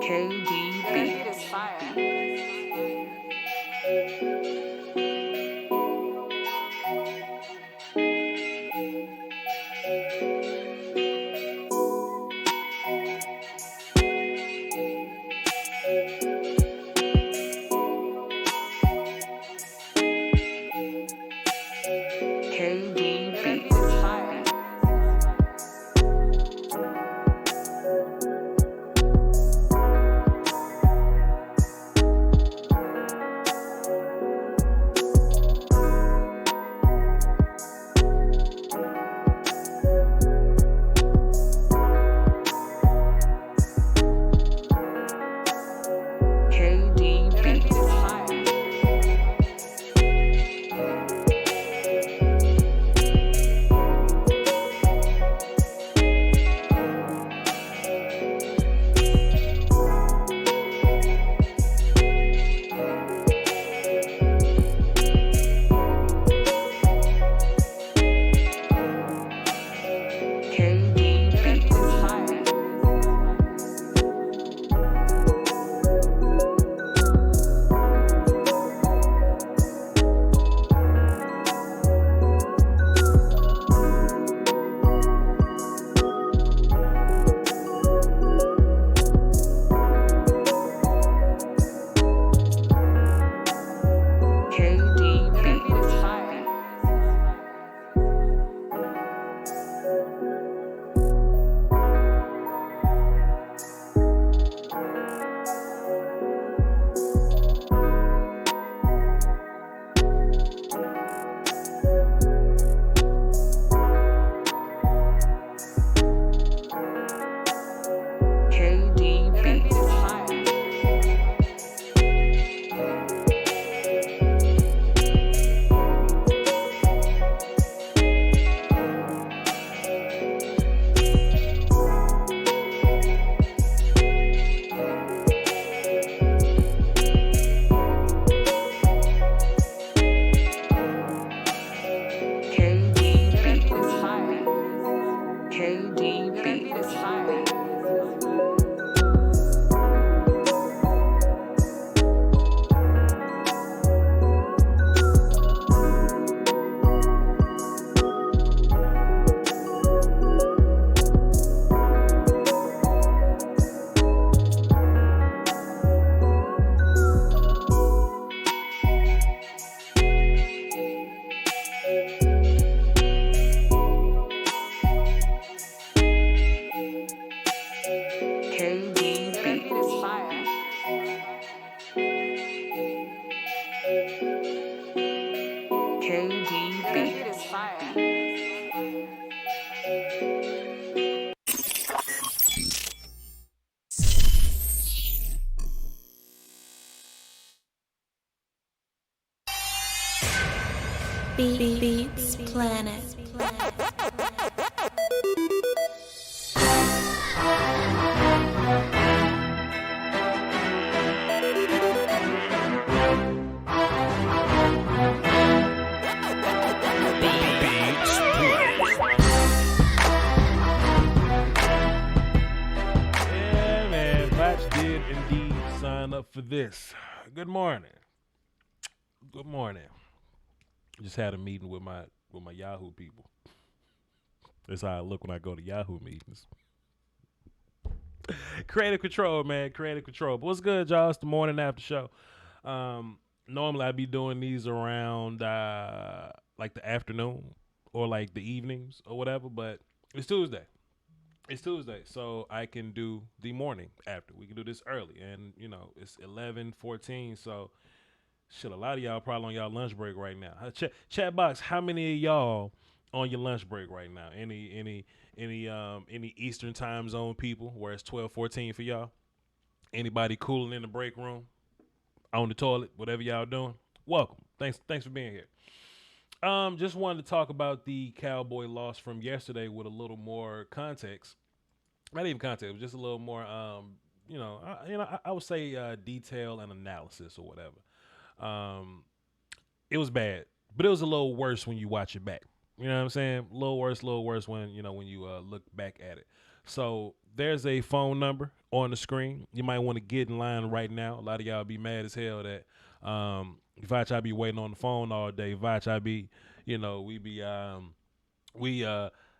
KDB. Beats Planet. Up for this. Good morning. Good morning. Just had a meeting with my Yahoo people. That's how I look when I go to Yahoo meetings. Creative control, man. Creative control. But what's good, y'all? It's the morning after show. Normally I'd be doing these around like the afternoon or like the evenings or whatever, but it's Tuesday. It's Tuesday, so I can do the morning after. We can do this early, and it's 11:14. So, shit, a lot of y'all probably on y'all lunch break right now. Chat box, how many of y'all on your lunch break right now? Any Eastern time zone people where it's 12:14 for y'all? Anybody cooling in the break room, on the toilet, whatever y'all doing? Welcome. Thanks for being here. Just wanted to talk about the Cowboy loss from yesterday with a little more context. Not even context, but just a little more, I would say detail and analysis or whatever. It was bad, but it was a little worse when you watch it back. You know what I'm saying? A little worse when you look back at it. So there's a phone number on the screen. You might want to get in line right now. A lot of y'all be mad as hell that Voch, I be waiting on the phone all day. Voch, I be, we be we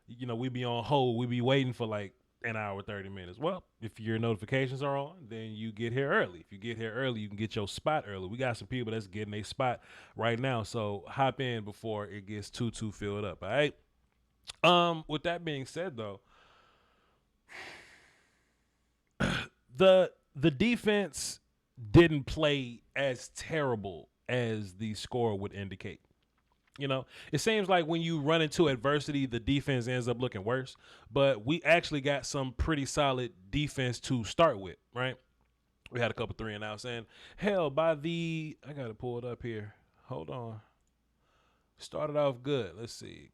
we be on hold. We be waiting for like an hour, 30 minutes. Well, if your notifications are on, then you get here early. If you get here early, you can get your spot early. We got some people that's getting a spot right now, so hop in before it gets too filled up. All right. With that being said, though, the defense didn't play as terrible as the score would indicate. It seems like when you run into adversity, the defense ends up looking worse. But we actually got some pretty solid defense to start with, right? We had a couple 3 and outs, and hell, I gotta pull it up here. Hold on. Started off good. Let's see.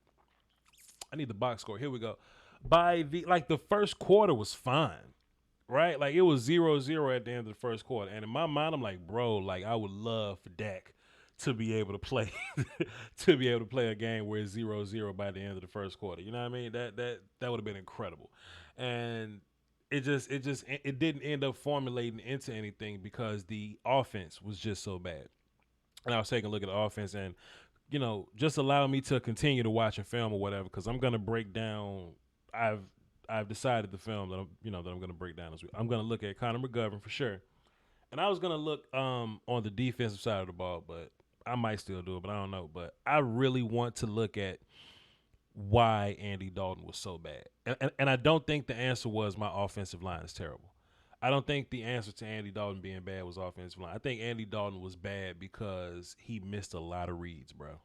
I need the box score. Here we go. By the first quarter was fine, right? Like it was 0-0 at the end of the first quarter, and in my mind, I'm like, bro, like I would love for Dak to be able to play a game where it's 0-0 by the end of the first quarter. You know what I mean? That would have been incredible. And it didn't end up formulating into anything because the offense was just so bad. And I was taking a look at the offense and just allow me to continue to watch and film or whatever, because I'm going to break down I've decided the film that I'm going to break down this week. I'm going to look at Connor McGovern for sure. And I was going to look on the defensive side of the ball, but I might still do it, but I don't know. But I really want to look at why Andy Dalton was so bad. And I don't think the answer was my offensive line is terrible. I don't think the answer to Andy Dalton being bad was offensive line. I think Andy Dalton was bad because he missed a lot of reads, bro.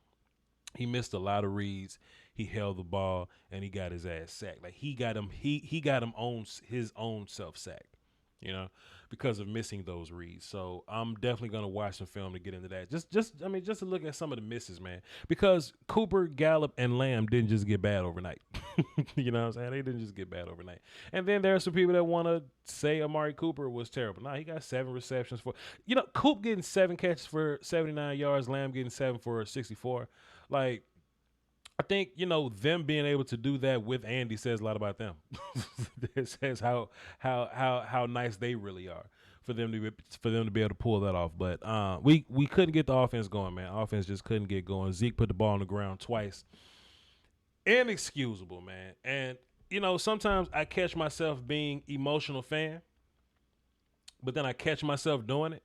He missed a lot of reads. He held the ball and he got his ass sacked. Like he got him on his own self sacked, because of missing those reads. So I'm definitely gonna watch some film to get into that. Just to look at some of the misses, man. Because Cooper, Gallup, and Lamb didn't just get bad overnight. You know what I'm saying? They didn't just get bad overnight. And then there are some people that want to say Amari Cooper was terrible. Nah, he got 7 receptions for. Coop getting 7 catches for 79 yards. Lamb getting 7 for 64. Like, I think, them being able to do that with Andy says a lot about them. It says how nice they really are for them to be able to pull that off. But we couldn't get the offense going, man. Offense just couldn't get going. Zeke put the ball on the ground twice. Inexcusable, man. And, sometimes I catch myself being emotional fan, but then I catch myself doing it.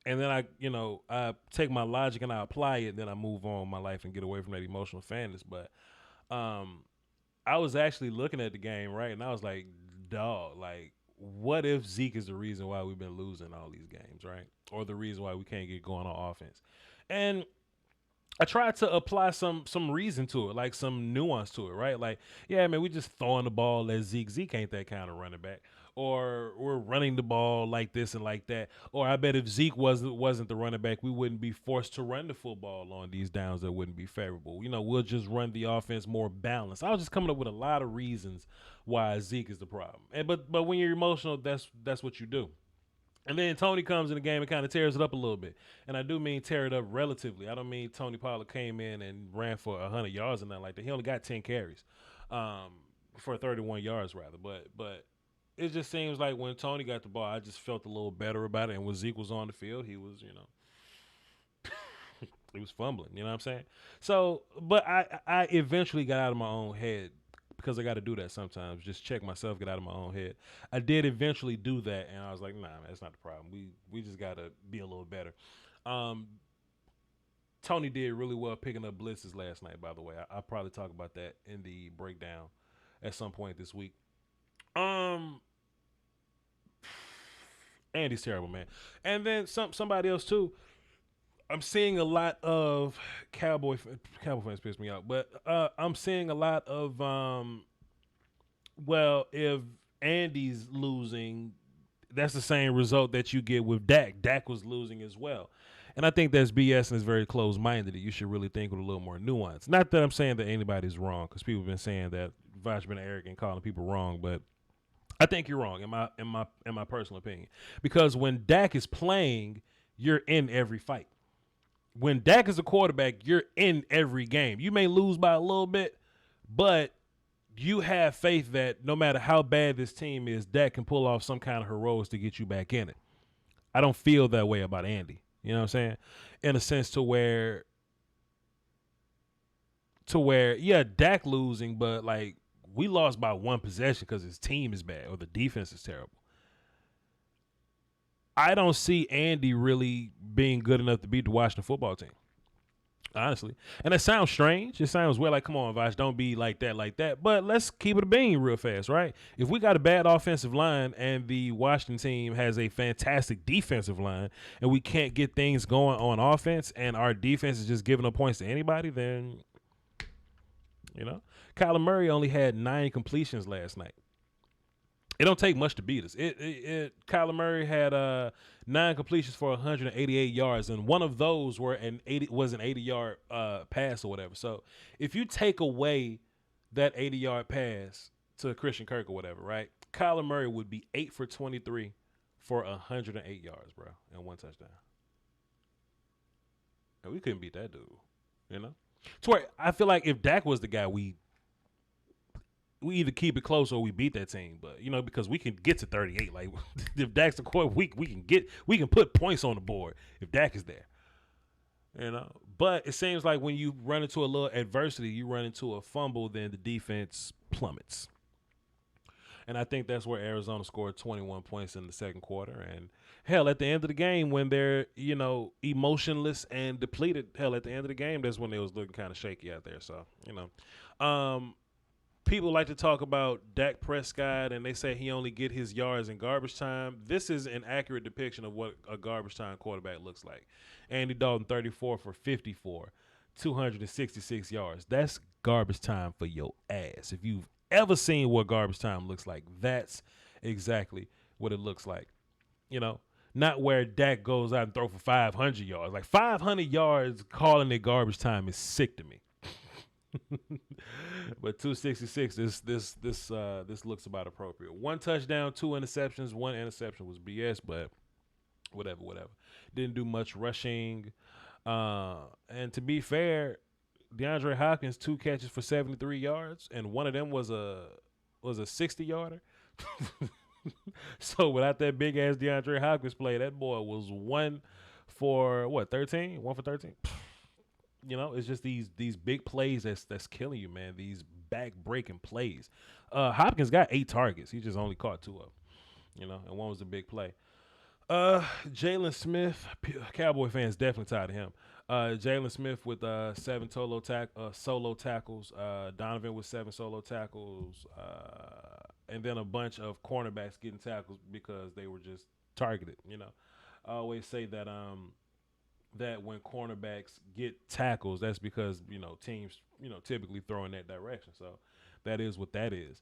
And then I take my logic and I apply it, and then I move on in my life and get away from that emotional fanness. But I was actually looking at the game, right? And I was like, dog, like, what if Zeke is the reason why we've been losing all these games, right? Or the reason why we can't get going on offense. And I tried to apply some reason to it, like some nuance to it, right? Like, yeah, man, we just throwing the ball at Zeke. Zeke ain't that kind of running back. Or we're running the ball like this and like that. Or I bet if Zeke wasn't the running back, we wouldn't be forced to run the football on these downs that wouldn't be favorable. We'll just run the offense more balanced. I was just coming up with a lot of reasons why Zeke is the problem. But when you're emotional, that's what you do. And then Tony comes in the game and kind of tears it up a little bit. And I do mean tear it up relatively. I don't mean Tony Pollard came in and ran for 100 yards and nothing like that. He only got 10 carries for 31 yards rather. But it just seems like when Tony got the ball, I just felt a little better about it. And when Zeke was on the field, he was, he was fumbling. You know what I'm saying? So, but I eventually got out of my own head, because I got to do that sometimes. Just check myself, get out of my own head. I did eventually do that, and I was like, nah, man, that's not the problem. We just got to be a little better. Tony did really well picking up blitzes last night, by the way. I'll probably talk about that in the breakdown at some point this week. Andy's terrible, man. And then somebody else, too. I'm seeing a lot of Cowboy fans piss me out, but I'm seeing a lot of if Andy's losing, that's the same result that you get with Dak. Dak was losing as well. And I think that's BS and is very closed-minded. You should really think with a little more nuance. Not that I'm saying that anybody's wrong, because people have been saying that Voch been arrogant, calling people wrong, but I think you're wrong in my personal opinion. Because when Dak is playing, you're in every fight. When Dak is a quarterback, you're in every game. You may lose by a little bit, but you have faith that no matter how bad this team is, Dak can pull off some kind of heroics to get you back in it. I don't feel that way about Andy. You know what I'm saying? In a sense to where yeah, Dak losing, but like we lost by one possession because his team is bad or the defense is terrible. I don't see Andy really being good enough to beat the Washington football team. Honestly. And it sounds strange. It sounds weird, like, come on, Voch, don't be like that. But let's keep it a bean real fast, right? If we got a bad offensive line and the Washington team has a fantastic defensive line and we can't get things going on offense and our defense is just giving up points to anybody, then, Kyler Murray only had 9 completions last night. It don't take much to beat us. Kyler Murray had 9 completions for 188 yards, and one of those was an 80-yard pass or whatever. So if you take away that 80-yard pass to Christian Kirk or whatever, right? Kyler Murray would be 8 for 23 for 108 yards, bro, and 1 touchdown. And we couldn't beat that dude, To where I feel like if Dak was the guy, we either keep it close or we beat that team. But because we can get to 38. Like if Dak's the quarterback, we can put points on the board if Dak is there. But it seems like when you run into a little adversity, you run into a fumble, then the defense plummets. And I think that's where Arizona scored 21 points in the second quarter. And hell, at the end of the game, when they're emotionless and depleted, hell, at the end of the game, that's when they was looking kind of shaky out there. So people like to talk about Dak Prescott, and they say he only get his yards in garbage time. This is an accurate depiction of what a garbage time quarterback looks like. Andy Dalton, 34 for 54, 266 yards. That's garbage time for your ass. If you've ever seen what garbage time looks like, that's exactly what it looks like. Not where Dak goes out and throw for 500 yards. Like 500 yards calling it garbage time is sick to me. But 266, this looks about appropriate. 1 touchdown, 2 interceptions. 1 interception was BS, but whatever. Didn't do much rushing. And to be fair, DeAndre Hopkins 2 catches for 73 yards, and one of them was a 60-yarder. So without that big ass DeAndre Hopkins play, that boy was 1 for 13? 1 for 13. It's just these big plays that's killing you, man. These back-breaking plays. Hopkins got 8 targets. He just only caught 2 of them, and one was a big play. Jalen Smith, Cowboy fans definitely tired of him. Jalen Smith with 7 solo tackles. Donovan with 7 solo tackles. And then a bunch of cornerbacks getting tackles because they were just targeted, I always say that that when cornerbacks get tackles, that's because teams typically throw in that direction. So that is what that is.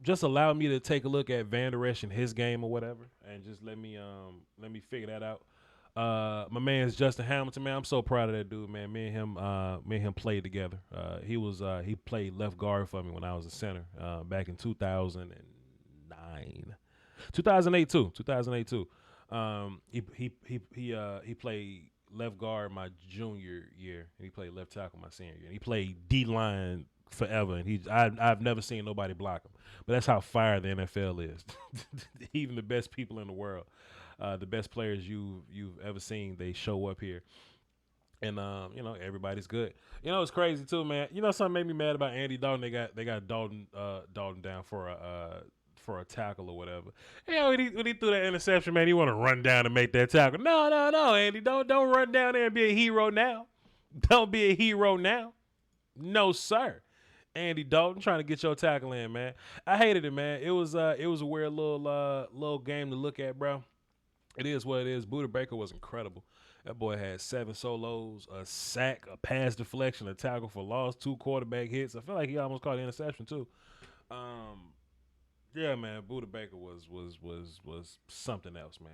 Just allow me to take a look at Van Der Esch and his game or whatever, and just let me figure that out. My man's Justin Hamilton, man. I'm so proud of that dude, man. Me and him played together. He played left guard for me when I was a center back in 2009, 2008 too. He played left guard my junior year, and he played left tackle my senior year. And he played D-line forever, and I've never seen nobody block him. But that's how fire the NFL is. Even the best people in the world, the best players you've ever seen, they show up here. And everybody's good. It's crazy too, man. Something made me mad about Andy Dalton. They got Dalton down for a tackle or whatever. When he threw that interception, man, he want to run down and make that tackle. No, Andy, don't run down there and be a hero now. Don't be a hero now. No, sir. Andy Dalton trying to get your tackle in, man. I hated it, man. It was a weird little game to look at, bro. It is what it is. Buda Baker was incredible. That boy had 7 solos, a sack, a pass deflection, a tackle for loss, 2 quarterback hits. I feel like he almost caught an interception too. Yeah, man, Buda Baker was something else, man.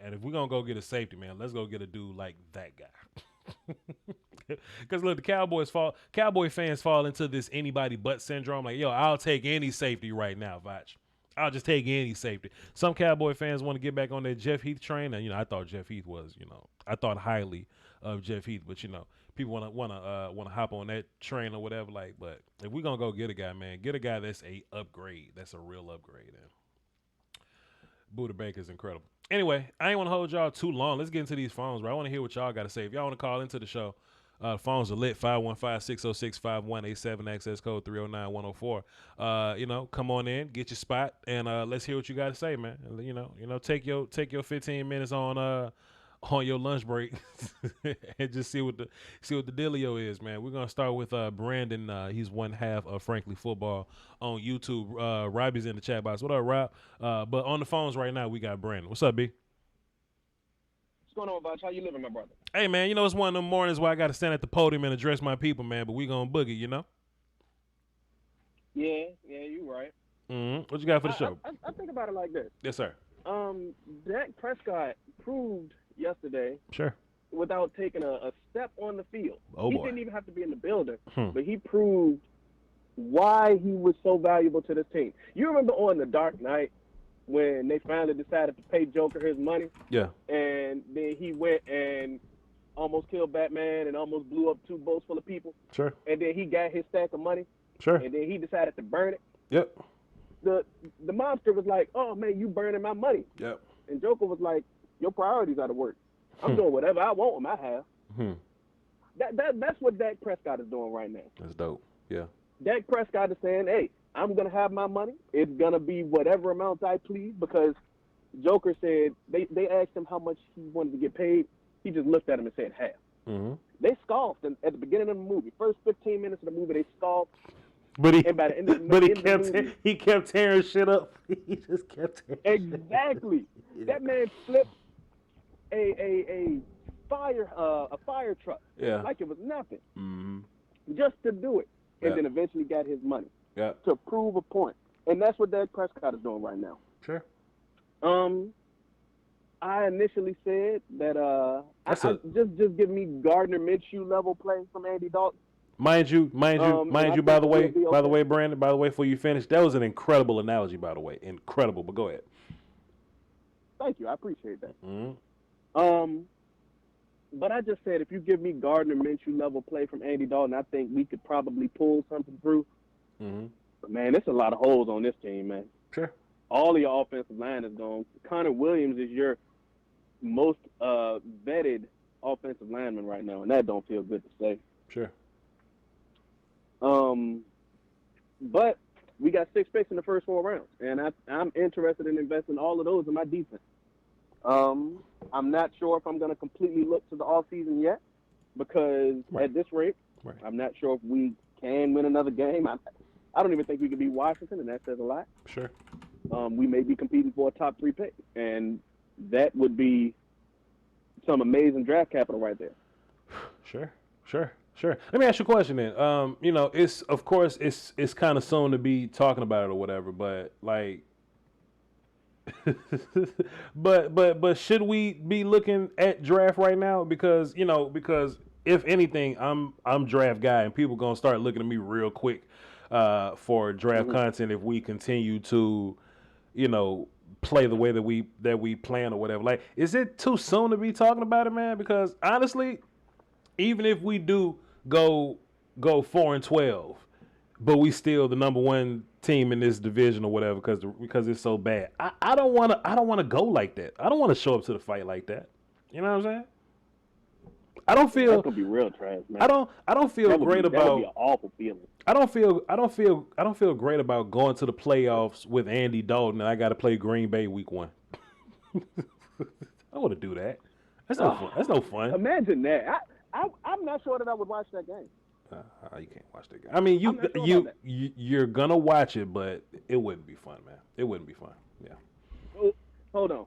And if we're gonna go get a safety, man, let's go get a dude like that guy. Because look, Cowboy fans fall into this anybody but syndrome. Like, yo, I'll take any safety right now, Voch. I'll just take any safety. Some Cowboy fans want to get back on that Jeff Heath train, and I thought Jeff Heath was, I thought highly of Jeff Heath, but people wanna hop on that train or whatever. Like, but if we gonna go get a guy, man, get a guy that's a upgrade. That's a real upgrade. And Buda Baker's incredible. Anyway, I ain't want to hold y'all too long. Let's get into these phones, bro. I want to hear what y'all got to say. If y'all want to call into the show, phones are lit, 515-606-5187, access code 309-104. Come on in, get your spot, and let's hear what you got to say, man. Take your 15 minutes on your lunch break and just see what the dealio is, man. We're gonna start with Brandon. He's one half of Frankly Football on YouTube. Robbie's in the chat box. What up, Rob? But on the phones right now, we got Brandon. What's up, B? What's going on, Voch? How you living, my brother? Hey, man, it's one of them mornings where I got to stand at the podium and address my people, man, but we gonna boogie, Yeah, you right. What you got for the show? I think about it like this. Yes, sir. Dak Prescott proved yesterday, Sure, without taking a step on the field. Oh, he boy. didn't even have to be in the building, but he proved why he was so valuable to this team. You remember on The Dark Knight when they finally decided to pay Joker his money? Yeah. And then he went and almost killed Batman and almost blew up 2 boats full of people. Sure. And then he got his stack of money. Sure. And then he decided to burn it. Yep. The mobster was like, "Oh man, you burning my money." Yep. And Joker was like, "Your priorities out of work. I'm doing whatever I want with my half." That's what Dak Prescott is doing right now. That's dope. Yeah. Dak Prescott is saying, "Hey, I'm gonna have my money. It's gonna be whatever amounts I please." Because Joker said they asked him how much he wanted to get paid. He just looked at him and said half. They scoffed at the beginning of the movie. First 15 minutes of the movie, they scoffed. But he, and by the end of the, but he movie, kept tearing shit up. He just kept tearing exactly. Yeah. That man flipped a fire truck like it was nothing, just to do it, and then eventually got his money to prove a point. And that's what Dak Prescott is doing right now. Sure. I initially said that just give me Gardner Minshew level play from Andy Dalton. Mind you, by the way, Brandon, before you finish, that was an incredible analogy, by the way. Incredible, but go ahead. Thank you. I appreciate that. But I just said, if you give me Gardner Minshew level play from Andy Dalton, I think we could probably pull something through. But, man, there's a lot of holes on this team, man. Sure. All of your offensive line is gone. Connor Williams is your most vetted offensive lineman right now, and that don't feel good to say. Sure. But we got 6 picks in the first 4 rounds, and I'm interested in investing all of those in my defense. I'm not sure if I'm going to completely look to the offseason yet, because at this rate, I'm not sure if we can win another game. I don't even think we could beat Washington, and that says a lot. Sure. We may be competing for a top 3 pick, and that would be some amazing draft capital right there. Sure. Let me ask you a question then. It's kind of soon to be talking about it or whatever, but like, but should we be looking at draft right now? Because if anything, I'm draft guy, and people gonna start looking at me real quick for draft content if we continue to, play the way that we plan or whatever. Like, is it too soon to be talking about it, man? Because honestly, even if we do go 4-12, but we still the number 1 team in this division or whatever, because it's so bad. I don't want to go like that. I don't want to show up to the fight like that. You know what I'm saying? I don't feel that could be real trash, man. I don't feel great about. That would be an awful feeling. I don't feel great about going to the playoffs with Andy Dalton and I got to play Green Bay week 1. I want to do that. That's no fun. That's no fun. Imagine that. I'm not sure that I would watch that game. You can't watch that game. I mean, you're gonna watch it, but it wouldn't be fun, man. It wouldn't be fun. Yeah. Hold on.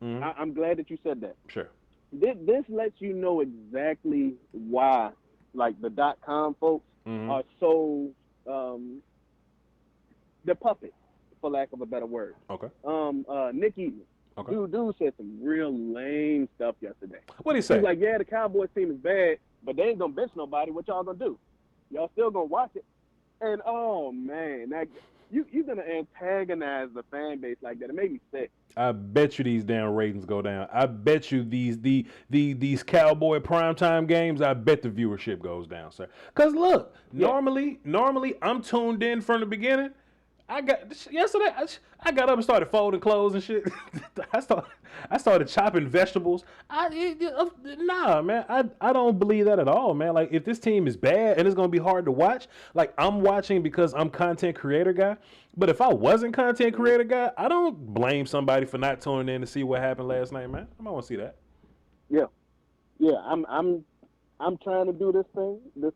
I'm glad that you said that. Sure. This lets you know exactly why, like, the .com folks are so they're puppets, for lack of a better word. Okay. Nick Eaton. Okay. Dude said some real lame stuff yesterday. What'd he say? He's like, yeah, the Cowboys team is bad, but they ain't gonna bench nobody. What y'all gonna do? Y'all still gonna watch it? And oh man, you're gonna antagonize the fan base like that. It made me sick. I bet you these damn ratings go down. I bet you these Cowboy primetime games, I bet the viewership goes down, sir. Cause look, Yeah. normally I'm tuned in from the beginning. Yesterday I got up and started folding clothes and shit. I started chopping vegetables. Nah, man, I don't believe that at all, man. Like if this team is bad and it's gonna be hard to watch, like I'm watching because I'm content creator guy. But if I wasn't content creator guy, I don't blame somebody for not tuning in to see what happened last night, man. I might want to see that. Yeah. Yeah. I'm trying to do this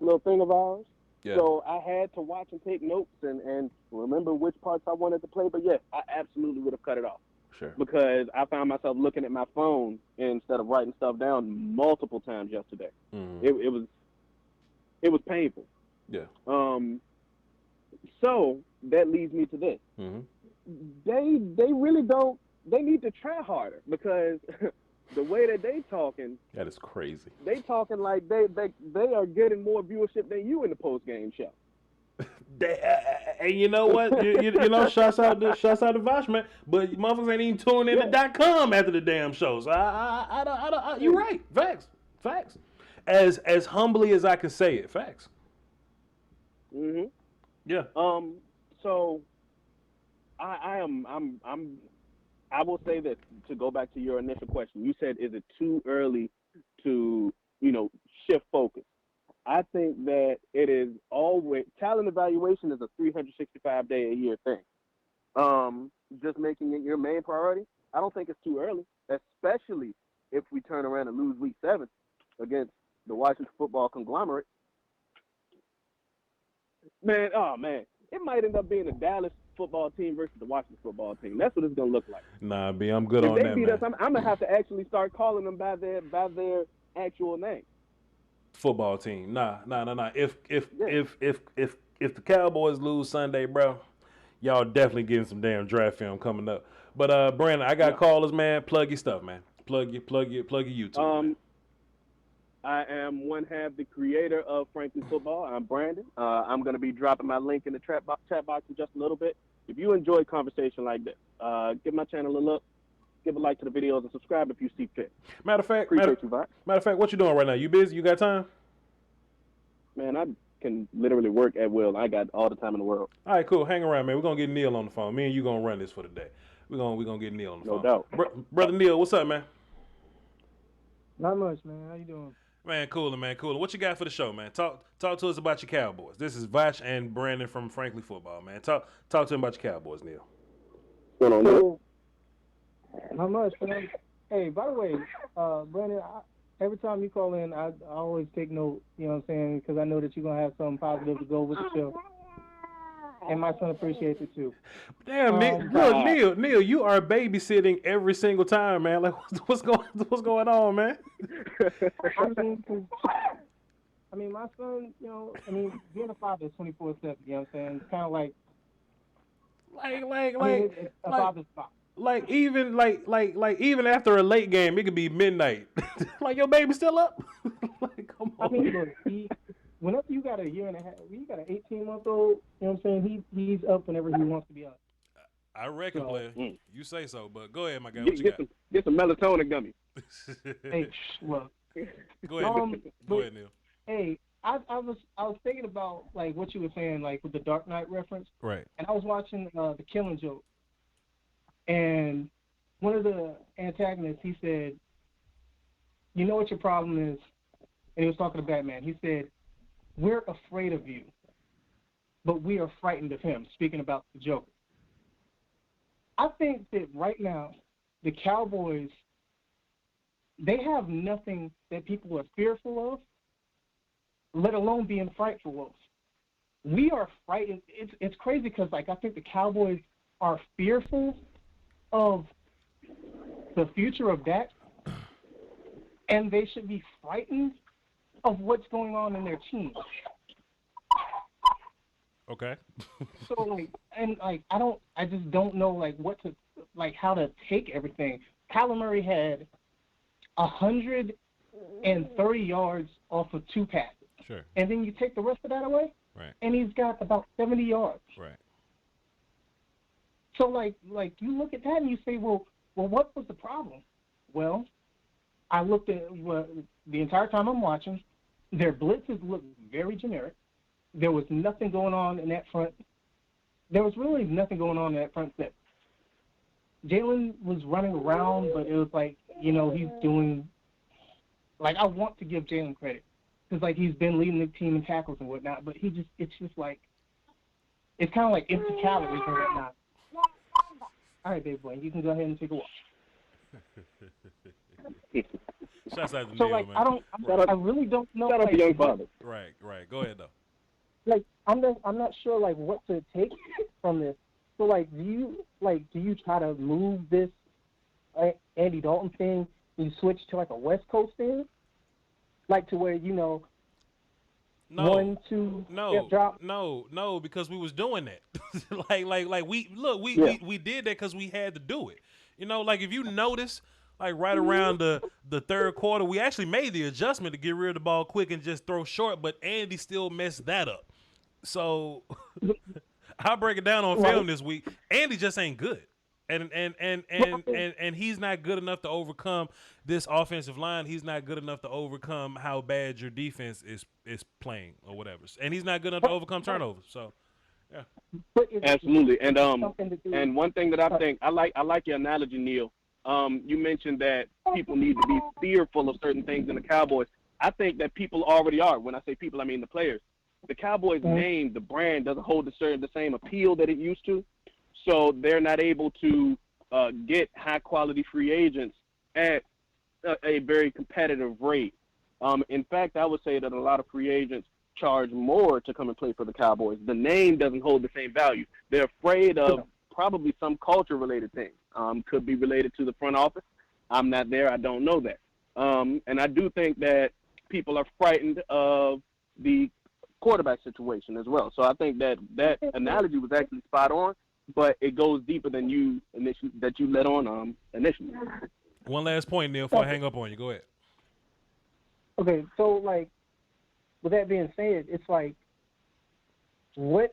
little thing of ours. Yeah. So I had to watch and take notes and remember which parts I wanted to play. But yes, I absolutely would have cut it off. Sure. Because I found myself looking at my phone instead of writing stuff down multiple times yesterday. Mm-hmm. It was painful. Yeah. So that leads me to this. Mm-hmm. They really don't. They need to try harder because the way that they talking. That is crazy. They talking like they are getting more viewership than you in the post game show. And you know what? you know, shouts out to Voch, man. But motherfuckers ain't even tuning in to .com after the damn show. So you're right. Facts. As humbly as I can say it, facts. Mhm. Yeah. So I will say this to go back to your initial question. You said, is it too early to, shift focus? I think that it is always, talent evaluation is a 365-day-a-year thing. Just making it your main priority, I don't think it's too early, especially if we turn around and lose week 7 against the Washington football conglomerate. Man, it might end up being the Dallas football team versus the Washington football team. That's what it's going to look like. Nah, B, I'm good if on they that, beat man. us, I'm going to have to actually start calling them by their actual name. Football team. Nah. If the Cowboys lose Sunday, bro, y'all definitely getting some damn draft film coming up. But Brandon, I got callers, man. Plug your stuff, man. Plug your YouTube. Man. I am one half the creator of Frankly Football. I'm Brandon. I'm going to be dropping my link in the chat box in just a little bit. If you enjoy conversation like this, give my channel a look. Give a like to the videos and subscribe if you see fit. Matter of fact, what you doing right now? You busy? You got time? Man, I can literally work at will. I got all the time in the world. All right, cool. Hang around, man. We're gonna get Neil on the phone. Me and you gonna run this for the day. We're gonna get Neil on the phone. No doubt. Brother Neil, what's up, man? Not much, man. How you doing? Man, cool. What you got for the show, man? Talk to us about your Cowboys. This is Voch and Brandon from Frankly Football, man. Talk to him about your Cowboys, Neil. What's going on, Neil? Not much, man. Hey, by the way, Brandon, every time you call in, I always take note, you know what I'm saying, because I know that you're going to have something positive to go with the show. And my son appreciates it, too. Damn, Neil, you are babysitting every single time, man. Like, what's going on, man? I mean, my son, being a father is 24/7, you know what I'm saying? It's kind of like... it's a father's spot. Like even after a late game, it could be midnight. Like your baby's still up. Like, come on. I mean, look, whenever you got a year and a half, you got an 18-month-old, you know what I'm saying? He's up whenever he wants to be up. I reckon, player. You say so, but go ahead, my guy. What you got? Get some melatonin gummies. Hey, look. Go ahead. Go ahead, Neil. Hey, I was thinking about like what you were saying, like with the Dark Knight reference. Right. And I was watching The Killing Joke. And one of the antagonists, he said, you know what your problem is? And he was talking to Batman. He said, we're afraid of you, but we are frightened of him, speaking about the Joker. I think that right now, the Cowboys, they have nothing that people are fearful of, let alone being frightful of. We are frightened. It's crazy because, like, I think the Cowboys are fearful of the future of Dak, and they should be frightened of what's going on in their team. Okay. So I just don't know how to take everything. Kyler Murray had 130 yards off of 2 passes. Sure. And then you take the rest of that away, right? And he's got about 70 yards. Right. So like you look at that and you say, well, what was the problem? Well, I looked at the entire time I'm watching. Their blitzes looked very generic. There was nothing going on in that front. There was really nothing going on in that front set. Jalen was running around, but it was like, he's doing, like, I want to give Jalen credit. Because, like, he's been leading the team in tackles and whatnot, but it's just like, it's kind of like empty calories and whatnot. All right, baby boy, you can go ahead and take a walk. Shouts out to So, Neil, like, man. I really don't know. Shout out to Young Father. Right. Go ahead, though. Like, I'm not sure, like, what to take from this. So, like, do you try to move this Andy Dalton thing? You switch to, like, a West Coast thing? Like, to where, No, 1, 2 step drop? No, because we was doing that. we did that because we had to do it. Like if you notice, like right around the third quarter, we actually made the adjustment to get rid of the ball quick and just throw short, but Andy still messed that up. So I'll break it down on film this week. Andy just ain't good. And he's not good enough to overcome this offensive line. He's not good enough to overcome how bad your defense is playing or whatever. And he's not good enough to overcome turnovers. So, yeah. Absolutely. And one thing that I think I like your analogy, Neil. You mentioned that people need to be fearful of certain things in the Cowboys. I think that people already are. When I say people, I mean the players. The Cowboys' name, the brand, doesn't hold the same appeal that it used to. So they're not able to get high-quality free agents at a very competitive rate. In fact, I would say that a lot of free agents charge more to come and play for the Cowboys. The name doesn't hold the same value. They're afraid of probably some culture-related things. Could be related to the front office. I'm not there. I don't know that. And I do think that people are frightened of the quarterback situation as well. So I think that analogy was actually spot on. But it goes deeper than you let on initially. One last point, Neil, before I hang up on you. Go ahead. Okay, so like, with that being said, it's like, what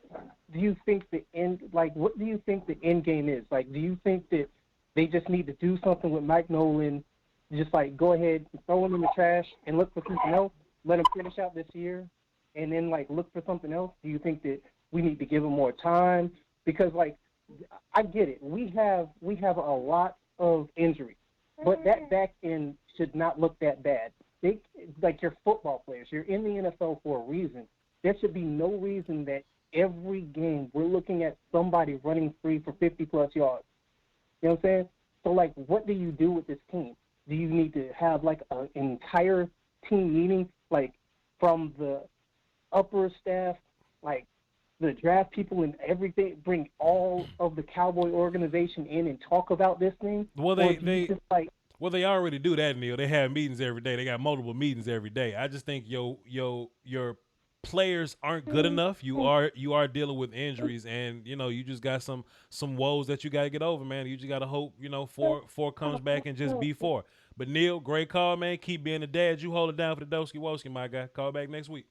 do you think the end? Like, what do you think the end game is? Like, do you think that they just need to do something with Mike Nolan, just like go ahead and throw him in the trash and look for something else, let him finish out this year, and then like look for something else? Do you think that we need to give him more time? Because like, I get it. We have a lot of injuries, but that back end should not look that bad. Like you're football players. You're in the NFL for a reason. There should be no reason that every game we're looking at somebody running free for 50-plus yards. You know what I'm saying? So, like, what do you do with this team? Do you need to have, like, an entire team meeting, like, from the upper staff, like, the draft people and everything, bring all of the Cowboy organization in and talk about this thing? Well, they already do that, Neil. They have meetings every day. They got multiple meetings every day. I just think your players aren't good enough. You are dealing with injuries, and you just got some woes that you got to get over, man. You just got to hope four comes back and just be 4. But Neil, great call, man. Keep being the dad. You hold it down for the Doski Woski, my guy. Call back next week.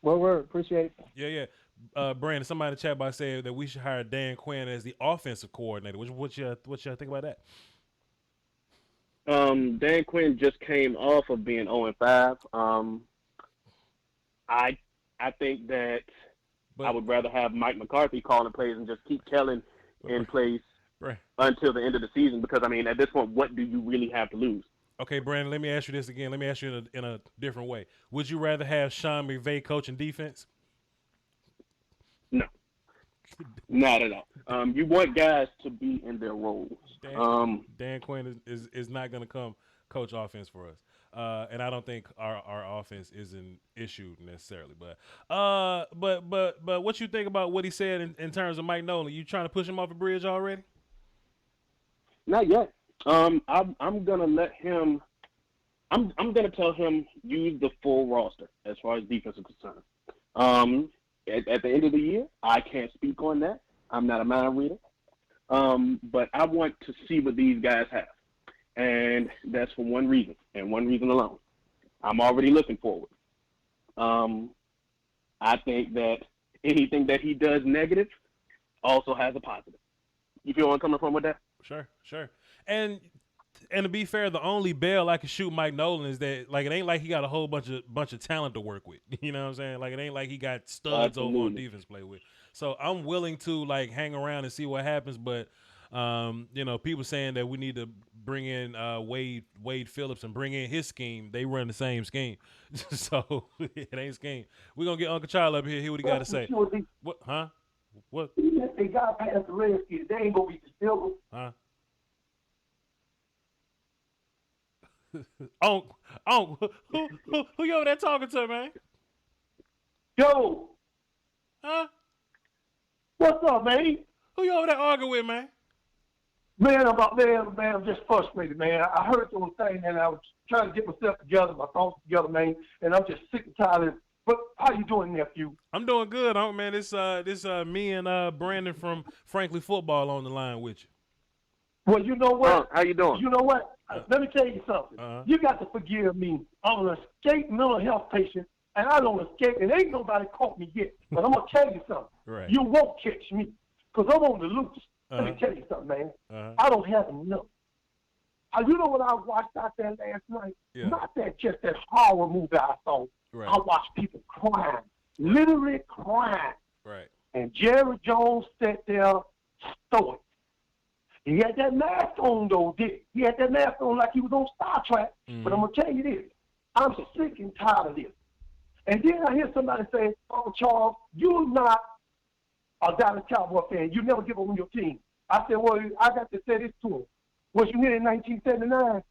Well, word. Appreciate it. Yeah. Brandon, somebody in the chat box said that we should hire Dan Quinn as the offensive coordinator. What you think about that? Dan Quinn just came off of being 0-5. I think that I would rather have Mike McCarthy calling plays and just keep Kellen in place until the end of the season, because I mean, at this point, what do you really have to lose? Okay, Brandon, let me ask you this again. Let me ask you in a different way. Would you rather have Sean McVay coaching defense? No, not at all. You want guys to be in their roles. Dan Quinn is not going to come coach offense for us. And I don't think our offense is an issue necessarily. But what you think about what he said in terms of Mike Nolan? You trying to push him off a bridge already? Not yet. I'm gonna let him. I'm gonna tell him use the full roster as far as defense is concerned. At the end of the year, I can't speak on that. I'm not a mind reader. But I want to see what these guys have. And that's for one reason, and one reason alone. I'm already looking forward. I think that anything that he does negative also has a positive. You feel where I'm coming from with that? Sure. And to be fair, the only bail I can shoot Mike Nolan is that like it ain't like he got a whole bunch of talent to work with. You know what I'm saying? Like it ain't like he got studs over on defense to play with. So I'm willing to like hang around and see what happens, but people saying that we need to bring in Wade Phillips and bring in his scheme. They run the same scheme, so it ain't scheme. We're gonna get Uncle Charlie up here. Hear what he got to say. What? Huh? What? They got past the Redskins. They ain't gonna be the Steelers. Huh? Who you over there talking to, man? Yo, Huh? what's up, man? Who you over there arguing with, man? Man, I'm just frustrated, man. I heard those things and I was trying to get myself together, my thoughts together, man. And I'm just sick and tired of it. But how you doing, nephew? I'm doing good, man. This me and Brandon from Frankly Football on the line with you. Well, you know what? How you doing? You know what? Let me tell you something. You got to forgive me. I'm an escaped mental health patient, and I don't escape, and ain't nobody caught me yet. But I'm going to tell you something. Right. You won't catch me, because I'm on the loose. Let me tell you something, man. I don't have enough. You know what I watched out there last night? Yeah. Not that horror movie I saw. Right. I watched people crying, literally crying. Right. And Jerry Jones sat there stoic. He had that mask on, though, he had that mask on like he was on Star Trek. But I'm going to tell you this. I'm sick and tired of this. And then I hear somebody say, "Oh, Charles, you're not a Dallas Cowboy fan. You never give up on your team." I said, well, I got to say this to him. Was you here in 1979?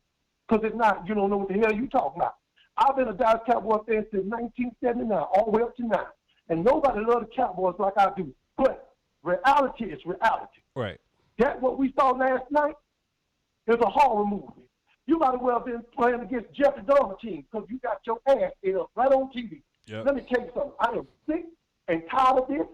Because if not, you don't know what the hell you talking about. I've been a Dallas Cowboy fan since 1979, all the way up to now. And nobody loves the Cowboys like I do. But reality is reality. Right. That what we saw last night is a horror movie. You might as well have been playing against Jeffrey Dahmer's team because you got your ass ate up right on TV. Yep. Let me tell you something. I am sick and tired of this.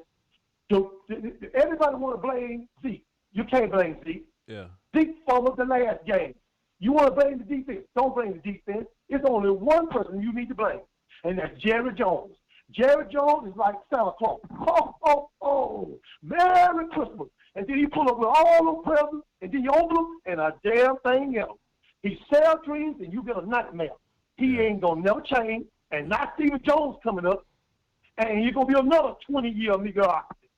Everybody want to blame Zeke. You can't blame Zeke. Yeah. Zeke fumbled the last game. You want to blame the defense. Don't blame the defense. It's only one person you need to blame, and that's Jerry Jones. Jerry Jones is like Santa Claus. Oh, Merry Christmas. And then you pull up with all those presents, and then you open them, and a damn thing else. He sells dreams, and you get a nightmare. He ain't going to never change, and not Stephen Jones coming up, and he's going to be another 20-year mediocrity.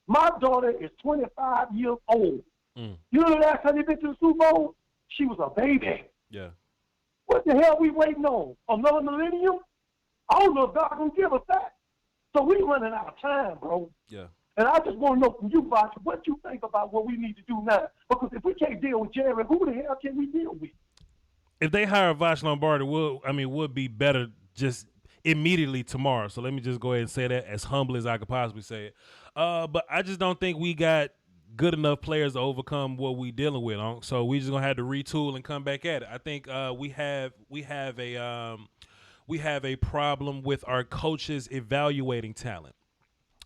My daughter is 25 years old. You know the last time they been to the Super Bowl? She was a baby. Yeah. What the hell we waiting on? Another millennium? I don't know if God can give us that. So we running out of time, bro. Yeah. And I just want to know from you, Voch, what you think about what we need to do now. Because if we can't deal with Jerry, who the hell can we deal with? If they hire Voch Lombardi, would be better just immediately tomorrow. So let me just go ahead and say that as humble as I could possibly say it. But I just don't think we got good enough players to overcome what we dealing with. So we just gonna have to retool and come back at it. I think we have a problem with our coaches evaluating talent.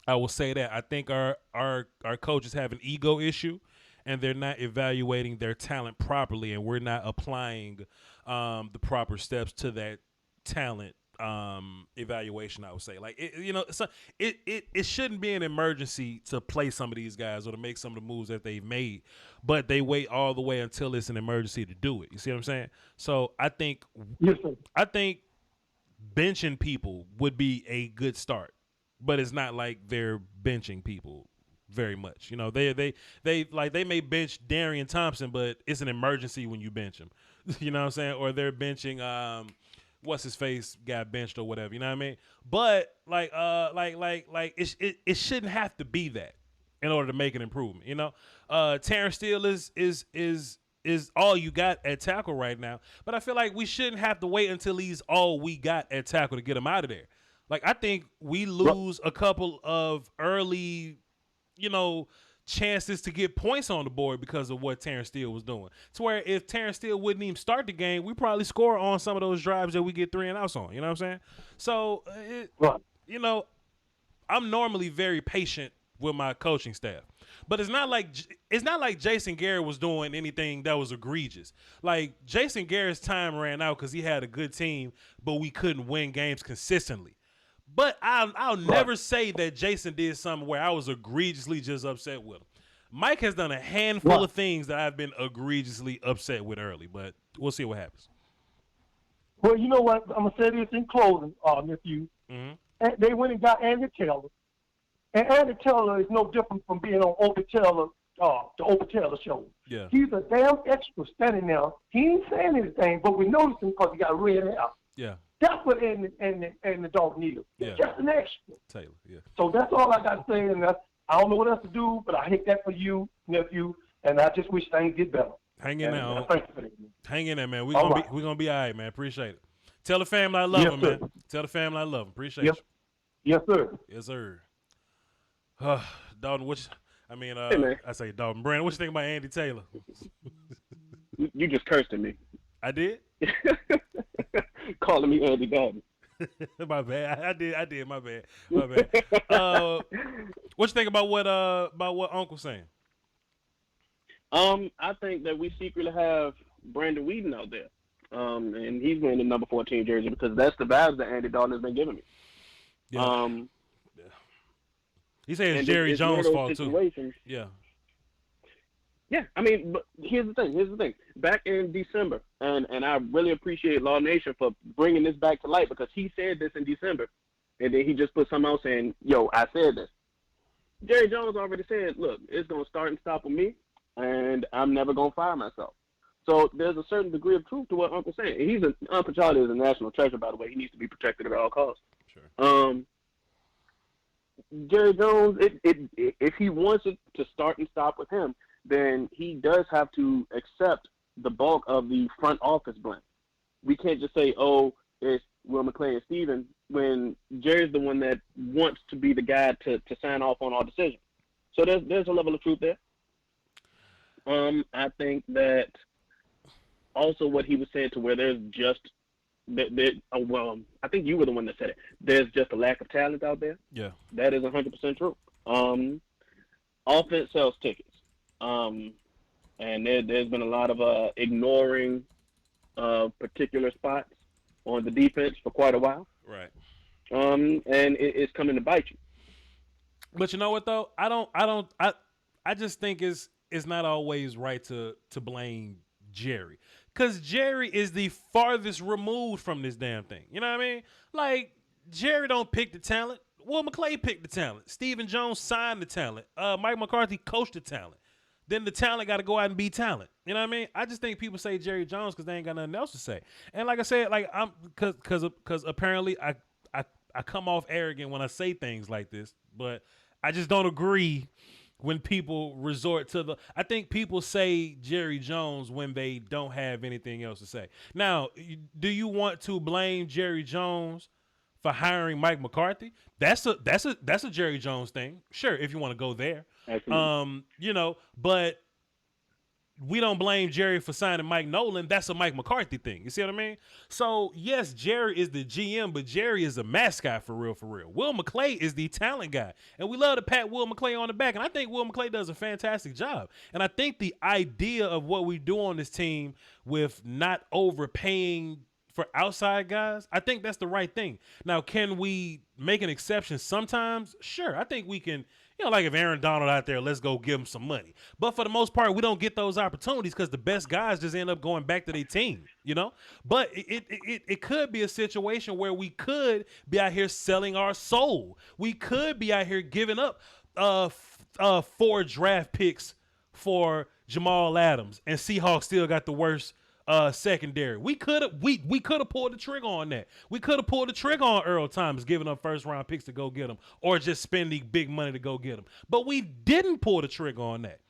I will say that. I think our coaches have an ego issue, and they're not evaluating their talent properly, and we're not applying the proper steps to that talent evaluation. I would say, like, it shouldn't be an emergency to play some of these guys or to make some of the moves that they've made, but they wait all the way until it's an emergency to do it. You see what I'm saying? So I think benching people would be a good start, but it's not like they're benching people very much. You know, they may bench Darian Thompson, but it's an emergency when you bench him. You know what I'm saying? Or they're benching what's his face got benched or whatever. You know what I mean? But it shouldn't have to be that in order to make an improvement. You know, Terrence Steele is all you got at tackle right now. But I feel like we shouldn't have to wait until he's all we got at tackle to get him out of there. Like, I think we lose a couple of early, chances to get points on the board because of what Terrence Steele was doing. To where if Terrence Steele wouldn't even start the game, we probably score on some of those drives that we get 3 and outs on. You know what I'm saying? So, I'm normally very patient with my coaching staff. But it's not like Jason Garrett was doing anything that was egregious. Like, Jason Garrett's time ran out because he had a good team, but we couldn't win games consistently. But I'll never say that Jason did something where I was egregiously just upset with him. Mike has done a handful of things that I've been egregiously upset with early, but we'll see what happens. Well, you know what? I'm gonna say this in closing, nephew. Mm-hmm. They went and got Andy Taylor, and Andy Taylor is no different from being on Opie Taylor, the Opie Taylor show. Yeah. He's a damn extra standing there. He ain't saying anything, but we notice him because he got red hair. Yeah. That's what Andy dog needed. Yeah. Just an extra. Taylor. Yeah. So that's all I got to say, and I don't know what else to do, but I hate that for you, nephew, and I just wish things get better. Hang in there. Thank you for that. Hang in there, man. We're gonna be all right, man. Appreciate it. Tell the family I love them, man. Tell the family I love them. Appreciate you. Yes, sir. Yes, sir. Dalton, Hey, man. I say Dalton. Brandon, what you think about Andy Taylor? You just cursed at me. I did? Calling me Andy Dalton. My bad. I did. My bad. What you think about what Uncle's saying? I think that we secretly have Brandon Whedon out there. And he's wearing the number 14 jersey because that's the vibes that Andy Dalton has been giving me. Yeah. He says it's Jerry Jones' fault too. Yeah. Yeah, I mean, but here's the thing. Back in December, and I really appreciate Law Nation for bringing this back to light because he said this in December, and then he just put something else saying, yo, I said this. Jerry Jones already said, look, it's going to start and stop with me, and I'm never going to fire myself. So there's a certain degree of truth to what Uncle's saying. Uncle Charlie is a national treasure, by the way. He needs to be protected at all costs. Sure. Jerry Jones, if he wants it to start and stop with him, then he does have to accept the bulk of the front office blame. We can't just say, oh, it's Will McClay and Steven, when Jerry's the one that wants to be the guy to sign off on all decisions. So there's a level of truth there. I think that also what he was saying to where there's just I think you were the one that said it. There's just a lack of talent out there. Yeah. That is 100% true. Offense sells tickets. And there's been a lot of ignoring particular spots on the defense for quite a while. Right. And it's coming to bite you. But you know what though? I just think it's not always right to blame Jerry. Because Jerry is the farthest removed from this damn thing. You know what I mean? Like, Jerry don't pick the talent. Will McClay picked the talent. Stephen Jones signed the talent. Mike McCarthy coached the talent. Then the talent got to go out and be talent. You know what I mean? I just think people say Jerry Jones because they ain't got nothing else to say. And like I said, like because apparently I come off arrogant when I say things like this, but I just don't agree when people resort to I think people say Jerry Jones when they don't have anything else to say. Now, do you want to blame Jerry Jones for hiring Mike McCarthy? That's a Jerry Jones thing. Sure, if you want to go there. Absolutely. But we don't blame Jerry for signing Mike Nolan. That's a Mike McCarthy thing. You see what I mean? So, yes, Jerry is the GM, but Jerry is a mascot for real, for real. Will McClay is the talent guy. And we love to pat Will McClay on the back. And I think Will McClay does a fantastic job. And I think the idea of what we do on this team with not overpaying for outside guys, I think that's the right thing. Now, can we make an exception sometimes? Sure. I think we can. Like if Aaron Donald out there, let's go give him some money. But for the most part, we don't get those opportunities because the best guys just end up going back to their team, But it could be a situation where we could be out here selling our soul. We could be out here giving up 4 draft picks for Jamal Adams, and Seahawks still got the worst secondary. We could have pulled the trigger on that. We could have pulled the trigger on Earl Thomas, giving up first round picks to go get him, or just spending big money to go get him. But we didn't pull the trigger on that.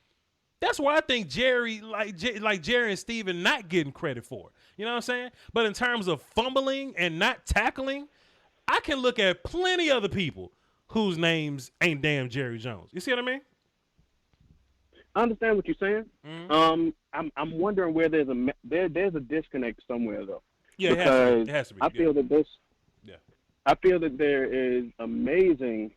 That's why I think Jerry, like Jerry and Steven, not getting credit for it. You know what I'm saying? But in terms of fumbling and not tackling, I can look at plenty other people whose names ain't damn Jerry Jones. You see what I mean? I understand what you're saying. Mm-hmm. I'm wondering where there's a disconnect somewhere though. Yeah, because it has to be. I feel that there is amazing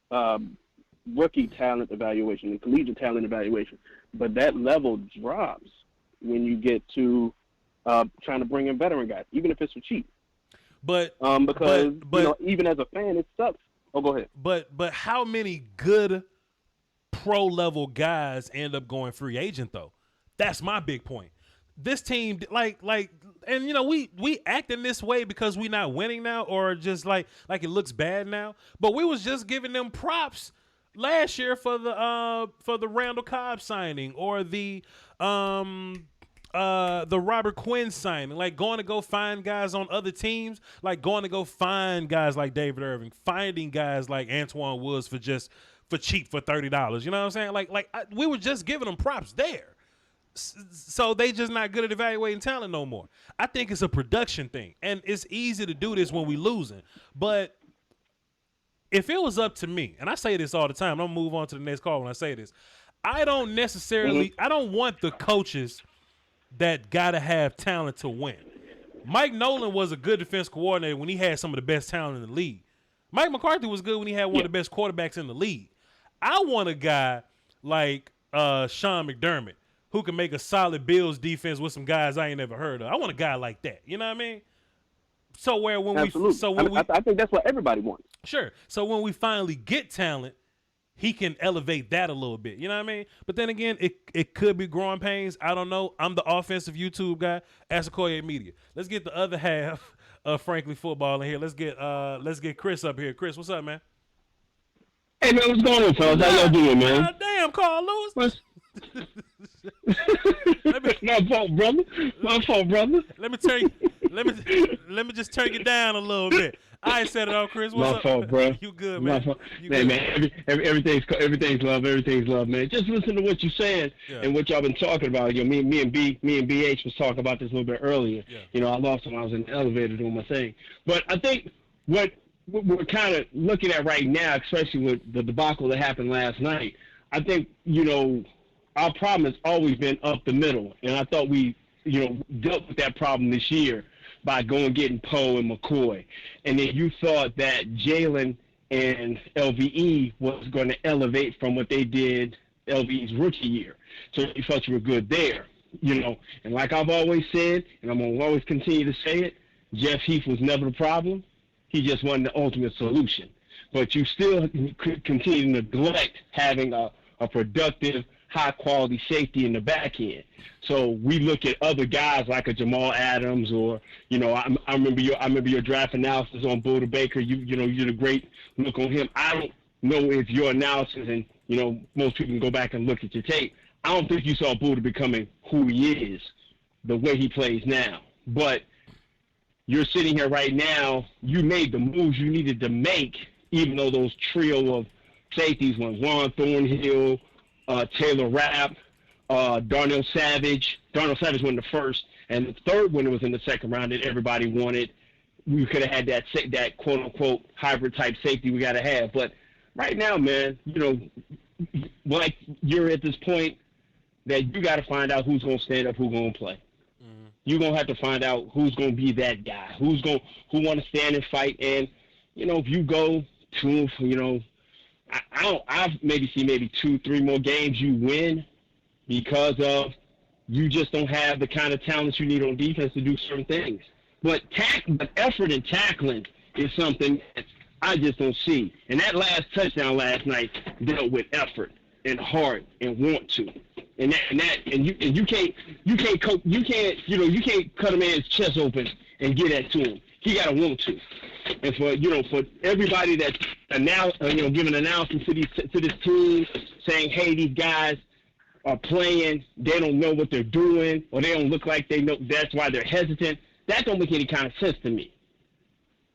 rookie talent evaluation and collegiate talent evaluation, but that level drops when you get to trying to bring in veteran guys, even if it's for cheap. But because even as a fan, it sucks. Oh, go ahead. But how many good pro level guys end up going free agent though. That's my big point. This team, and you know, we acting this way because we not winning now, or just like it looks bad now. But we was just giving them props last year for the Randall Cobb signing, or the Robert Quinn signing, like going to go find guys on other teams, like going to go find guys like David Irving, finding guys like Antoine Woods for cheap for $30. You know what I'm saying? We were just giving them props there. So they just not good at evaluating talent no more. I think it's a production thing, and it's easy to do this when we losing. But if it was up to me, and I say this all the time, I'm gonna move on to the next call when I say this. I don't want the coaches that gotta have talent to win. Mike Nolan was a good defense coordinator when he had some of the best talent in the league. Mike McCarthy was good when he had one of the best quarterbacks in the league. I want a guy like Sean McDermott, who can make a solid Bills defense with some guys I ain't never heard of. I want a guy like that. You know what I mean? I think that's what everybody wants. Sure. So when we finally get talent, he can elevate that a little bit. You know what I mean? But then again, it could be growing pains. I don't know. I'm the offensive YouTube guy at Sequoia Media. Let's get the other half of Frankly Football in here. Let's get Chris up here. Chris, what's up, man? Hey man, what's going on, fellas? How y'all doing, man? Damn, Carl Lewis. My fault, brother. Let me just turn you down a little bit. I ain't said it all, Chris. What's my up? fault, bro. You good, man? My fault. You Man, good. everything's love, man. Just listen to what you're saying and what y'all been talking about. You know, me and BH was talking about this a little bit earlier. Yeah. You know, I lost him. I was in the elevator doing my thing. But I think what we're kind of looking at right now, especially with the debacle that happened last night, I think, you know, our problem has always been up the middle. And I thought we, you know, dealt with that problem this year by going getting Poe and McCoy. And then you thought that Jalen and LVE was going to elevate from what they did LVE's rookie year. So you thought you were good there, you know. And like I've always said, and I'm going to always continue to say it, Jeff Heath was never the problem. He just wasn't the ultimate solution. But you still continue to neglect having a productive, high-quality safety in the back end. So we look at other guys like a Jamal Adams, or, you know, I remember your draft analysis on Buda Baker. You know, you did a great look on him. I don't know if your analysis, and, you know, most people can go back and look at your tape, I don't think you saw Buda becoming who he is the way he plays now. But you're sitting here right now, you made the moves you needed to make, even though those trio of safeties went Juan Thornhill, Taylor Rapp, Darnell Savage. Darnell Savage went the first, and the third one was in the second round that everybody wanted. We could have had that quote-unquote hybrid-type safety we got to have. But right now, man, you know, like you're at this point that you got to find out who's going to stand up, who's going to play. Mm-hmm. You're going to have to find out who's going to be that guy, who want to stand and fight. And, you know, if you go to, you know, I've maybe seen 2-3 more games you win because of you just don't have the kind of talent you need on defense to do certain things. But effort and tackling is something that I just don't see. And that last touchdown last night dealt with effort and heart and want to. And you can't cut a man's chest open and get that to him. He got to want to. And for everybody that's giving analysis to this team, saying, hey, these guys are playing, they don't know what they're doing, or they don't look like they know, that's why they're hesitant, that don't make any kind of sense to me.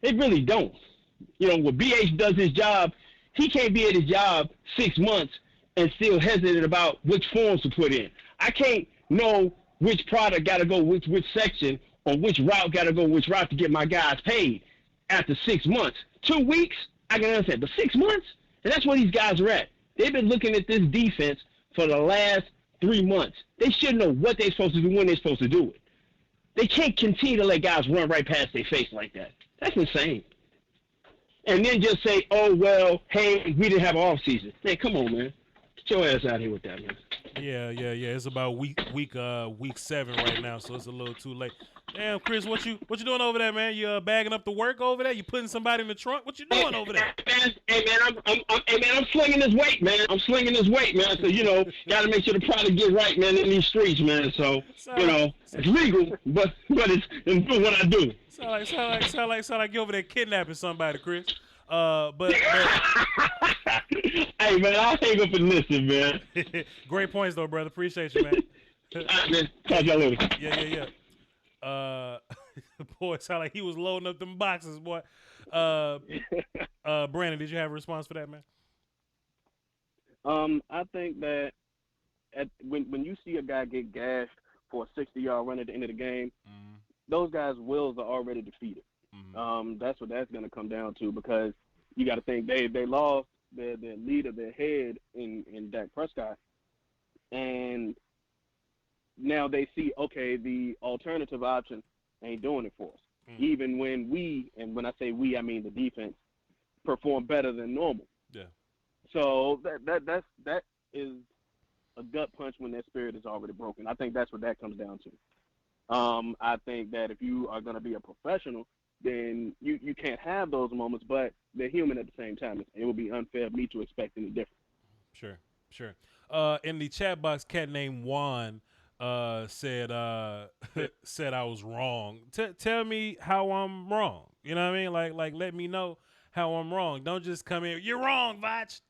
It really don't. You know, when BH does his job, he can't be at his job 6 months and still hesitant about which forms to put in. I can't know which product got to go which section, or which route got to go which route to get my guys paid after 6 months. 2 weeks, I can understand, but 6 months? And that's where these guys are at. They've been looking at this defense for the last 3 months. They should know what they're supposed to do when they're supposed to do it. They can't continue to let guys run right past their face like that. That's insane. And then just say, oh, well, hey, we didn't have an offseason. Man, come on, man. Get your ass out here with that, man. Yeah. It's about week 7 right now, so it's a little too late. Damn, Chris, what you doing over there, man? You bagging up the work over there? You putting somebody in the trunk? What you doing over there? Hey man, I'm slinging this weight, man. I'm slinging this weight, man. So got to make sure the product get right, man, in these streets, man. So it's legal, but it's doing what I do. Sound like you over there kidnapping somebody, Chris. Hey man, I'll hang up and listen, man. Great points though, brother. Appreciate you, man. All right, man. Talk y'all later. Yeah. Boy, it sound like he was loading up them boxes, boy. Brandon, did you have a response for that, man? I think that when you see a guy get gashed for a 60-yard run at the end of the game, those guys' wills are already defeated. That's what that's going to come down to, because you got to think they lost their leader, their head in Dak Prescott, and now they see, okay, the alternative option ain't doing it for us. Even when when I say we, I mean the defense, perform better than normal. Yeah. So that is a gut punch when that spirit is already broken. I think that's what that comes down to. I think that if you are going to be a professional, then you can't have those moments, but they're human at the same time. It would be unfair of me to expect any different. Sure. In the chat box, cat named Juan said I was wrong. Tell me how I'm wrong. You know what I mean? Like let me know how I'm wrong. Don't just come in. You're wrong, Voch.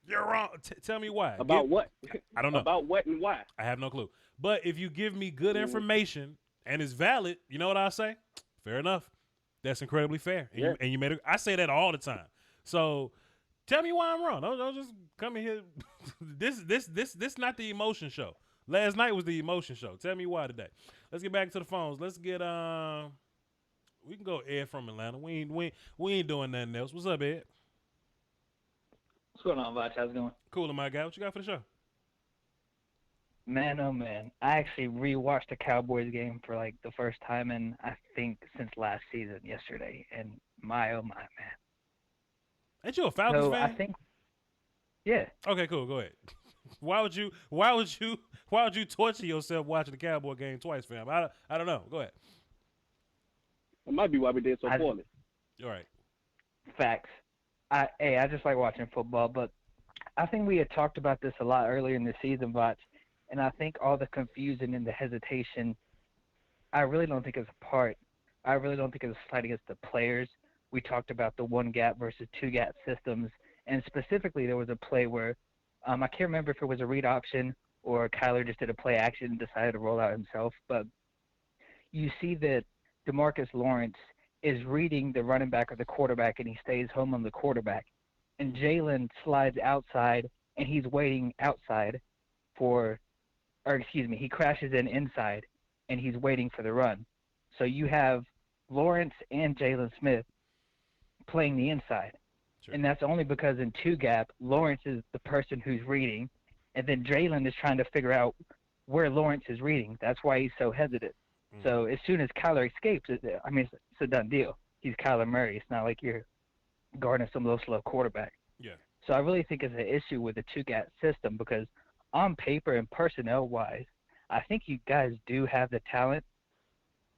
You're wrong. Tell me why. About what? I don't know. About what and why? I have no clue. But if you give me good information and it's valid, you know what I'll say? Fair enough. That's incredibly fair. And you made it. I say that all the time. So tell me why I'm wrong. Don't just come in here. This not the emotion show. Last night was the emotion show. Tell me why today. Let's get back to the phones. Let's get we can go Ed from Atlanta. We ain't doing nothing else. What's up, Ed? What's going on, Voch? How's it going? Cool, my guy. What you got for the show? Man, oh man. I actually rewatched the Cowboys game for like the first time in, I think, since last season yesterday. And my, oh my, man. Ain't you a Falcons fan? I think, yeah. Okay, cool. Go ahead. Why would you torture yourself watching the Cowboy game twice, fam? I don't know. Go ahead. It might be why we did so poorly. All right. Facts. I just like watching football, but I think we had talked about this a lot earlier in the season, Voch, and I think all the confusion and the hesitation, I really don't think it's a part. I really don't think it's a slight against the players. We talked about the one gap versus two gap systems, and specifically there was a play where I can't remember if it was a read option or Kyler just did a play action and decided to roll out himself, but you see that DeMarcus Lawrence is reading the running back or the quarterback, and he stays home on the quarterback. And Jalen slides outside, and he's waiting outside he crashes in inside, and he's waiting for the run. So you have Lawrence and Jalen Smith playing the inside. Sure. And that's only because in two gap, Lawrence is the person who's reading, and then Jalen is trying to figure out where Lawrence is reading. That's why he's so hesitant. So as soon as Kyler escapes, it's a done deal. He's Kyler Murray. It's not like you're guarding some little slow quarterback. Yeah. So I really think it's an issue with the two-gap system because on paper and personnel-wise, I think you guys do have the talent.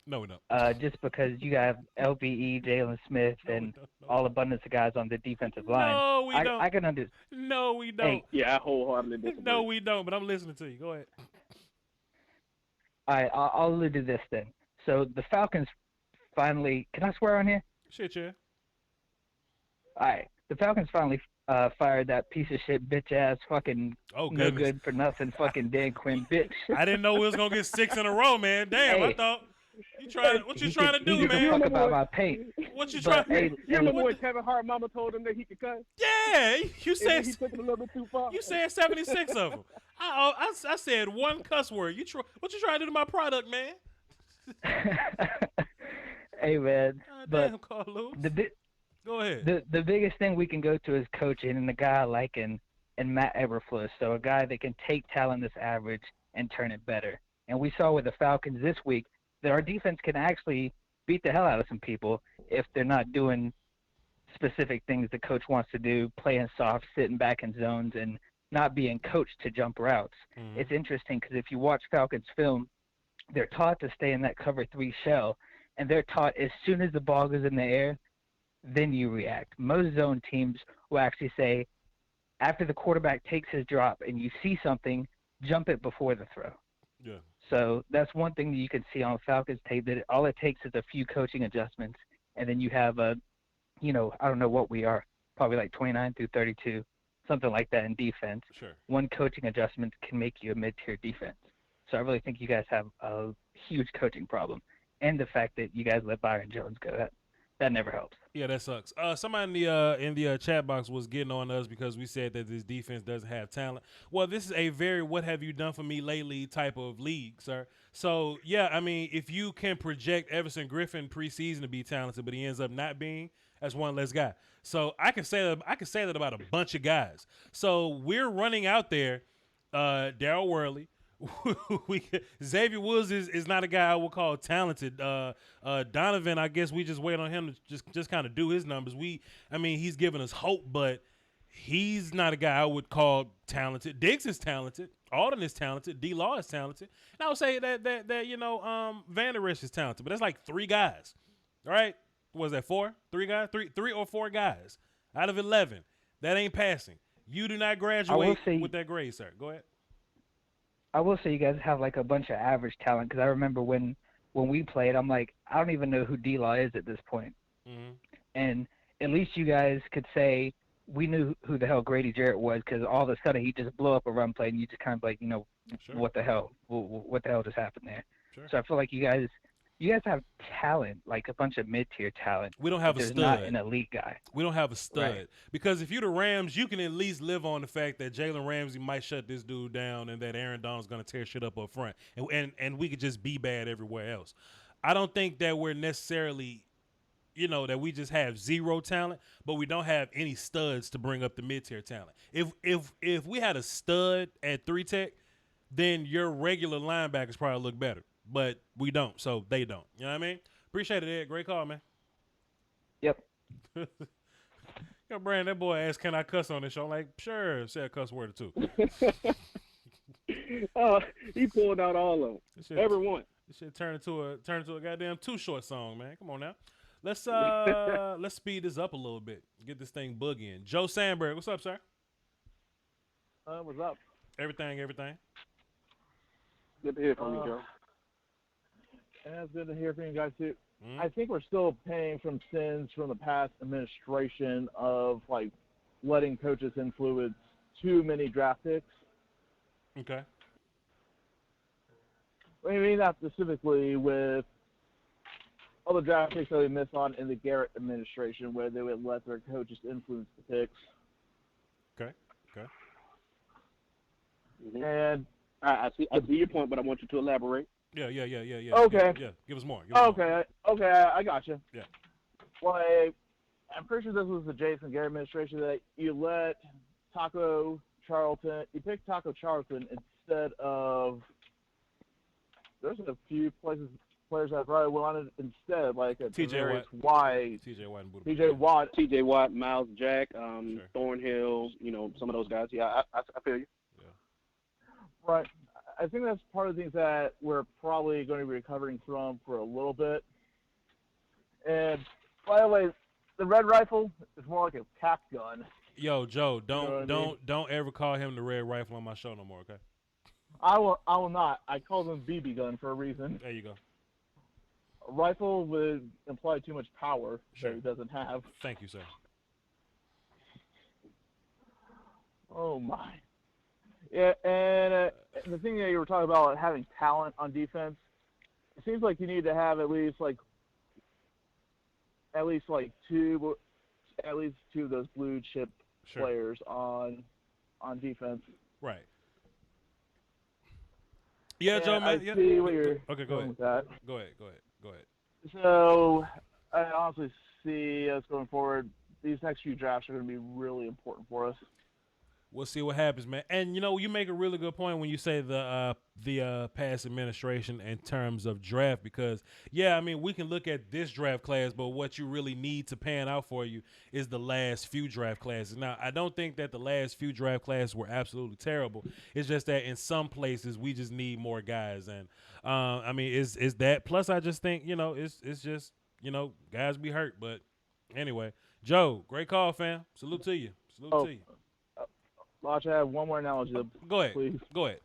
No, we don't. Just because you have LBE, Jalen Smith, and all abundance of guys on the defensive line. No, we don't. I can understand. No, we don't. Hey, yeah, I wholeheartedly disagree. No, we don't, but I'm listening to you. Go ahead. All right, I'll allude to this then. So the Falcons finally – can I swear on here? Shit, yeah. All right. The Falcons finally fired that piece of shit, bitch-ass, fucking no good for nothing fucking Dan Quinn bitch. I didn't know we was going to get 6 in a row, man. Damn, hey, I thought – what you trying to do, man? Talk about my paint. What you trying to do? You remember when Kevin Hart mama told him that he could cut? Yeah, you said he took it a little bit too far. You said 76 of them. I said one cuss word. What you trying to do to my product, man? Hey, man. Damn, Carlos. Go ahead. The biggest thing we can go to is coaching, and a guy like in Matt Eberflus, so a guy that can take talent that's average and turn it better. And we saw with the Falcons this week that our defense can actually beat the hell out of some people if they're not doing specific things the coach wants to do, playing soft, sitting back in zones, and not being coached to jump routes. Mm-hmm. It's interesting because if you watch Falcons film, they're taught to stay in that cover 3 shell, and they're taught as soon as the ball goes in the air, then you react. Most zone teams will actually say, after the quarterback takes his drop and you see something, jump it before the throw. Yeah. So that's one thing that you can see on Falcons tape, that all it takes is a few coaching adjustments, and then you have I don't know what we are, probably like 29 through 32, something like that in defense. Sure. One coaching adjustment can make you a mid-tier defense. So I really think you guys have a huge coaching problem, and the fact that you guys let Byron Jones go, that never helps. Yeah, that sucks. Somebody in the chat box was getting on us because we said that this defense doesn't have talent. Well, this is a very "what have you done for me lately" type of league, sir. So yeah, I mean, if you can project Everson Griffin preseason to be talented, but he ends up not being, that's one less guy. So I can say that about a bunch of guys. So we're running out there, Darryl Worley. Xavier Woods is not a guy I would call talented. Donovan, I guess we just wait on him to just kind of do his numbers. He's giving us hope, but he's not a guy I would call talented. Diggs is talented. Alden is talented. D-Law is talented. And I would say that Van Der Esch is talented, but that's like 3 guys. All right? What was that, 4? 3 guys? 3 or 4 guys out of 11. That ain't passing. You do not graduate with that grade, sir. Go ahead. I will say you guys have like a bunch of average talent, because I remember when we played, I'm like, I don't even know who D-Law is at this point. Mm-hmm. And at least you guys could say we knew who the hell Grady Jarrett was, because all of a sudden he just blew up a run play, and you just kind of like, Sure. what the hell? What the hell just happened there? Sure. So I feel like you guys have talent, like a bunch of mid-tier talent. We don't have a stud. Not an elite guy. We don't have a stud. Right. Because if you're the Rams, you can at least live on the fact that Jalen Ramsey might shut this dude down and that Aaron Donald's going to tear shit up front. And we could just be bad everywhere else. I don't think that we're necessarily, that we just have zero talent, but we don't have any studs to bring up the mid-tier talent. If we had a stud at 3 tech, then your regular linebackers probably look better. But we don't, so they don't. You know what I mean? Appreciate it, Ed. Great call, man. Yep. Yo, Brandon, that boy asked, can I cuss on this show? I'm like, sure, say a cuss word or 2. He pulled out all of them. Every one. This shit turned into a goddamn 2 short song, man. Come on now. Let's speed this up a little bit. Get this thing boogieing. Joe Sandberg, what's up, sir? What's up? Everything. Good to hear from you, Joe. And it's good to hear from you guys too. Mm-hmm. I think we're still paying from sins from the past administration of like letting coaches influence too many draft picks. Okay. I mean that specifically with all the draft picks that they missed on in the Garrett administration, where they would let their coaches influence the picks. Okay. Mm-hmm. And I see your point, but I want you to elaborate. Yeah. Okay. Yeah. Give us more. Okay, I got you. Yeah. Like, I'm pretty sure this was the Jason Garrett administration that you let you picked Taco Charlton instead of. There's a few players that probably wanted instead, like a TJ White, TJ Watt, Miles Jack, Thornhill, some of those guys. Yeah, I feel you. Yeah. Right. I think that's part of the things that we're probably going to be recovering from for a little bit. And by the way, the red rifle is more like a cap gun. Yo, Joe, don't ever call him the red rifle on my show no more, okay? I will not. I call them BB gun for a reason. There you go. A rifle would imply too much power Sure. that it doesn't have. Thank you, sir. Oh my. Yeah, and the thing that you were talking about having talent on defense, it seems like you need to have at least two of those blue chip Sure. players on defense. Right. Yeah, And Joe, man. I see what you're okay, go doing ahead. with that. Go ahead. So I honestly see us going forward. These next few drafts are going to be really important for us. We'll see what happens, man. And you make a really good point when you say the past administration in terms of draft, because we can look at this draft class, but what you really need to pan out for you is the last few draft classes. Now, I don't think that the last few draft classes were absolutely terrible. It's just that in some places we just need more guys, and is that. Plus, I just think it's just guys be hurt, but anyway, Joe, great call, fam. Salute to you. Salute to you. Watch, I have one more analogy. Go ahead. Please. Go ahead.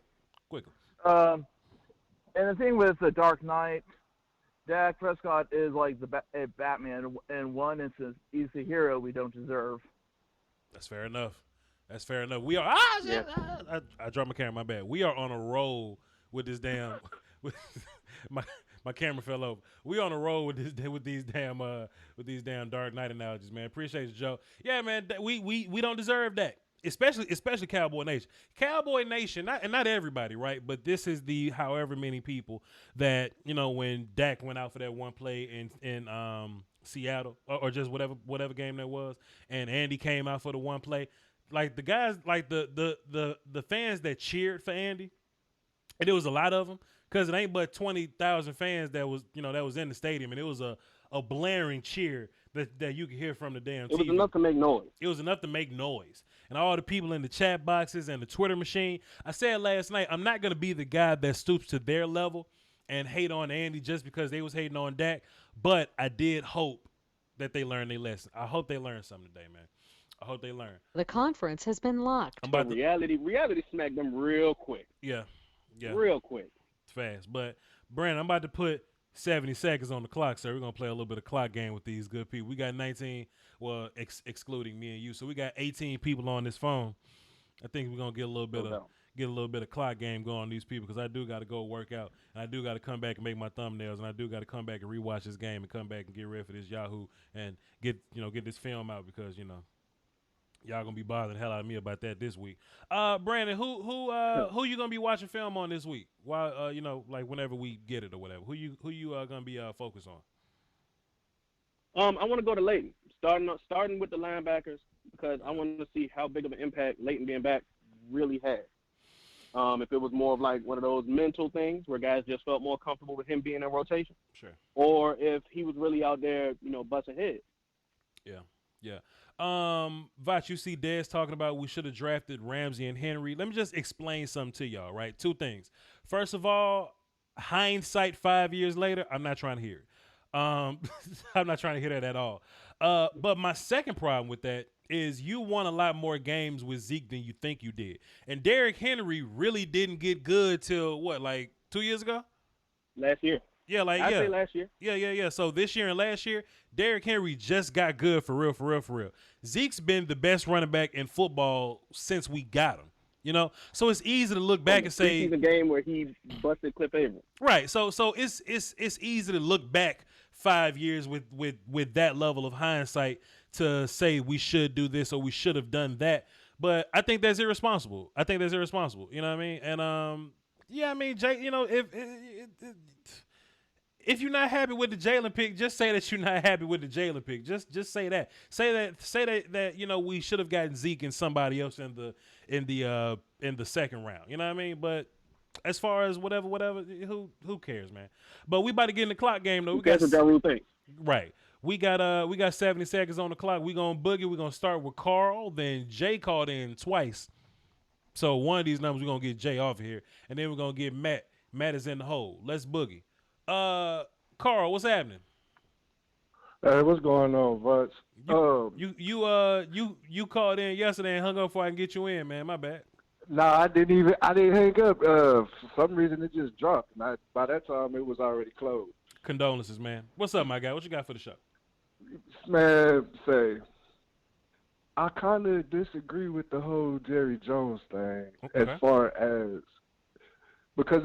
Quickly. And the thing with the Dark Knight, Dak Prescott is like a Batman. In one instance, he's the hero we don't deserve. That's fair enough. We are. I dropped my camera. My bad. We are on a roll with this damn. My camera fell over. We on a roll with these damn Dark Knight analogies, man. Appreciate you, Joe. Yeah, man. We don't deserve that. Especially Cowboy Nation. Cowboy Nation, not everybody, right? But this is the however many people that, when Dak went out for that one play in Seattle or just whatever game that was, and Andy came out for the one play. Like the guys, like the fans that cheered for Andy, and there was a lot of them, because it ain't but 20,000 fans that was in the stadium, and it was a blaring cheer that you could hear from the damn TV. It was enough to make noise. It was enough to make noise. And all the people in the chat boxes and the Twitter machine. I said last night, I'm not going to be the guy that stoops to their level and hate on Andy just because they was hating on Dak. But I did hope that they learned their lesson. I hope they learned something today, man. I hope they learn. The conference has been locked. Reality smacked them real quick. Yeah. Real quick. Fast. But, Brandon, I'm about to put 70 seconds on the clock, so we're going to play a little bit of clock game with these good people. We got 19, excluding me and you, so we got 18 people on this phone. I think we're going to get a little bit of clock game going on these people, because I do got to go work out, and I do got to come back and make my thumbnails, and I do got to come back and rewatch this game and come back and get ready for this Yahoo and get this film out, because y'all gonna be bothering the hell out of me about that this week. Brandon, who you gonna be watching film on this week? While whenever we get it or whatever. Who you gonna be focused on? I want to go to Leighton, starting with the linebackers, because I want to see how big of an impact Leighton being back really had. If it was more of like one of those mental things where guys just felt more comfortable with him being in rotation, sure, or if he was really out there, busting heads. Yeah. Voch, you see Dez talking about we should have drafted Ramsey and Henry. Let me just explain something to y'all, right? Two things. First of all, hindsight 5 years later, I'm not trying to hear it. I'm not trying to hear that at all. But my second problem with that is you won a lot more games with Zeke than you think you did. And Derrick Henry really didn't get good till, 2 years ago? Last year. Yeah, I'd say last year. Yeah. So this year and last year, Derrick Henry just got good for real. Zeke's been the best running back in football since we got him. So it's easy to look back and say it's a game where he busted Cliff Avril. Right. So it's easy to look back 5 years with that level of hindsight to say we should do this or we should have done that. But I think that's irresponsible. You know what I mean? And Jay, if you're not happy with the Jalen pick, just say that you're not happy with the Jalen pick. Just say that. Say that we should have gotten Zeke and somebody else in the second round. You know what I mean? But as far as whatever, who cares, man? But we about to get in the clock game though. That's what Daru thinks. Right. We got 70 seconds on the clock. We gonna boogie. We're gonna start with Carl. Then Jay called in twice. So one of these numbers we're gonna get Jay off of here, and then we're gonna get Matt. Matt is in the hole. Let's boogie. Carl, what's happening? Hey, what's going on, Voch? You called in yesterday and hung up before I can get you in, man. My bad. Nah, I didn't hang up. For some reason, it just dropped. And by that time, it was already closed. Condolences, man. What's up, my guy? What you got for the show? Man, I kind of disagree with the whole Jerry Jones thing as far as because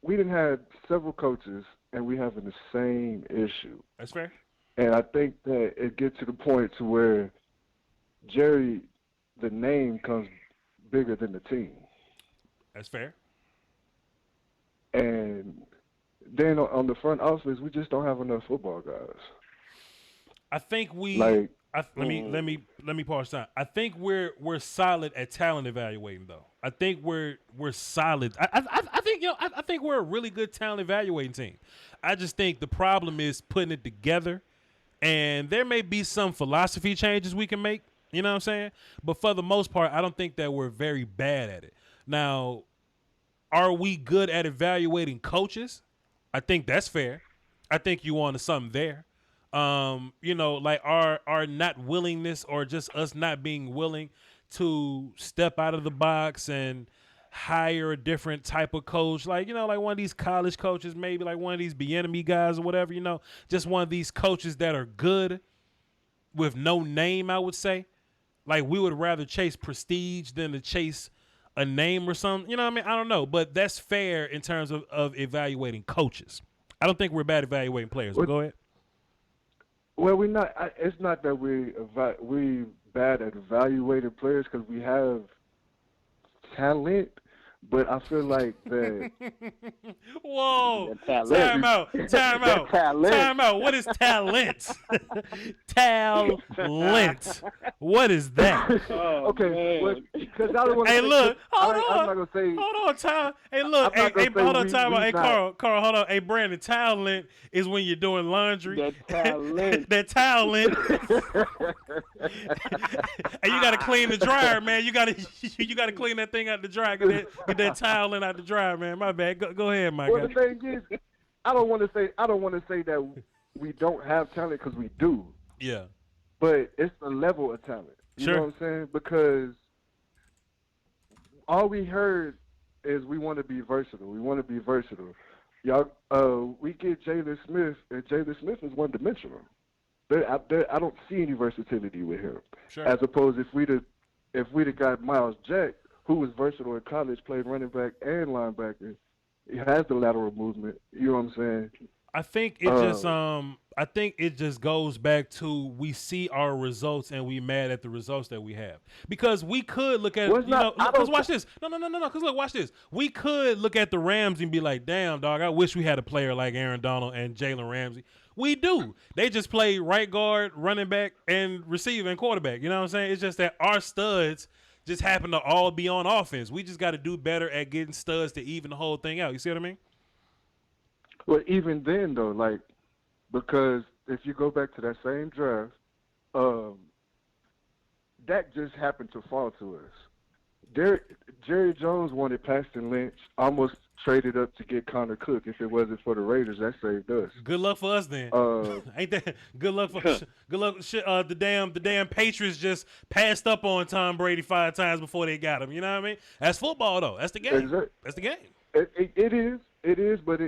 we didn't have several coaches and we having the same issue. That's fair. And I think that it gets to the point to where Jerry, the name comes bigger than the team. That's fair. And then on the front office, we just don't have enough football guys. I think we let me pause time. I think we're solid at talent evaluating though. I think we're solid. I think I think we're a really good talent evaluating team. I just think the problem is putting it together, and there may be some philosophy changes we can make. You know what I'm saying? But for the most part, I don't think that we're very bad at it. Now, are we good at evaluating coaches? I think that's fair. I think you on to something there. Like our not willingness or just us not being willing to step out of the box and hire a different type of coach, like like one of these college coaches, maybe like one of these Bieniemy guys or whatever, just one of these coaches that are good with no name, I would say. Like we would rather chase prestige than to chase a name or something. You know what I mean? I don't know, but that's fair in terms of evaluating coaches. I don't think we're bad evaluating players. Well, go ahead. Well, we're not. It's not that we bad at evaluating players because we have talent, but I feel like that. Whoa! Time out! What is talent? Talent. What is that? Okay, because I don't want to. Hey, look. I'm not gonna say. Hold on, time. Hey, look. Hold on, time out. Hey, Carl, hold on. Hey, Brandon, talent is when you're doing laundry. That talent. That talent. And you gotta clean the dryer, man. You gotta clean that thing out the dryer. Get that talent out the dryer, man. My bad. Go ahead, my guy. The thing is, I don't want to say that we don't have talent because we do. Yeah. But it's the level of talent. You know what I'm saying? Because all we heard is we want to be versatile. We want to be versatile. Y'all, we get Jalen Smith, and Jalen Smith is one-dimensional. I don't see any versatility with him. Sure. As opposed if we'd have got Miles Jack, who was versatile in college, played running back and linebacker. He has the lateral movement. You know what I'm saying? I think it just goes back to we see our results and we mad at the results that we have, because we could look at because watch this. No. Because look, watch this. We could look at the Rams and be like, damn, dog, I wish we had a player like Aaron Donald and Jalen Ramsey. We do. They just play right guard, running back, and receiver and quarterback. You know what I'm saying? It's just that our studs just happen to all be on offense. We just got to do better at getting studs to even the whole thing out. You see what I mean? Well, even then, though, like, because if you go back to that same draft, Dak just happened to fall to us. Jerry Jones wanted Paxton Lynch, almost traded up to get Connor Cook. If it wasn't for the Raiders, that saved us. Good luck for us then. Ain't that good luck for good luck? The damn Patriots just passed up on Tom Brady 5 times before they got him. You know what I mean? That's football though. That's the game. Exactly. That's the game. It is, but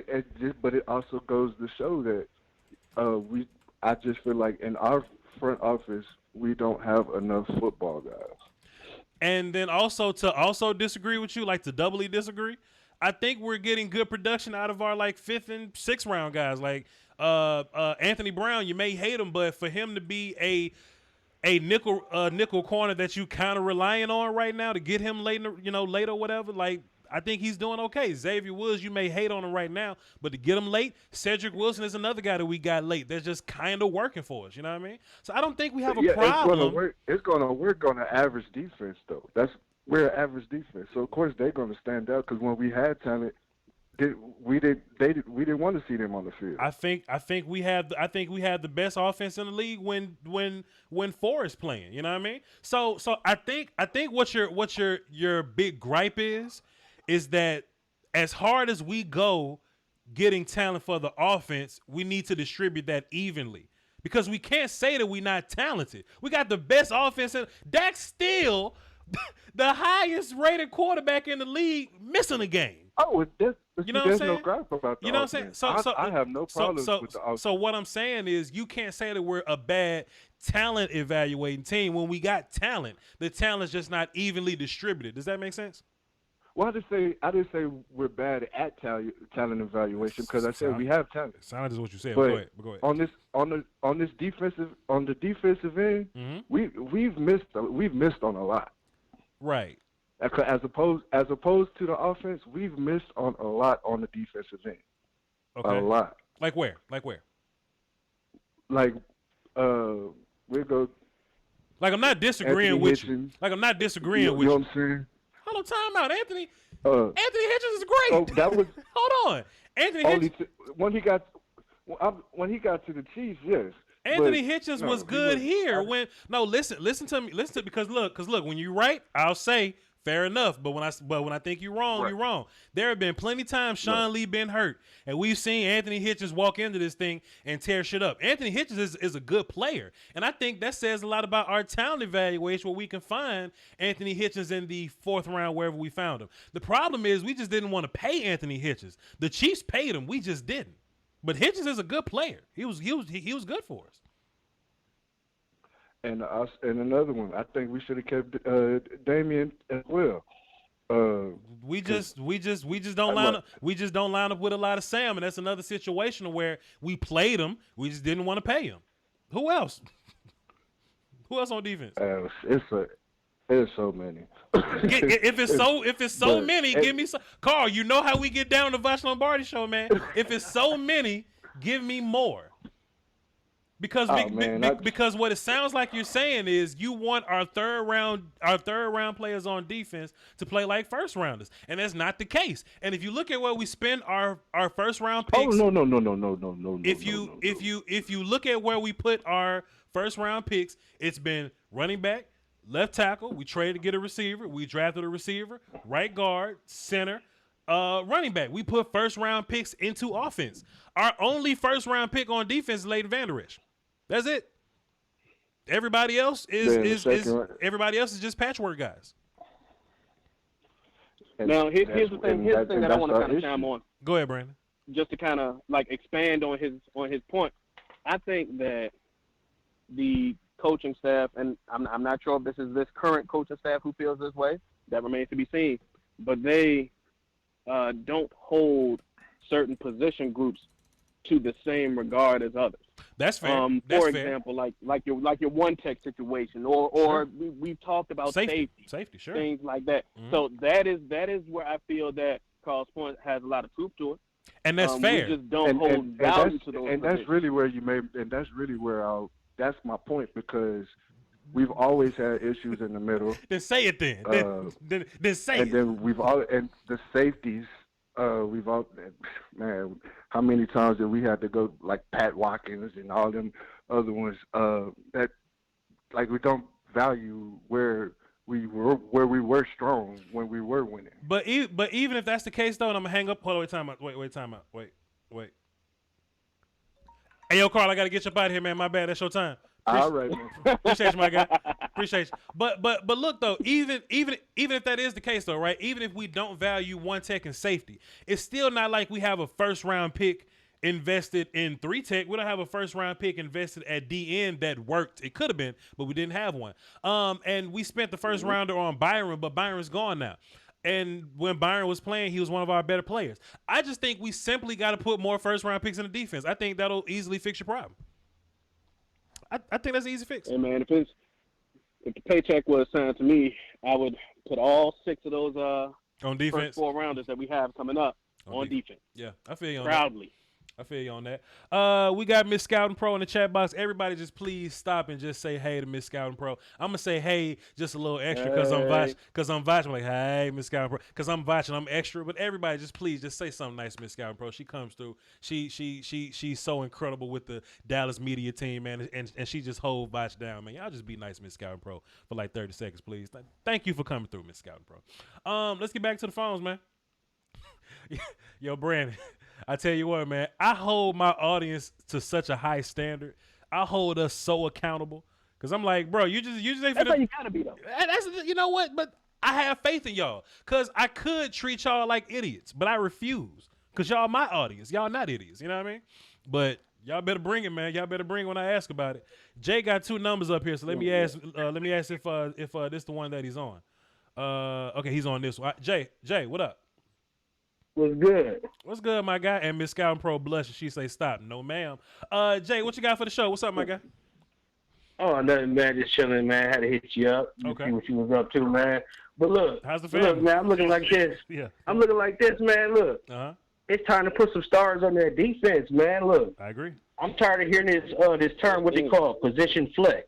it also goes to show that I just feel like in our front office we don't have enough football guys. And then also to disagree with you, like to doubly disagree, I think we're getting good production out of our like 5th and 6th round guys. Like Anthony Brown, you may hate him, but for him to be a nickel corner that you kind of relying on right now to get him later, later, whatever, like. I think he's doing okay. Xavier Woods, you may hate on him right now, but to get him late, Cedric Wilson is another guy that we got late. That's just kind of working for us. You know what I mean? So I don't think we have a problem. It's going to work on an average defense, though. We're an average defense, so of course they're going to stand out because when we had talent, we didn't want to see them on the field. I think we have the best offense in the league when Forrest playing. You know what I mean? So I think what your big gripe is that as hard as we go getting talent for the offense, we need to distribute that evenly. Because we can't say that we're not talented. We got the best offense. Dak's still the highest rated quarterback in the league missing a game. Oh, there's no gripe about that. You know what I'm saying? So I have no problems with the offense. So what I'm saying is you can't say that we're a bad talent evaluating team when we got talent. The talent's just not evenly distributed. Does that make sense? Well, I didn't say we're bad at talent evaluation because I said we have talent. Sounded is what you said. But go ahead. On the defensive end, mm-hmm. we've missed on a lot. Right. As opposed to the offense, we've missed on a lot on the defensive end. Okay. A lot. Like where? Like we go Like I'm not disagreeing with you. Like I'm not disagreeing with you. You know what I'm saying? Hold on, time out, Anthony. Anthony Hitchens is great. Oh, that was hold on, Anthony Hitchens. When he got to the Chiefs, yes. Anthony Hitchens was good here. Listen to me, because look, when you're right, I'll say fair enough. But when I think you're wrong, you're wrong. There have been plenty of times Sean Lee been hurt, and we've seen Anthony Hitchens walk into this thing and tear shit up. Anthony Hitchens is a good player, and I think that says a lot about our talent evaluation where we can find Anthony Hitchens in the 4th round wherever we found him. The problem is we just didn't want to pay Anthony Hitchens. The Chiefs paid him, we just didn't. But Hitchens is a good player. He was good for us. And another one, I think we should have kept Damian as well. We just don't line up. We just don't line up with a lot of Sam, and that's another situation where we played him. We just didn't want to pay him. Who else? Who else on defense? There's so many. If it's so many, give me some. Carl, you know how we get down the Voch Lombardi show, man. If it's so many, give me more. Because because what it sounds like you're saying is you want our third round players on defense to play like first rounders, and that's not the case. And if you look at where we spend our first round picks, no. If you look at where we put our first round picks, it's been running back, left tackle. We traded to get a receiver. We drafted a receiver, right guard, center, running back. We put first round picks into offense. Our only first round pick on defense is Leighton Vander Esch. That's it. Everybody else is just patchwork guys. Now here's the thing that I want to kind of chime on. Go ahead, Brandon. Just to kind of like expand on his point, I think that the coaching staff, and I'm not sure if this is this current coaching staff who feels this way. That remains to be seen. But they don't hold certain position groups to the same regard as others. That's fair. For example, like your one tech situation, or we've talked about safety, sure, things like that. Mm-hmm. So that is where I feel that Carl's point has a lot of truth to it, and that's fair. We just don't hold value to those. And that's really where that's my point, because we've always had issues in the middle. Then say it then. Then say it. And then the safeties. Man, how many times did we have to go like Pat Watkins and all them other ones that like we don't value where we were strong when we were winning. But even if that's the case though, and I'm gonna hang up. Hold on, wait, time out. Wait. Hey, yo, Carl, I gotta get you up out of here, man. My bad. That's your time. All right, man. Appreciate you, my guy. Appreciate you. But look though, even if that is the case though, right? Even if we don't value one tech and safety, it's still not like we have a first round pick invested in 3 tech. We don't have a first round pick invested at DN that worked. It could have been, but we didn't have one. And we spent the first rounder on Byron, but Byron's gone now. And when Byron was playing, he was one of our better players. I just think we simply got to put more first round picks in the defense. I think that'll easily fix your problem. I think that's an easy fix. Hey man, if the paycheck was assigned to me, I would put all 6 of those on defense, first 4 rounders that we have coming up on defense. Yeah, I feel you on proudly. That. I feel you on that. We got Miss Scouting Pro in the chat box. Everybody just please stop and just say hey to Miss Scouting Pro. I'm going to say hey just a little extra because I'm Voch. I'm like, hey, Miss Scouting Pro. Because I'm Voch and I'm extra. But everybody just please just say something nice, Miss Scouting Pro. She comes through. She's so incredible with the Dallas media team, man. And she just hold Voch down, man. Y'all just be nice, Miss Scouting Pro, for like 30 seconds, please. Thank you for coming through, Miss Scouting Pro. Let's get back to the phones, man. Yo, Brandon. I tell you what, man, I hold my audience to such a high standard. I hold us so accountable because I'm like, bro, you just ain't finna. That's how you gotta be though. That's, you know what? But I have faith in y'all because I could treat y'all like idiots, but I refuse because y'all my audience. Y'all not idiots. You know what I mean? But y'all better bring it, man. Y'all better bring it when I ask about it. Jay got 2 numbers up here, so let me ask. Let me ask if this the one that he's on. Okay, he's on this one. Jay, what up? What's good? What's good, my guy? And Miss Scouting Pro blushes. She say, stop. No, ma'am. Jay, what you got for the show? What's up, my guy? Oh, nothing, man. Just chilling, man. Had to hit you up. Okay. See what you was up to, man. But look. How's the family? Look, man, I'm looking like this. Yeah. I'm looking like this, man. Look. Uh-huh. It's time to put some stars on that defense, man. Look. I agree. I'm tired of hearing this term, what they call position flex.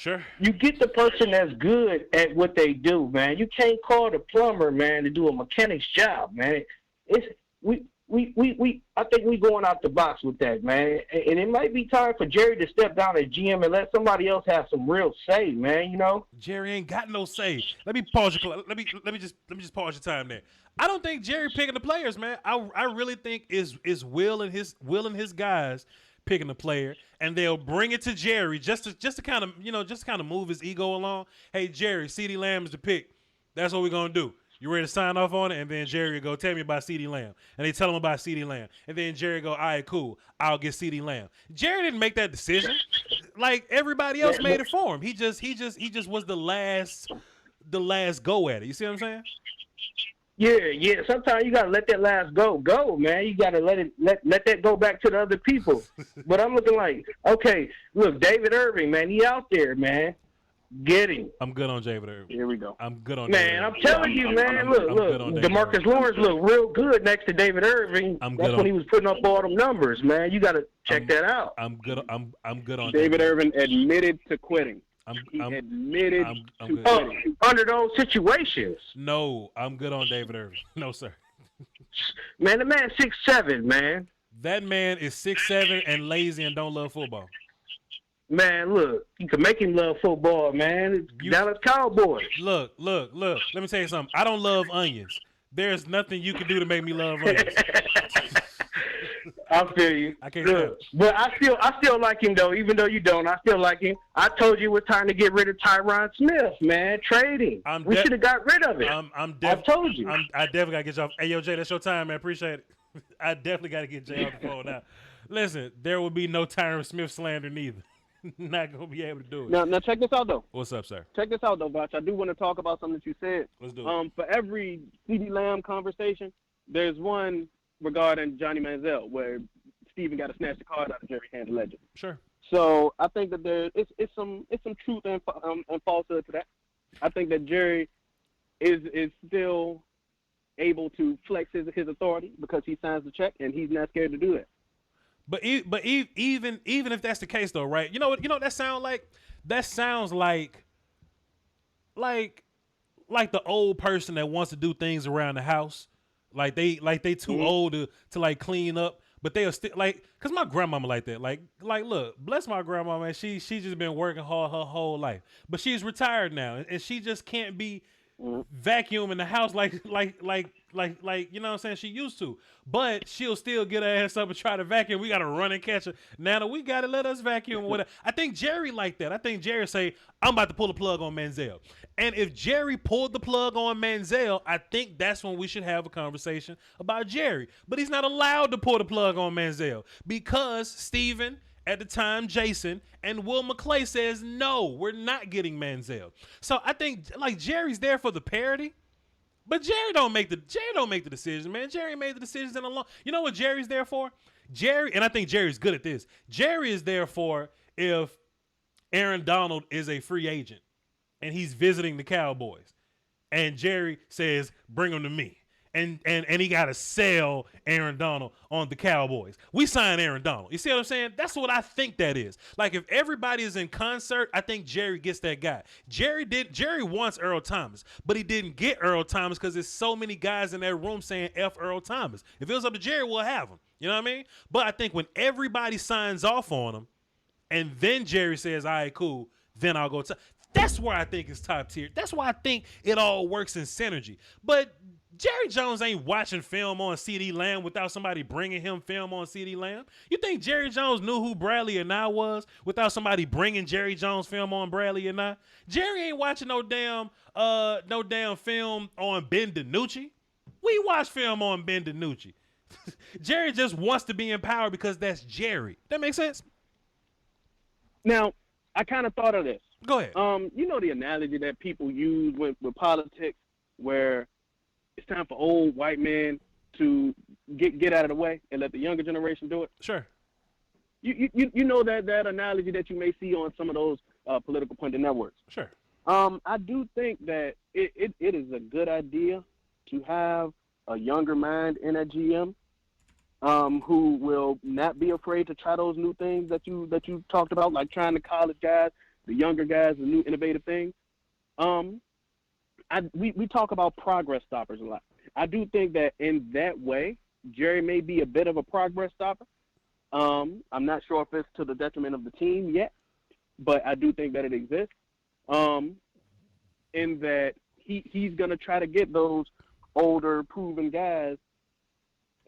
Sure. You get the person that's good at what they do, man. You can't call the plumber, man, to do a mechanic's job, man. It's I think we going out the box with that, man. And it might be time for Jerry to step down as GM and let somebody else have some real say, man. You know. Jerry ain't got no say. Let me pause your. Let me just pause your time there. I don't think Jerry picking the players, man. I really think is Will and his guys picking the player, and they'll bring it to Jerry just to kind of move his ego along. Hey Jerry, CeeDee Lamb is the pick. That's what we're gonna do. You ready to sign off on it? And then Jerry will go, tell me about CeeDee Lamb. And they tell him about CeeDee Lamb. And then Jerry go, all right, cool. I'll get CeeDee Lamb. Jerry didn't make that decision. Like everybody else made it for him. He just was the last go at it. You see what I'm saying? Yeah. Sometimes you gotta let that last go, man. You gotta let that go back to the other people. But I'm looking like, okay, look, David Irving, man, he out there, man. Get him. I'm good on David Irving. Here we go. I'm good on man. David I'm telling you, man. Look. DeMarcus Lawrence looked real good next to David Irving. That's when he was putting up all them numbers, man. You got to check that out. I'm good. I'm good on David Irving admitted to quitting. He admitted to quitting under those situations. No, I'm good on David Irving. No, sir. Man, the man's 6'7", man. That man is 6'7" and lazy and don't love football. Man, look, you can make him love football, man. Dallas Cowboys. Look. Let me tell you something. I don't love onions. There's nothing you can do to make me love onions. I feel you. I can't look, but I still like him though. Even though you don't, I still like him. I told you it was time to get rid of Tyron Smith, man. Trading. We should have got rid of it. I told you. I definitely gotta get you off. Hey, yo, Jay, that's your time, man. Appreciate it. I definitely gotta get Jay off the phone now. Listen, there will be no Tyron Smith slander neither. Not gonna be able to do it. Now check this out though. What's up, sir? Check this out though, Voch. I do want to talk about something that you said. Let's do it. For every CeeDee Lamb conversation, there's one regarding Johnny Manziel where Steven got to snatch the card out of Jerry's hand allegedly. Sure. So I think that it's some truth and falsehood to that. I think that Jerry is still able to flex his authority because he signs the check and he's not scared to do that. But even if that's the case though, right? You know that sounds like? That sounds like the old person that wants to do things around the house. Like they too old to like clean up, but they'll still like, cause my grandmama like that. Like look, bless my grandma, man. She just been working hard her whole life, but she's retired now, and she just can't be vacuuming the house like you know what I'm saying, she used to. But she'll still get her ass up and try to vacuum. We gotta run and catch her. Now we gotta let us vacuum or whatever. I think Jerry like that. I think Jerry say, I'm about to pull the plug on Manziel. And if Jerry pulled the plug on Manziel, I think that's when we should have a conversation about Jerry. But he's not allowed to pull the plug on Manziel because Steven, at the time, Jason, and Will McClay says, no, we're not getting Manziel. So I think like Jerry's there for the parity, but Jerry don't make the decision, man. Jerry made the decisions in a long. You know what Jerry's there for? Jerry, and I think Jerry's good at this. Jerry is there for if Aaron Donald is a free agent and he's visiting the Cowboys, and Jerry says, bring him to me. And he got to sell Aaron Donald on the Cowboys. We signed Aaron Donald. You see what I'm saying? That's what I think that is. Like if everybody is in concert, I think Jerry gets that guy. Jerry wants Earl Thomas, but he didn't get Earl Thomas because there's so many guys in that room saying F Earl Thomas. If it was up to Jerry, we'll have him. You know what I mean? But I think when everybody signs off on him, and then Jerry says, all right, cool, then I'll go. That's where I think it's top tier. That's why I think it all works in synergy. But Jerry Jones ain't watching film on CeeDee Lamb without somebody bringing him film on CeeDee Lamb. You think Jerry Jones knew who Bradley and I was without somebody bringing Jerry Jones film on Bradley and I? Jerry ain't watching no damn film on Ben DiNucci. We watch film on Ben DiNucci. Jerry just wants to be in power because that's Jerry. That makes sense? Now, I kind of thought of this. Go ahead. You know the analogy that people use with politics where it's time for old white men to get out of the way and let the younger generation do it? Sure. You know that analogy that you may see on some of those political pundit networks. Sure. I do think that it is a good idea to have a younger mind in a GM who will not be afraid to try those new things that you talked about, like trying the college guys the younger guys, the new innovative things. We talk about progress stoppers a lot. I do think that in that way, Jerry may be a bit of a progress stopper. I'm not sure if it's to the detriment of the team yet, but I do think that it exists. In that he's going to try to get those older, proven guys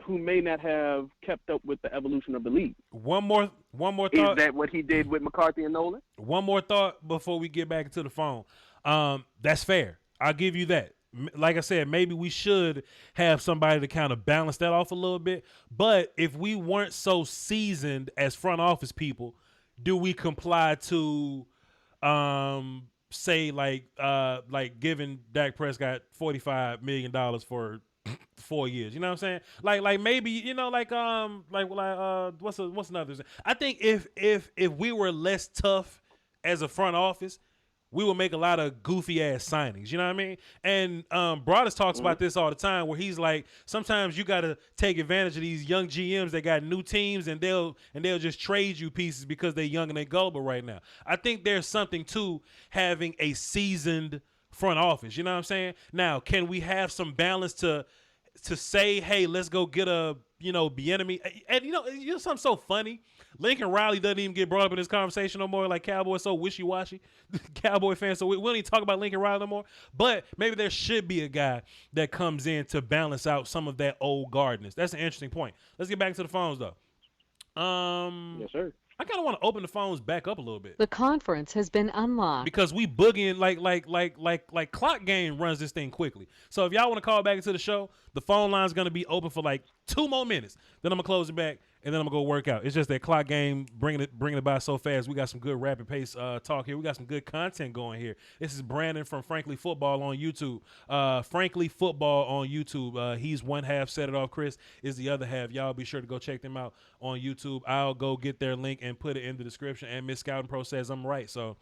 who may not have kept up with the evolution of the league. One more thought. Is that what he did with McCarthy and Nolan? One more thought before we get back to the phone. That's fair. I'll give you that. Like I said, maybe we should have somebody to kind of balance that off a little bit. But if we weren't so seasoned as front office people, do we comply to say like giving Dak Prescott $45 million for 4 years? You know what I'm saying? Like maybe, you know, what's another? I think if we were less tough as a front office, we will make a lot of goofy ass signings. You know what I mean? And Broadus talks about this all the time, where he's like, sometimes you got to take advantage of these young GMs that got new teams, and they'll just trade you pieces because they're young and they gullible right now. I think there's something to having a seasoned front office. You know what I'm saying? Now, can we have some balance to say, hey, let's go get a, Bieniemy? And you know something so funny? Lincoln Riley doesn't even get brought up in this conversation no more. Like, Cowboys so wishy-washy. Cowboy fans, so we don't even talk about Lincoln Riley no more. But maybe there should be a guy that comes in to balance out some of that old guardness. That's an interesting point. Let's get back to the phones, though. Yes, sir. I kind of want to open the phones back up a little bit. The conference has been unlocked. Because we boogieing like clock game runs this thing quickly. So if y'all want to call back into the show, the phone line's going to be open for like 2 more minutes. Then I'm going to close it back, and then I'm going to go work out. It's just that clock game bringing it by so fast. We got some good rapid pace talk here. We got some good content going here. This is Brandon from Frankly Football on YouTube. Frankly Football on YouTube. He's one half, Set It Off. Chris is the other half. Y'all be sure to go check them out on YouTube. I'll go get their link and put it in the description. And Miss Scouting Pro says I'm right. So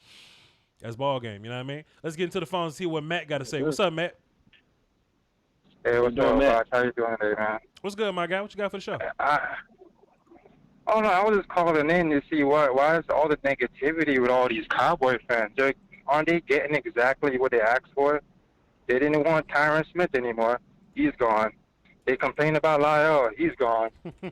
that's ball game. You know what I mean? Let's get into the phone and see what Matt got to say. What's up, Matt? Hey, what's up, Voch? How you doing today, man? What's good, my guy? What you got for the show? Oh no, I was just calling in to see why is all the negativity with all these Cowboy fans? Aren't they getting exactly what they asked for? They didn't want Tyron Smith anymore. He's gone. They complained about Lyle. He's gone.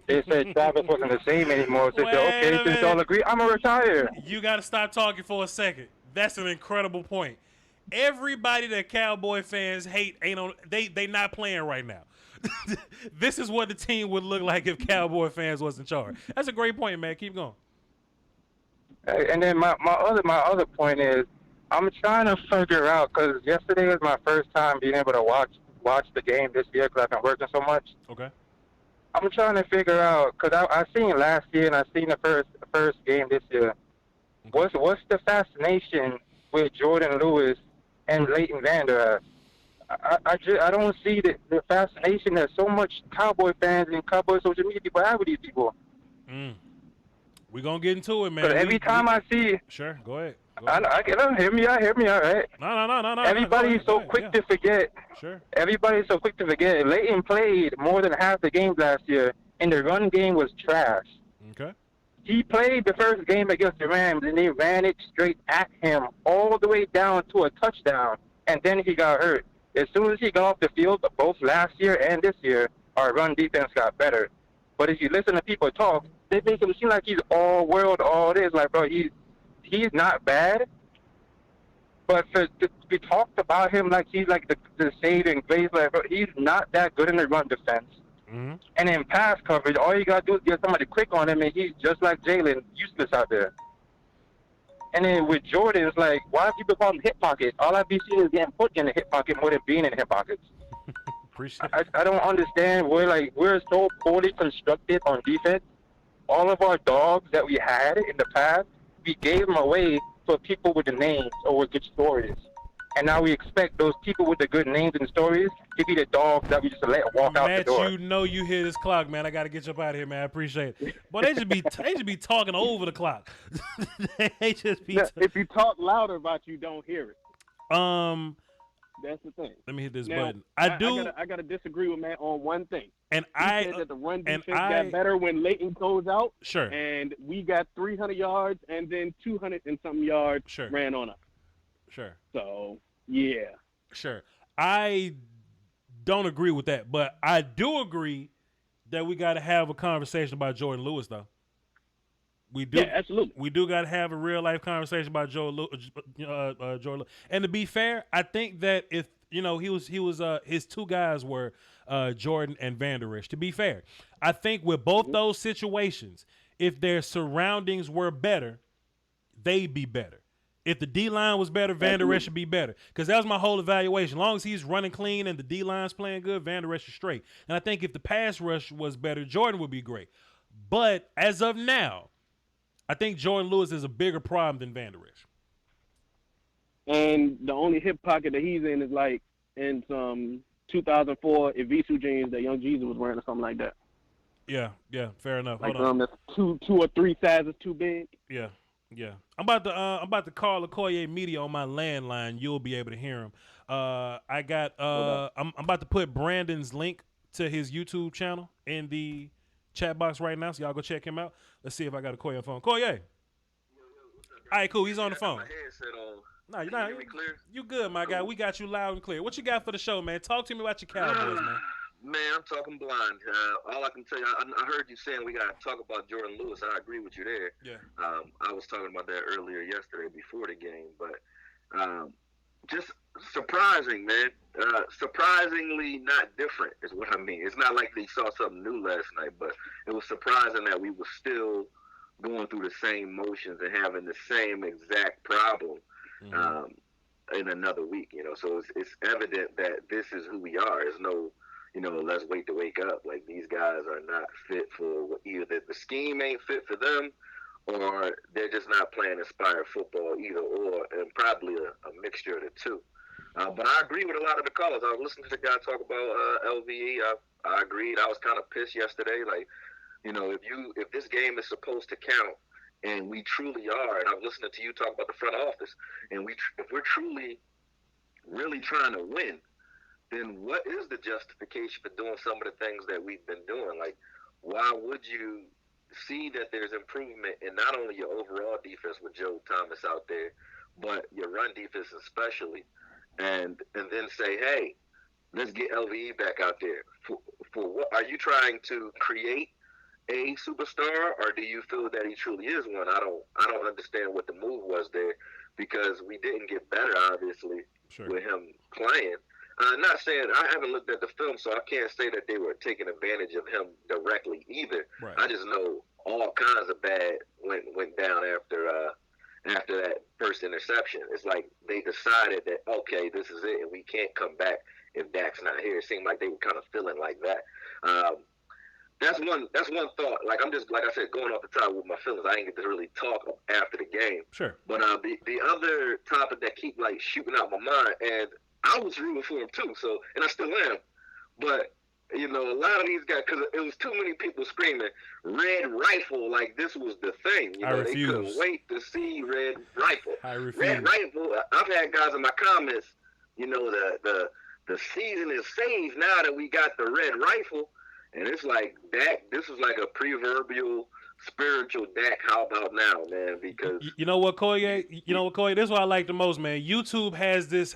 They said Travis wasn't the same anymore. So they said, okay, since y'all agree, I'm going to retire. You got to stop talking for a second. That's an incredible point. Everybody that Cowboy fans hate they not playing right now. This is what the team would look like if Cowboy fans was in charge. That's a great point, man. Keep going. And then my other point is, I'm trying to figure out, because yesterday was my first time being able to watch the game this year because I've been working so much. Okay. I'm trying to figure out, because I seen last year and I seen the first game this year. What's the fascination with Jordan Lewis and Leighton Vander Esch? I don't see the fascination that so much Cowboy fans and Cowboy social media people have with these people. We're going to get into it, man. But every time I see... Sure, go ahead. I get them. Hear me out, right? No. Everybody's so quick to forget. Sure. Everybody's so quick to forget. Leighton played more than half the games last year, and the run game was trash. Okay. He played the first game against the Rams, and they ran it straight at him all the way down to a touchdown, and then he got hurt. As soon as he got off the field, both last year and this year, our run defense got better. But if you listen to people talk, they make him seem like he's all world, all this. Like, bro, he's not bad. But we talked about him like he's like the saving grace. Like, bro, he's not that good in the run defense. Mm-hmm. And in pass coverage, all you got to do is get somebody quick on him, and he's just like Jalen, useless out there. And then with Jordan, it's like, why people call him hip pocket? All I be seeing is getting put in the hip pocket more than being in the hip pockets. I don't understand. We're so poorly constructed on defense. All of our dogs that we had in the past, we gave them away for people with the names or with good stories. And now we expect those people with the good names and stories to be the dogs that we just let walk out the door. You know you hear this clock, man. I got to get you up out of here, man. I appreciate it. But they just be talking over the clock. They just be if you talk louder about you, don't hear it. That's the thing. Let me hit this now, button. I gotta disagree with Matt on one thing. And he said that the run defense got better when Leighton goes out. Sure. And we got 300 yards and then 200 and something yards ran on us. Sure. So yeah. Sure. I don't agree with that, but I do agree that we got to have a conversation about Jordan Lewis, though. We do. Yeah, absolutely. We do got to have a real life conversation about Jordan Lewis. And to be fair, I think that if his two guys were Jordan and Van Der Esch. To be fair, I think with both those situations, if their surroundings were better, they'd be better. If the D-line was better, Van Der Esch should be better. Because that was my whole evaluation. As long as he's running clean and the D-line's playing good, Van Der Esch is straight. And I think if the pass rush was better, Jordan would be great. But as of now, I think Jordan Lewis is a bigger problem than Van Der Esch. And the only hip pocket that he's in is like in some 2004 Evisu jeans that Young Jesus was wearing or something like that. Yeah, fair enough. Like Hold on. that's two or three sizes too big. Yeah. I'm about to call Okoye Media on my landline. You'll be able to hear him. I'm about to put Brandon's link to his YouTube channel in the chat box right now, so y'all go check him out. Let's see if I got Okoye on the phone. Okoye. All right, cool. He's on the phone. No, you're not. You good, my guy. We got you loud and clear. What you got for the show, man? Talk to me about your Cowboys, man. Man, I'm talking blind. All I can tell you, I heard you saying we got to talk about Jordan Lewis. I agree with you there. Yeah. I was talking about that earlier yesterday before the game, but just surprising, man. Surprisingly not different is what I mean. It's not like they saw something new last night, but it was surprising that we were still going through the same motions and having the same exact problem in another week. So it's evident that this is who we are. There's no let's wait to wake up. Like, these guys are not fit for either the scheme ain't fit for them, or they're just not playing inspired football either, or, and probably a mixture of the two. But I agree with a lot of the callers. I was listening to the guy talk about LVE. I agreed. I was kind of pissed yesterday. Like, if this game is supposed to count, and we truly are, and I'm listening to you talk about the front office, and if we're truly, really trying to win, then what is the justification for doing some of the things that we've been doing? Like, why would you see that there's improvement in not only your overall defense with Joe Thomas out there, but your run defense especially, and then say, hey, let's get LVE back out there. For what? Are you trying to create a superstar, or do you feel that he truly is one? I don't understand what the move was there, because we didn't get better, obviously, with him playing. Not saying, I haven't looked at the film, so I can't say that they were taking advantage of him directly either. Right. I just know all kinds of bad went down after that first interception. It's like they decided that, okay, this is it, and we can't come back if Dak's not here. It seemed like they were kind of feeling like that. That's one thought. Like, I'm just, like I said, going off the top with my feelings. I ain't get to really talk after the game. Sure. But the other topic that keep like shooting out my mind, and I was rooting for him too, and I still am. But, a lot of these guys, because it was too many people screaming, Red Rifle, like this was the thing. I refuse. They couldn't wait to see Red Rifle. I refuse. Red Rifle, I've had guys in my comments, the season is saved now that we got the Red Rifle. And it's like, Dak, this is like a proverbial spiritual Dak. How about now, man? Because you know what, Koye? This is what I like the most, man. YouTube has this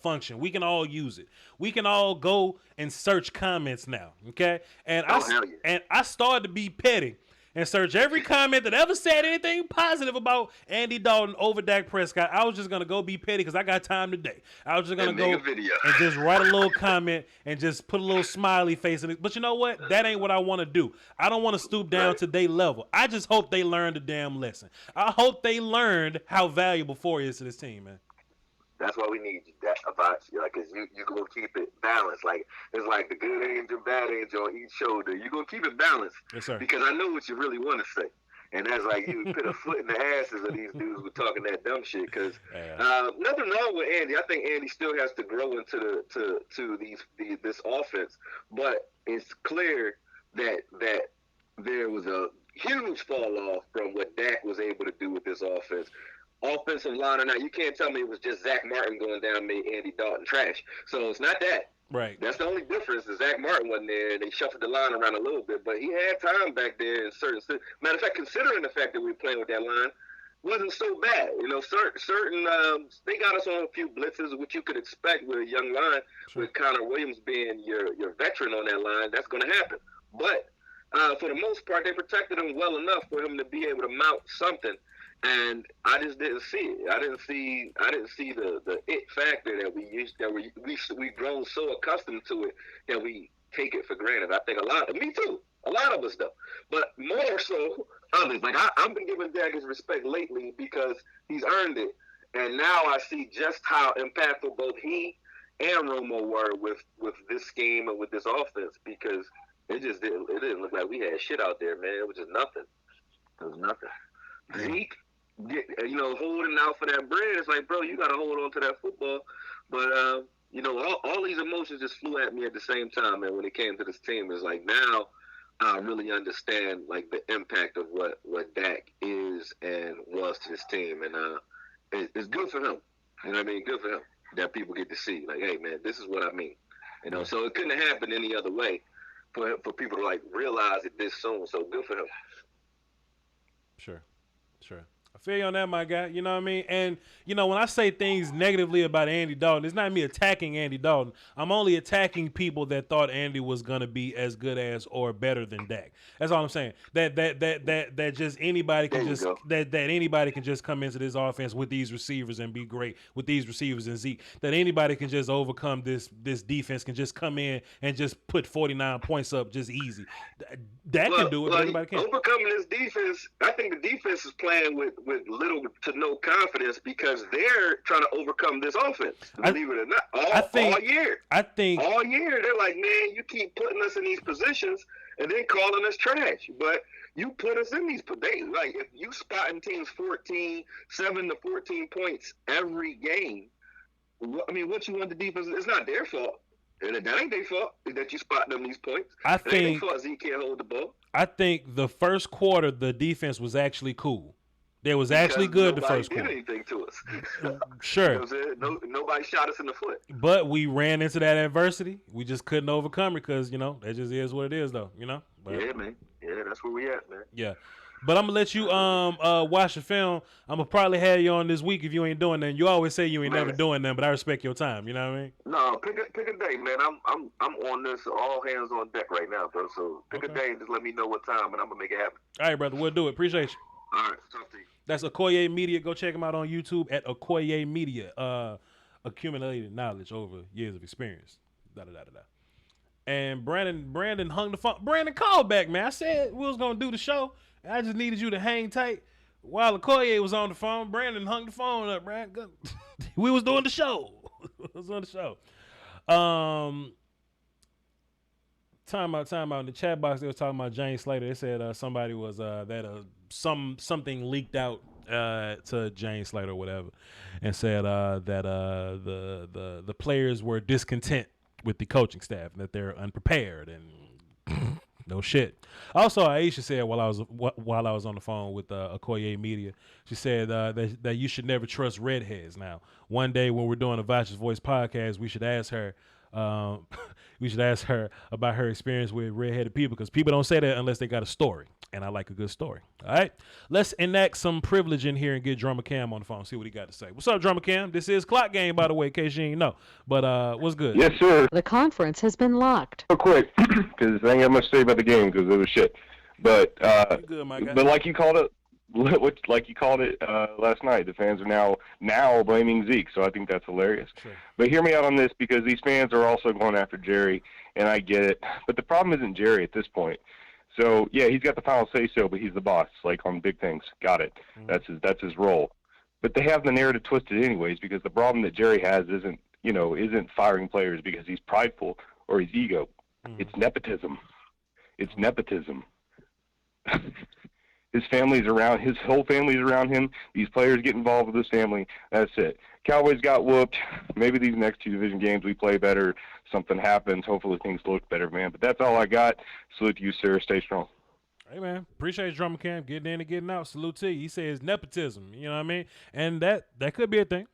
function. We can all use it. We can all go and search comments now, okay? And I started to be petty and search every comment that ever said anything positive about Andy Dalton over Dak Prescott. I was just going to go be petty because I got time today. I was just going to go and just write a little comment and just put a little smiley face in it. But you know what? That ain't what I want to do. I don't want to stoop down to their level. I just hope they learned a damn lesson. I hope they learned how valuable 4 is to this team, man. That's why we need that about you, because you gonna keep it balanced. Like, it's like the good angel, bad angel on each shoulder. You gonna keep it balanced, yes, sir. Because I know what you really want to say, and that's like you put a foot in the asses of these dudes who talking that dumb shit. Because nothing wrong with Andy. I think Andy still has to grow into this offense, but it's clear that there was a huge fall off from what Dak was able to do with this offense. offensive line or not. You can't tell me it was just Zach Martin going down and made Andy Dalton trash. So it's not that. Right. That's the only difference. Is Zach Martin wasn't there. They shuffled the line around a little bit, but he had time back there in certain. Matter of fact, considering the fact that we were playing with that line, wasn't so bad. You know, certain they got us on a few blitzes, which you could expect with a young line. Sure. With Connor Williams being your veteran on that line, that's going to happen. But for the most part, they protected him well enough for him to be able to mount something. And I just didn't see it. I didn't see the it factor that we've grown so accustomed to it that we take it for granted. I think me too. A lot of us though, but more so others. Like I've been giving Dak his respect lately because he's earned it, and now I see just how impactful both he and Romo were with this scheme and with this offense, because it didn't look like we had shit out there, man. It was just nothing. It was nothing. Zeke, holding out for that bread. It's like, bro, you got to hold on to that football. But all these emotions just flew at me at the same time, man. When it came to this team, it's like now I really understand like the impact of what Dak is and was to this team, and it's good for him. You know what I mean? Good for him that people get to see. Like, hey, man, this is what I mean. You know, so it couldn't have happened any other way for people to like realize it this soon. So good for him. Sure. I feel you on that, my guy. You know what I mean? And, when I say things negatively about Andy Dalton, it's not me attacking Andy Dalton. I'm only attacking people that thought Andy was going to be as good as or better than Dak. That's all I'm saying. That just anybody can that anybody can just come into this offense with these receivers and be great with these receivers and Zeke. That anybody can just overcome this defense, can just come in and just put 49 points up just easy. Dak can do it, but everybody can. Overcoming this defense, I think the defense is playing with little to no confidence because they're trying to overcome this offense. Believe it or not, all year. I think all year they're like, man, you keep putting us in these positions and then calling us trash. But you put us in these. Like if you spotting teams 7 to 14 points every game. I mean, what you want the defense? It's not their fault. And that ain't their fault that you spot them these points. I think ain't their fault Zeke can't hold the ball. I think the first quarter the defense was actually cool. They was actually good the first quarter. Nobody did anything to us. Sure. Nobody shot us in the foot. But we ran into that adversity. We just couldn't overcome it because, that just is what it is, though, But, yeah, man. Yeah, that's where we at, man. Yeah. But I'm going to let you watch the film. I'm going to probably have you on this week if you ain't doing nothing. You always say you ain't never doing nothing, but I respect your time. You know what I mean? No, pick a day, man. I'm on this, all hands on deck right now, bro. So pick a day and just let me know what time, and I'm going to make it happen. All right, brother. We'll do it. Appreciate you. All right. Talk to you. That's Okoye Media. Go check him out on YouTube at Okoye Media. Accumulated knowledge over years of experience. And Brandon hung the phone. Brandon called back, man. I said we was going to do the show. I just needed you to hang tight. While Okoye was on the phone, Brandon hung the phone up, Brandon. We was doing the show. Time out. In the chat box, they was talking about James Slater. They said somebody was something leaked out to James Slater or whatever, and said that the players were discontent with the coaching staff and that they're unprepared and no shit. Also, Aisha said while I was on the phone with Okoye Media, she said that you should never trust redheads. Now, one day when we're doing a Voch's Voice podcast, we should ask her. We should ask her about her experience with redheaded people, because people don't say that unless they got a story, and I like a good story. All right, let's enact some privilege in here and get Drummer Cam on the phone. See what he got to say. What's up, Drummer Cam? This is Clock Game, by the way, in case you ain't know. But what's good? Yes, sir. The conference has been locked. Real quick, because I ain't got much to say about the game because it was shit. But good, my guy. But like you called it. Last night, the fans are now blaming Zeke, so I think that's hilarious. Sure. But hear me out on this, because these fans are also going after Jerry, and I get it. But the problem isn't Jerry at this point. So yeah, he's got the final say-so, but he's the boss, like on big things. Got it. Mm-hmm. That's his role. But they have the narrative twisted anyways, because the problem that Jerry has isn't firing players because he's prideful or he's ego. Mm-hmm. It's nepotism. His whole family's around him. These players get involved with his family. That's it. Cowboys got whooped. Maybe these next 2 division games we play better. Something happens. Hopefully things look better, man. But that's all I got. Salute to you, sir. Stay strong. Hey man, appreciate drummer camp getting in and getting out. Salute to you. He says nepotism. You know what I mean? And that could be a thing.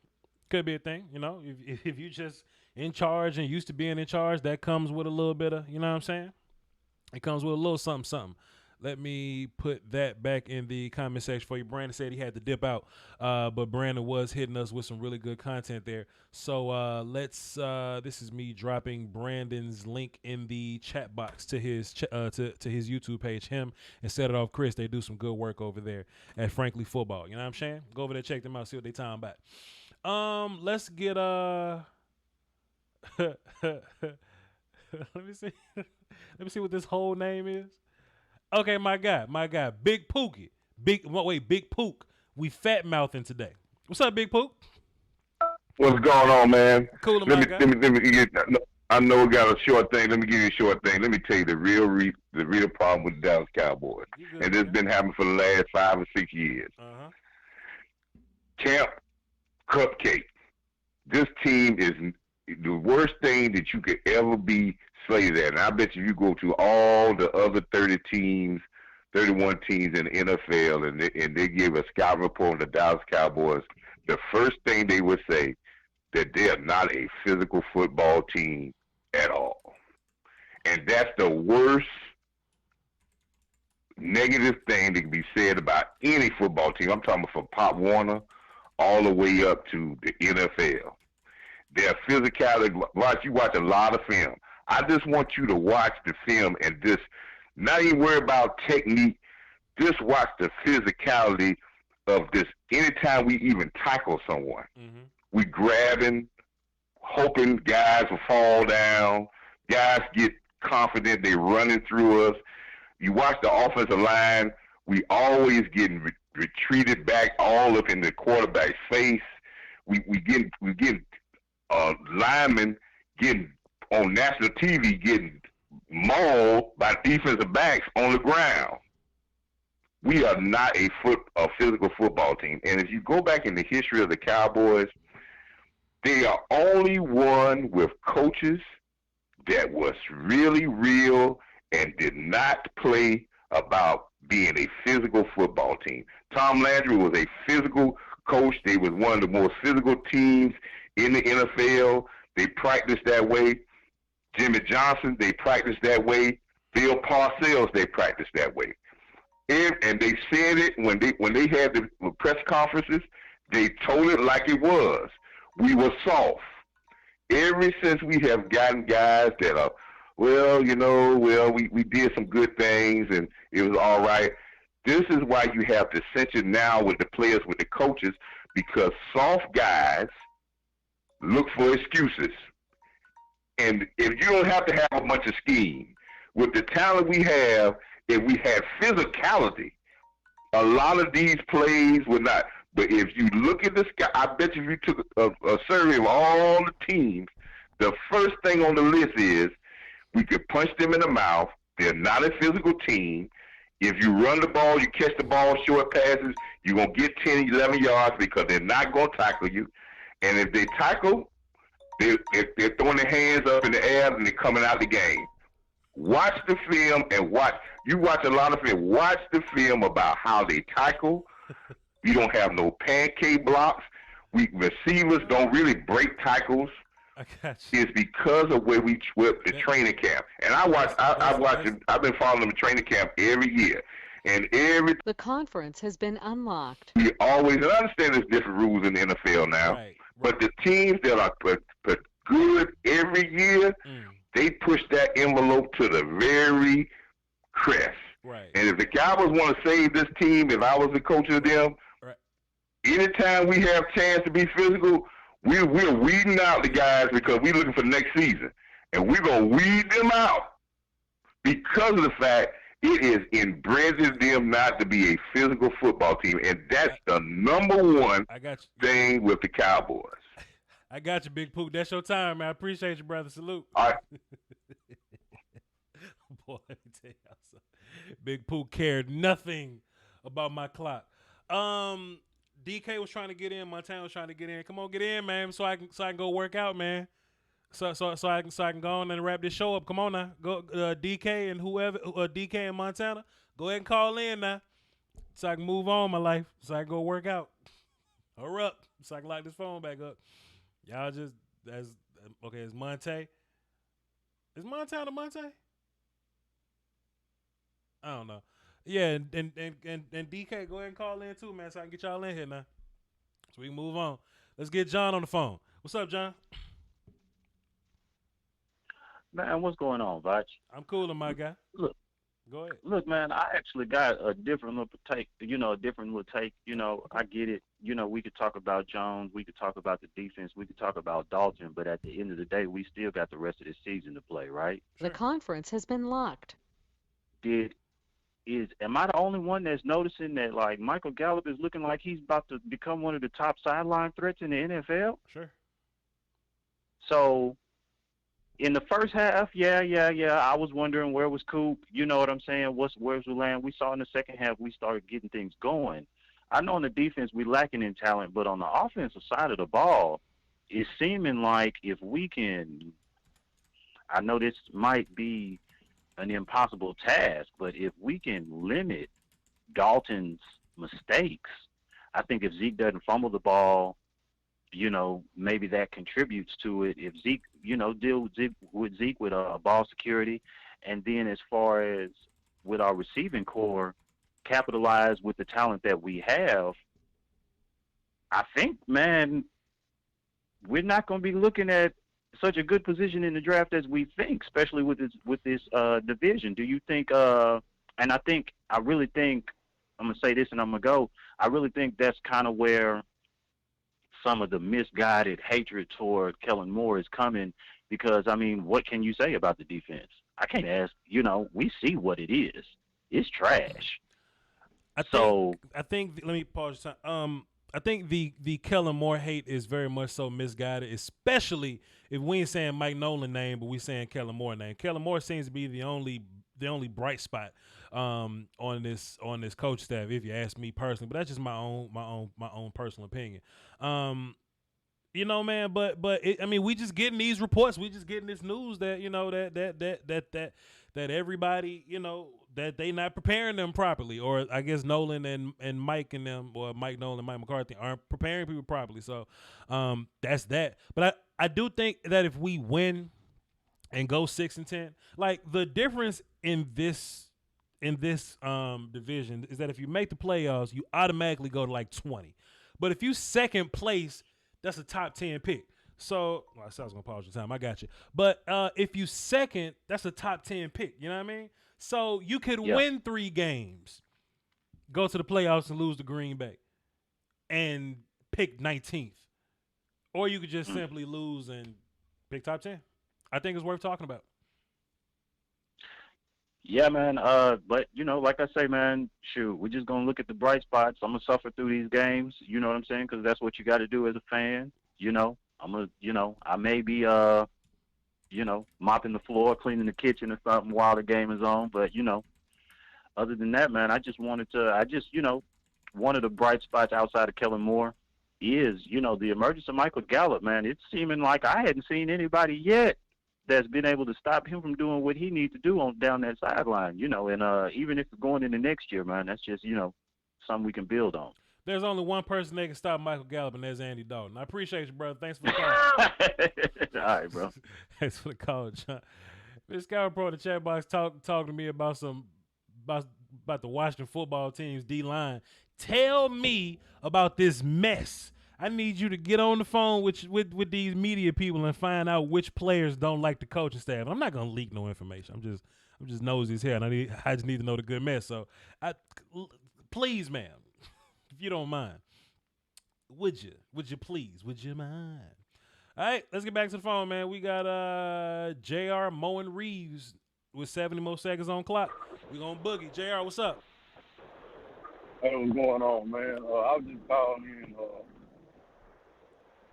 Could be a thing. You know, if you just in charge and used to being in charge, that comes with a little bit of, you know what I'm saying? It comes with a little something, something. Let me put that back in the comment section for you. Brandon said he had to dip out, but Brandon was hitting us with some really good content there. So this is me dropping Brandon's link in the chat box to his to his YouTube page. Him and Set It Off Chris, they do some good work over there at Frankly Football. You know what I'm saying? Go over there, check them out, see what they talking about. Let's get let me see. Let me see what this whole name is. Okay, my guy, Big Pookie. Big Pook. We fat mouthing today. What's up, Big Pook? What's going on, man? Cool, let me get. I know we got a short thing. Let me give you a short thing. Let me tell you the real problem with the Dallas Cowboys, and this has been happening for the last 5 or 6 years. Camp Cupcake. This team is the worst thing that you could ever be slated at. And I bet you go to all the other 31 teams in the NFL, and they give a scout report on the Dallas Cowboys, the first thing they would say that they are not a physical football team at all. And that's the worst negative thing that can be said about any football team. I'm talking from Pop Warner all the way up to the NFL. Their physicality, you watch a lot of film. I just want you to watch the film and just not even worry about technique. Just watch the physicality of this. Anytime we even tackle someone, we grabbing, hoping guys will fall down. Guys get confident. They running through us. You watch the offensive line. We always getting retreated back all up in the quarterback's face. We get linemen getting on national TV getting mauled by defensive backs on the ground. We are not a physical football team. And if you go back in the history of the Cowboys, they are only one with coaches that was really real and did not play about being a physical football team. Tom Landry was a physical coach. They was one of the most physical teams in the NFL. They practiced that way. Jimmy Johnson, they practiced that way. Bill Parcells, they practiced that way. And they said it when they had the press conferences, they told it like it was. We were soft. Ever since we have gotten guys that are, we did some good things and it was all right. This is why you have dissension now with the players, with the coaches, because soft guys look for excuses. And if you don't have to have a bunch of scheme, with the talent we have, if we had physicality, a lot of these plays would not. But if you look at this guy, I bet you if you took a survey of all the teams, the first thing on the list is we could punch them in the mouth. They're not a physical team. If you run the ball, you catch the ball, short passes, you're going to get 10, 11 yards because they're not going to tackle you. And if they tackle, they're throwing their hands up in the air and they're coming out the game. Watch the film and watch. You watch a lot of film. Watch the film about how they tackle. You don't have no pancake blocks. Receivers don't really break tackles. I got you. It's because of where we whip the training camp. And I've been following the training camp every year. And the conference has been unlocked. We always, and I understand there's different rules in the NFL now, but the teams that are put good every year, they push that envelope to the very crest. Right. And if the Cowboys want to save this team, if I was the coach of them, anytime we have a chance to be physical, we're weeding out the guys because we're looking for next season. And we're going to weed them out because of the fact it is inbred in them not to be a physical football team. And that's the number one thing with the Cowboys. I got you, Big Pook. That's your time, man. I appreciate you, brother. Salute. All right. Boy, let me tell y'all something. Big Pook cared nothing about my clock. DK was trying to get in. Montana was trying to get in. Come on, get in, man, so I can go work out, man. So I can go on and wrap this show up. Come on now, go DK and whoever DK and Montana, go ahead and call in now, so I can move on my life, so I can go work out. Hurry up, so I can lock this phone back up. Y'all just that's okay. It's Monte. Is Montana Monte? I don't know. Yeah, and DK, go ahead and call in too, man, so I can get y'all in here now, so we can move on. Let's get John on the phone. What's up, John? Man, what's going on, Voch? I'm cooling, my guy. Look, go ahead. Look, man, I actually got a different little take. A different little take. I get it. We could talk about Jones, we could talk about the defense, we could talk about Dalton, but at the end of the day, we still got the rest of the season to play, right? The conference has been locked. Am I the only one that's noticing that, like, Michael Gallup is looking like he's about to become one of the top sideline threats in the NFL? Sure. So, in the first half, yeah, I was wondering where was Coop. You know what I'm saying? Where's the land? We saw in the second half we started getting things going. I know on the defense we lacking in talent, but on the offensive side of the ball, it's seeming like if we can, I know this might be an impossible task, but if we can limit Dalton's mistakes, I think if Zeke doesn't fumble the ball, maybe that contributes to it. If Zeke, deal with Zeke with ball security, and then as far as with our receiving core, capitalize with the talent that we have, I think, man, we're not going to be looking at such a good position in the draft as we think, especially with this division. Do you think? And I really think I'm gonna say this, and I'm gonna go. I really think that's kind of where some of the misguided hatred toward Kellen Moore is coming, because I mean, what can you say about the defense? I can't ask. We see what it is. It's trash. I think. Let me pause. I think the Kellen Moore hate is very much so misguided, especially if we ain't saying Mike Nolan name, but we saying Kellen Moore name. Kellen Moore seems to be the only bright spot on this coach staff, if you ask me personally. But that's just my own personal opinion. Man, but we just getting these reports, we just getting this news that that everybody, that they not preparing them properly, or I guess Nolan and Mike and them, or Mike Nolan and Mike McCarthy aren't preparing people properly. So that's that. But I do think that if we win and go 6-10, like the difference in this division is that if you make the playoffs, you automatically go to like 20. But if you second place, that's a top 10 pick. So, I said I was going to pause your time. I got you. But if you second, that's a top 10 pick. You know what I mean? So you could win 3 games, go to the playoffs and lose to Green Bay, and pick 19th. Or you could just simply lose and pick top 10. I think it's worth talking about. Yeah, man. But like I say, man, shoot, we're just gonna look at the bright spots. I'm gonna suffer through these games. You know what I'm saying? Because that's what you got to do as a fan. I may be mopping the floor, cleaning the kitchen or something while the game is on. But other than that, man, one of the bright spots outside of Kellen Moore is the emergence of Michael Gallup. Man, it's seeming like I hadn't seen anybody yet that's been able to stop him from doing what he needs to do on down that sideline, and even if it's going into next year, man, that's just, something we can build on. There's only one person that can stop Michael Gallup, and that's Andy Dalton. I appreciate you, brother. Thanks for the call. All right, bro. Thanks for the call, John. Miss Scout Pro in the chat box talking to me about the Washington football team's D-line. Tell me about this mess. I need you to get on the phone with these media people and find out which players don't like the coaching staff. I'm not gonna leak no information. I'm just nosy as hell. And I just need to know the good mess. So, please, ma'am, if you don't mind, would you please, would you mind? All right, let's get back to the phone, man. We got JR Moen Reeves with 70 more seconds on clock. We gonna boogie. JR, what's up? Hey, what's going on, man? I was just calling in.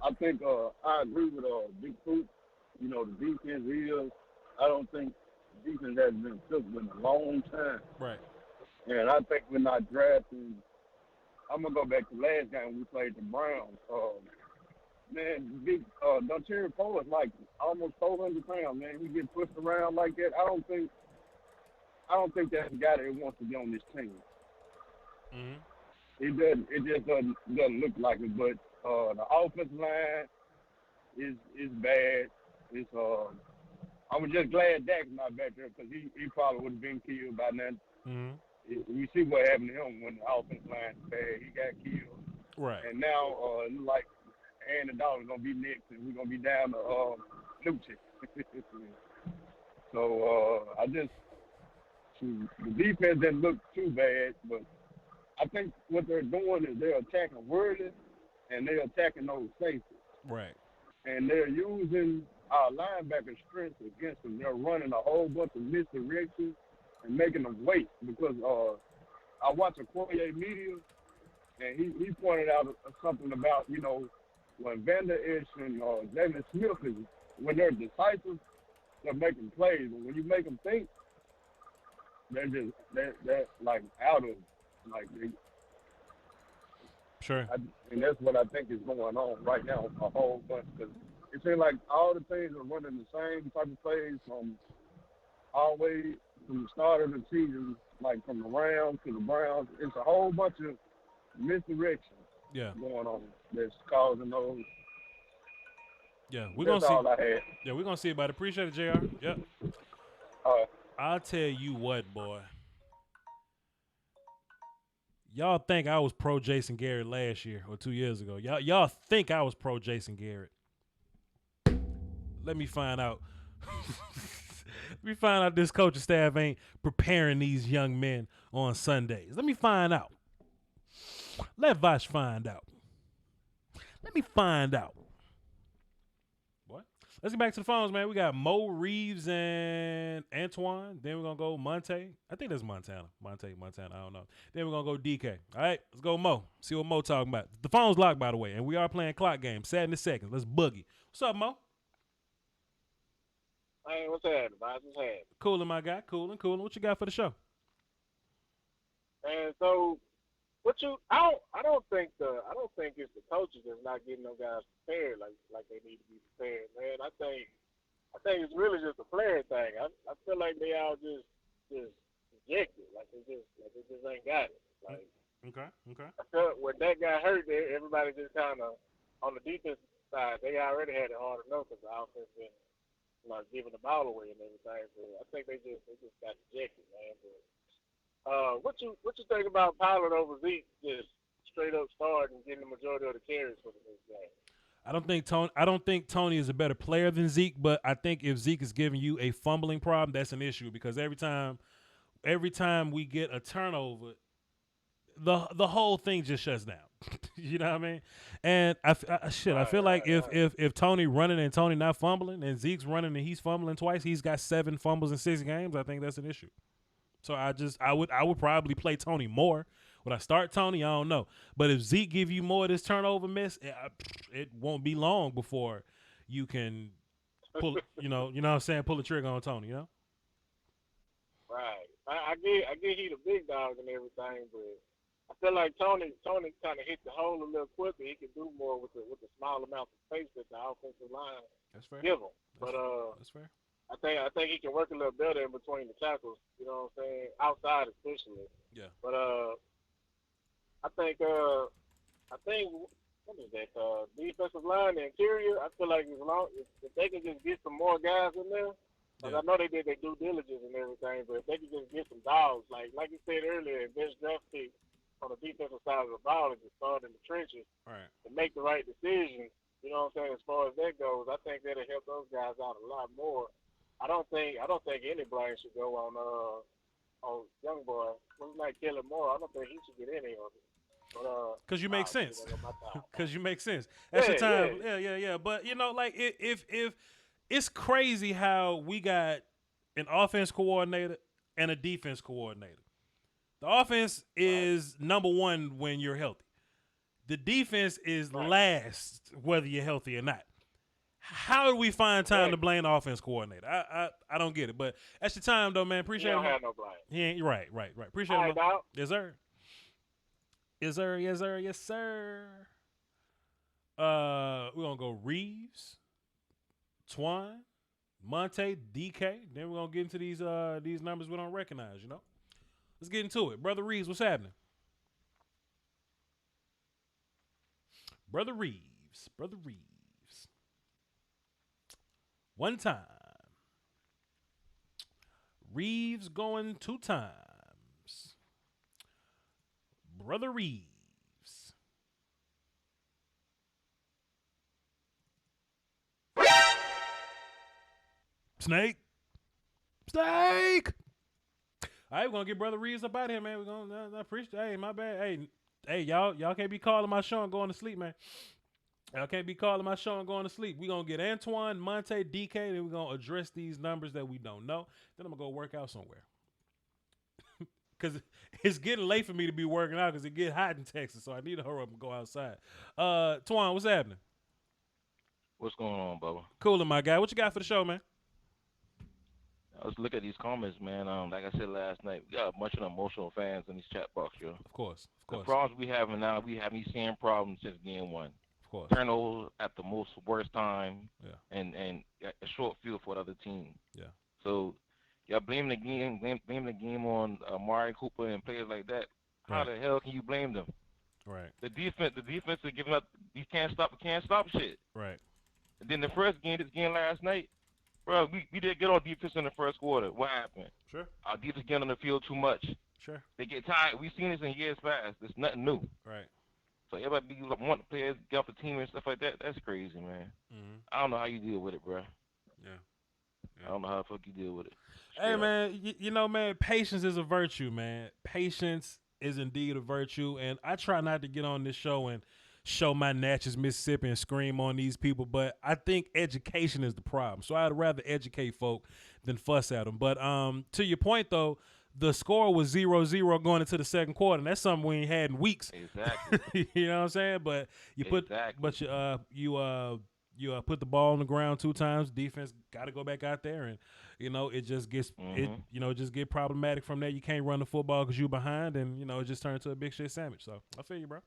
I think I agree with Big Coop. The defense is. I don't think defense has been cooked in a long time. Right. And I think we're not drafting. I'm gonna go back to last game we played the Browns. man, big Dontario Poe is like almost 400 pounds, man. He get pushed around like that. I don't think that's the guy that wants to be on this team. Mm-hmm. It just doesn't look like it. But the offensive line is bad. It's I was just glad Dak's not back there because he probably would have been killed by now. Mm-hmm. We see what happened to him when the offensive line is bad. He got killed. Right. And now it looks like Andy Dalton's gonna be next, and we're gonna be down to Lucci. So the defense didn't look too bad, but I think what they're doing is they're attacking Worley and they're attacking those safeties. Right. And they're using our linebacker strength against them. They're running a whole bunch of misdirections and making them wait because I watched a Cormier media and he pointed out something about, you know, when Vander Esch and David Smith when they're decisive, they're making plays. And when you make them think, they're like out of like they. Sure. And that's what I think is going on right now, a whole bunch. Because it seems like all the teams are running the same type of plays from all the way from the start of the season, like from the Rams to the Browns. It's a whole bunch of misdirections going on that's causing those. Yeah, we're That's gonna see. all I had. Yeah, we're gonna see about it. Appreciate it, JR. Yep. I'll tell you what, boy. Y'all think I was pro Jason Garrett last year or 2 years ago. Y'all think I was pro Jason Garrett. Let me find out. Let me find out this coaching staff ain't preparing these young men on Sundays. Let me find out. Let Voch find out. Let me find out. What? Let's get back to the phones, man. We got Mo, Reeves, and Antoine. Then we're going to go Monte. I think that's Montana. Montana. I don't know. Then we're going to go DK. All right, let's go Mo. See what Mo talking about. The phone's locked, by the way, and we are playing clock games. 70 seconds. Let's boogie. What's up, Mo? Hey, what's happening, Bob? What's happening? Coolin', my guy. Coolin'. What you got for the show? And so, I don't think it's the coaches that's not getting them guys prepared like they need to be prepared, man. I think it's really just a player thing. I feel like they all just rejected, like they just ain't got it. Like Okay. I felt when that guy hurt, everybody just kind of on the defensive side, they already had it hard enough because the offense been giving the ball away and everything. So I think they just got rejected, man. But what you think about Pollard over Zeke just straight up starting and getting the majority of the carries for the next game? I don't think Tony is a better player than Zeke, but I think if Zeke is giving you a fumbling problem, that's an issue because every time we get a turnover, the whole thing just shuts down. You know what I mean? And I feel like if Tony running and Tony not fumbling, and Zeke's running and he's fumbling twice, he's got 7 fumbles in 6 games. I think that's an issue. So I would probably play Tony more. Would I start Tony? I don't know. But if Zeke give you more of this turnover miss, it won't be long before you can pull. You know what I'm saying? Pull the trigger on Tony. You know? Right. I get he the big dog and everything, but I feel like Tony kind of hit the hole a little quicker. He can do more with the small amount of space that the offensive line give him. That's fair. I think he can work a little better in between the tackles. You know what I'm saying? Outside especially. Yeah. But I think what is that? Defensive line, the interior. I feel like if they can just get some more guys in there. Because I know they did their due diligence and everything, but if they can just get some dogs, like you said earlier, best draft pick on the defensive side of the ball and just start in the trenches and make the right decisions. You know what I'm saying? As far as that goes, I think that'll help those guys out a lot more. I don't think any blame should go on young boy. Who's not Kellen Moore? I don't think he should get any of it. Because you make sense. Because you make sense. That's your time. Yeah. But like if it's crazy how we got an offense coordinator and a defense coordinator. The offense is number one when you're healthy. The defense is last whether you're healthy or not. How do we find time to blame the offense coordinator? I don't get it. But that's your time, though, man. Appreciate it. He don't have no blame. He ain't right. Appreciate it, man. Yes, sir. Yes, sir. We're gonna go Reeves, Twine, Monte, DK. Then we're gonna get into these numbers we don't recognize. You know, let's get into it. Brother Reeves, what's happening? Brother Reeves. One time. Reeves going 2 times. Brother Reeves. Snake. All right, we're gonna get Brother Reeves up out of here, man. We're gonna appreciate. Hey, my bad. Hey, y'all can't be calling my show and going to sleep, man. Y'all can't be calling my show and going to sleep. We're gonna get Antoine, Monte, DK, then we're gonna address these numbers that we don't know. Then I'm gonna go work out somewhere. Cause it's getting late for me to be working out because it get hot in Texas, so I need to hurry up and go outside. Twan, what's happening? What's going on, Bubba? Coolin', my guy. What you got for the show, man? Let's look at these comments, man. Like I said last night, we got a bunch of emotional fans in this chat box, yo. Of course. The problems we having now, we haven't seen problems since game 1. Of course. Turnovers at the most worst time. Yeah. And a short field for the other team. Yeah. So y'all blame the game on Amari Cooper and players like that. How the hell can you blame them? Right. The defense is giving up. You can't stop shit. Right. And then this game last night, bro, we did get on defense in the first quarter. What happened? Sure. Our defense getting on the field too much. Sure. They get tired. We've seen this in years past. It's nothing new. Right. So everybody want the players to get off the team and stuff like that. That's crazy, man. Mm-hmm. I don't know how you deal with it, bro. Yeah. I don't know how the fuck you deal with it. Hey, man, you know, man, patience is a virtue, man. Patience is indeed a virtue, and I try not to get on this show and show my Natchez, Mississippi, and scream on these people, but I think education is the problem. So I'd rather educate folk than fuss at them. But to your point, though, the score was 0-0 going into the second quarter, and that's something we ain't had in weeks. Exactly. You know what I'm saying? But you put the ball on the ground 2 times. Defense got to go back out there, and you know it just gets it just get problematic from there. You can't run the football because you behind, and you know it just turned to a big shit sandwich. So I feel you, bro.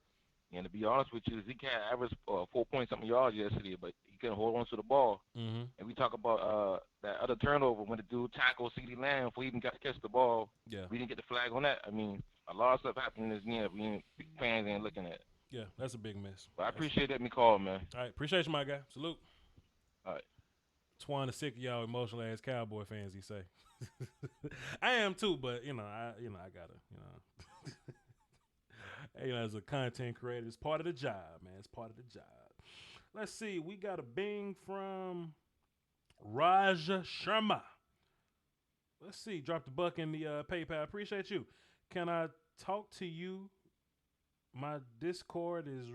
And to be honest with you, Zeke had averaged 4 point something yards yesterday, but he couldn't hold on to the ball. Mm-hmm. And we talk about that other turnover when the dude tackled CeeDee Lamb before he even got to catch the ball. Yeah. We didn't get the flag on that. I mean, a lot of stuff happened in this game that fans ain't looking at. Yeah, that's a big miss. But I appreciate that me call, man. All right, appreciate you, my guy. Salute. All right. Twan is sick of y'all emotional ass Cowboy fans, he say. I am too, but I gotta, as a content creator, it's part of the job, man. It's part of the job. Let's see. We got a bing from Raja Sharma. Let's see. Drop the buck in the PayPal. Appreciate you. Can I talk to you? My Discord is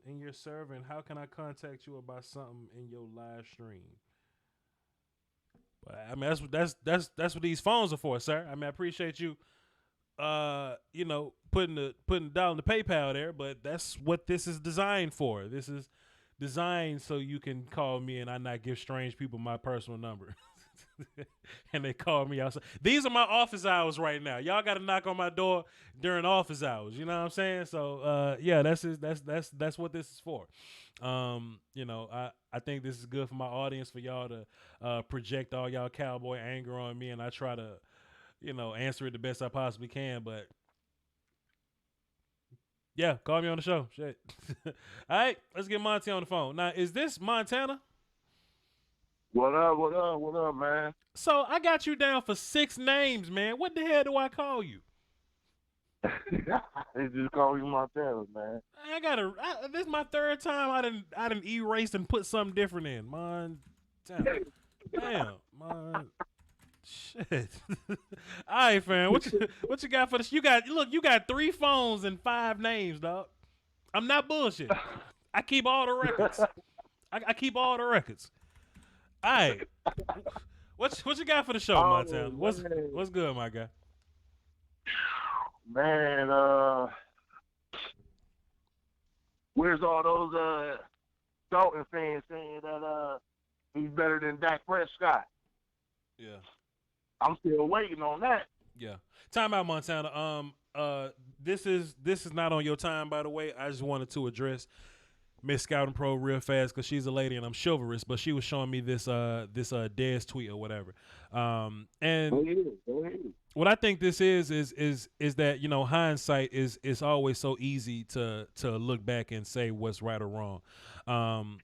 in your server, and how can I contact you about something in your live stream? But I mean, that's what these phones are for, sir. I mean, I appreciate you. Putting the dollar in the PayPal there, but that's what this is designed for. This is designed so you can call me and I not give strange people my personal number. And they call me outside. These are my office hours right now. Y'all got to knock on my door during office hours. You know what I'm saying? So that's what this is for. I think this is good for my audience, for y'all to project all y'all Cowboy anger on me, and I try to answer it the best I possibly can. But yeah, call me on the show. Shit. All right, let's get Monty on the phone. Now, is this Montana? What up, man? So I got you down for 6 names, man. What the hell do I call you? They just call you Montana, man. This is my 3rd time I didn't erase and put something different in. Montana. Damn, shit. All right, fam. What you got for this? You got 3 phones and 5 names, dog. I'm not bullshit. I keep all the records. I keep all the records. All right. What you got for the show, Montana? What's good, my guy? Man, where's all those Dalton fans saying that he's better than Dak Prescott? Yeah. I'm still waiting on that. Yeah. Time out, Montana. This is not on your time, by the way. I just wanted to address Miss Scouting Pro real fast because she's a lady and I'm chivalrous, but she was showing me this Dez tweet or whatever. And Go ahead. what I think this is that, you know, hindsight is always so easy to look back and say what's right or wrong. And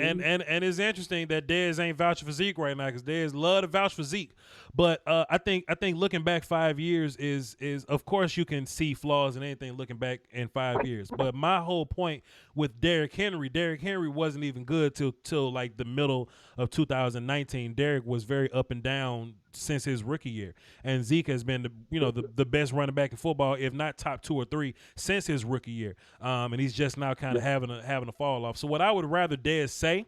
it's interesting that Dez ain't vouching for Zeke right now because Dez love to vouch for Zeke. But I think looking back 5 years is of course you can see flaws in anything looking back in 5 years. But my whole point with Derrick Henry wasn't even good till like the middle of 2019. Derrick was very up and down since his rookie year, and Zeke has been the best running back in football, if not top 2 or 3 since his rookie year. And he's just now kind of having a fall off. So what I would rather Dez say,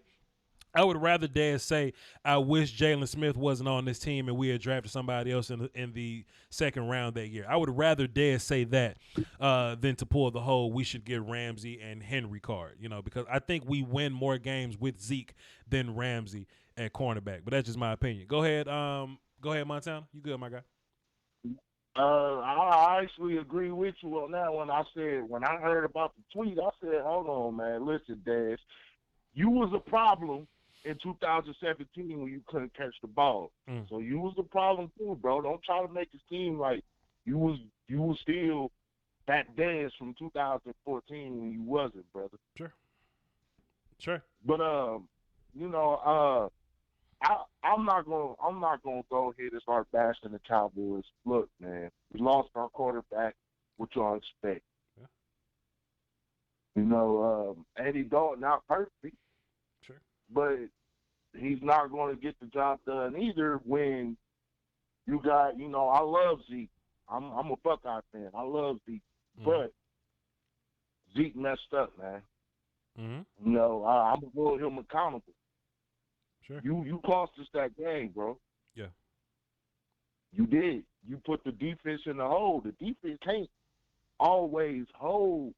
I wish Jalen Smith wasn't on this team and we had drafted somebody else in the second round that year. I would rather Dez say that than to pull the whole we should get Ramsey and Henry card, because I think we win more games with Zeke than Ramsey at cornerback. But that's just my opinion. Go ahead, Montana. You good, my guy? I actually agree with you on that one. When I heard about the tweet, I said, hold on, man. Listen, Dez, you was a problem in 2017 when you couldn't catch the ball. So you was the problem too, bro. Don't try to make it seem like you was still that Dez from 2014 when you wasn't, brother. Sure. But I'm not gonna go ahead and start bashing the Cowboys. Look, man, we lost our quarterback. What y'all expect? Yeah. Andy Dalton not perfect. Sure. But he's not going to get the job done either when you got, I love Zeke. I'm a Buckeye fan. I love Zeke. But Zeke messed up, man. I'm going to hold him accountable. Sure. You cost us that game, bro. Yeah. You did. You put the defense in the hole. The defense can't always hold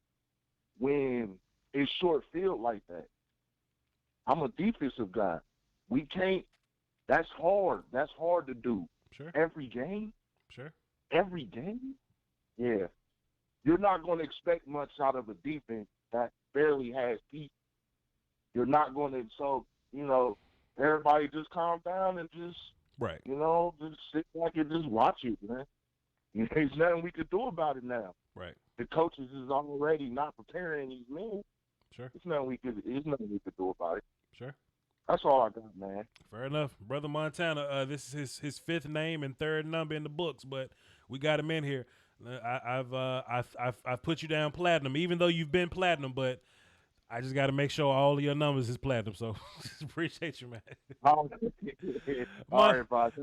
when it's short field like that. I'm a defensive guy. We can't. That's hard. That's hard to do. Sure. Every game? Sure. Every game? Yeah. You're not going to expect much out of a defense that barely has feet. You're not going to, everybody just calm down and just, right. Just sit back and just watch it, man. There's nothing we could do about it now. Right. The coaches is already not preparing these men. Sure. There's nothing we could do about it. Sure. That's all I got, man. Fair enough. Brother Montana, this is his 5th name and 3rd number in the books, but we got him in here. I've put you down platinum, even though you've been platinum, but I just got to make sure all of your numbers is platinum. So appreciate you, man. All right, boss.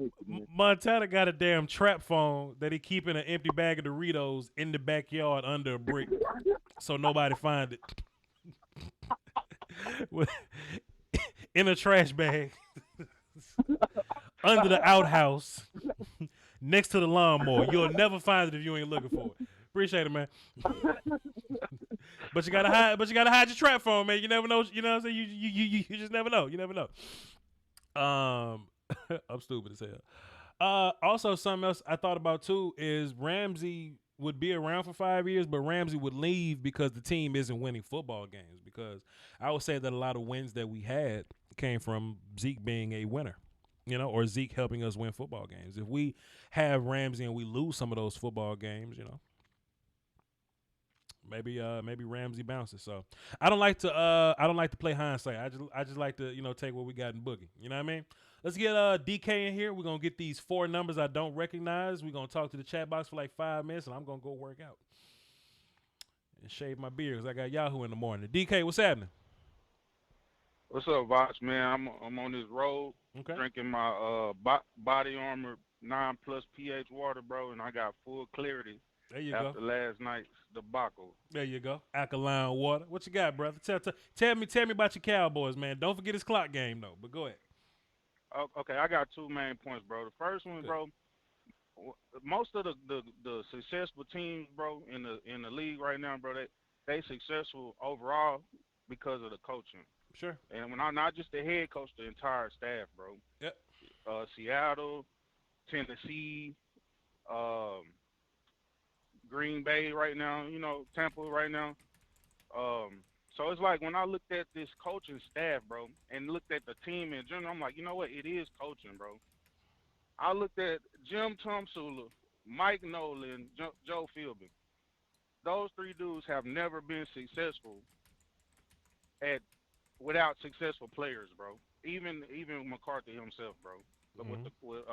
Montana got a damn trap phone that he keep in an empty bag of Doritos in the backyard under a brick, so nobody find it. In a trash bag under the outhouse next to the lawnmower. You'll never find it if you ain't looking for it. Appreciate it, man. But you gotta hide your trap phone, man. You never know. You know what I'm saying? You just never know. You never know. I'm stupid as hell. Also, something else I thought about too is Ramsey would be around for 5 years, but Ramsey would leave because the team isn't winning football games. Because I would say that a lot of wins that we had came from Zeke being a winner, or Zeke helping us win football games. If we have Ramsey and we lose some of those football games, maybe Ramsey bounces. So I don't like to play hindsight. I just like to take what we got in Boogie. You know what I mean? Let's get DK in here. We're gonna get these 4 numbers I don't recognize. We're gonna talk to the chat box for like 5 minutes, and I'm gonna go work out and shave my beard because I got Yahoo in the morning. DK, what's happening? What's up, Voch, man? I'm on this road drinking my Body Armor 9+ pH water, bro, and I got full clarity. There you after go. last night's debacle. There you go. Alkaline water. What you got, brother? Tell me about your Cowboys, man. Don't forget his clock game though. But go ahead. Okay, I got 2 main points, bro. The first one, bro, most of the successful teams, bro, in the league right now, bro, they successful overall because of the coaching. Sure. And when I'm not just the head coach, the entire staff, bro. Yep. Seattle, Tennessee, Green Bay right now, Tampa right now. So it's like when I looked at this coaching staff, bro, and looked at the team in general, I'm like, you know what? It is coaching, bro. I looked at Jim Tomsula, Mike Nolan, Joe Philbin. Those three dudes have never been successful at without successful players, bro. Even McCarthy himself, bro. With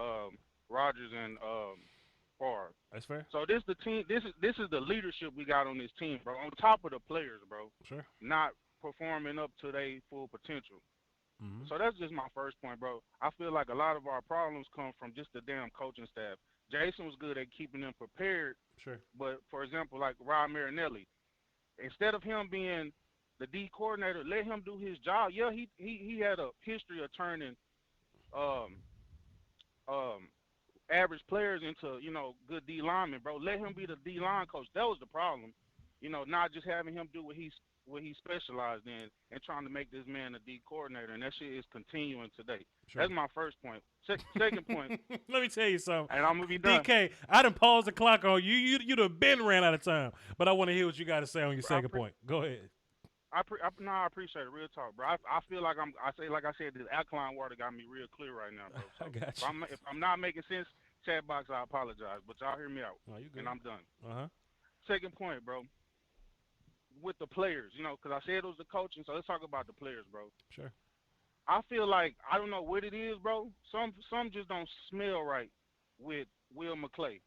Rodgers and Favre. That's fair. So this the team. This is the leadership we got on this team, bro. On top of the players, bro. Sure. Not performing up to their full potential. So that's just my first point, bro. I feel like a lot of our problems come from just the damn coaching staff. Jason was good at keeping them prepared. Sure. But for example, like Rob Marinelli, instead of him being the D coordinator, let him do his job. Yeah, he had a history of turning average players into, good D linemen, bro. Let him be the D line coach. That was the problem. Not just having him do what he specialized in and trying to make this man a D coordinator, and that shit is continuing today. Sure. That's my first point. Second point. Let me tell you something. And I'm gonna be done. DK, I done paused the clock on you. You'd have been ran out of time. But I want to hear what you got to say on your second point. Go ahead. I appreciate it. Real talk, bro. I feel like I said, this alkaline water got me real clear right now, bro. So I got you. if I'm not making sense, chat box, I apologize. But y'all hear me out. No, you good. And I'm done. Second point, bro. With the players, because I said it was the coaching, so let's talk about the players, bro. Sure. I feel like, I don't know what it is, bro. Some just don't smell right with Will McClay.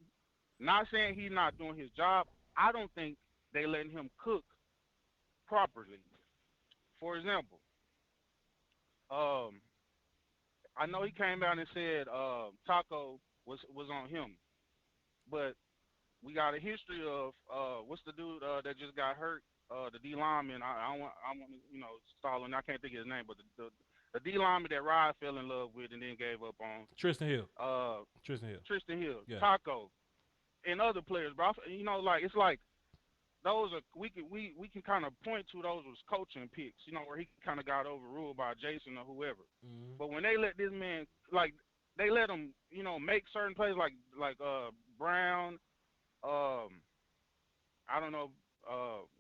Not saying he's not doing his job. I don't think they letting him cook properly. For example, I know he came out and said Taco was on him, but we got a history of what's the dude that just got hurt, the D lineman. I want Stalin. I can't think of his name, but the D lineman that Rod fell in love with and then gave up on. Tristan Hill. Tristan Hill. Yeah. Taco, and other players, bro. It's like those are we can kind of point to those as coaching picks, where he kind of got overruled by Jason or whoever. But when they let this man, they let him, make certain plays like Brown, I don't know,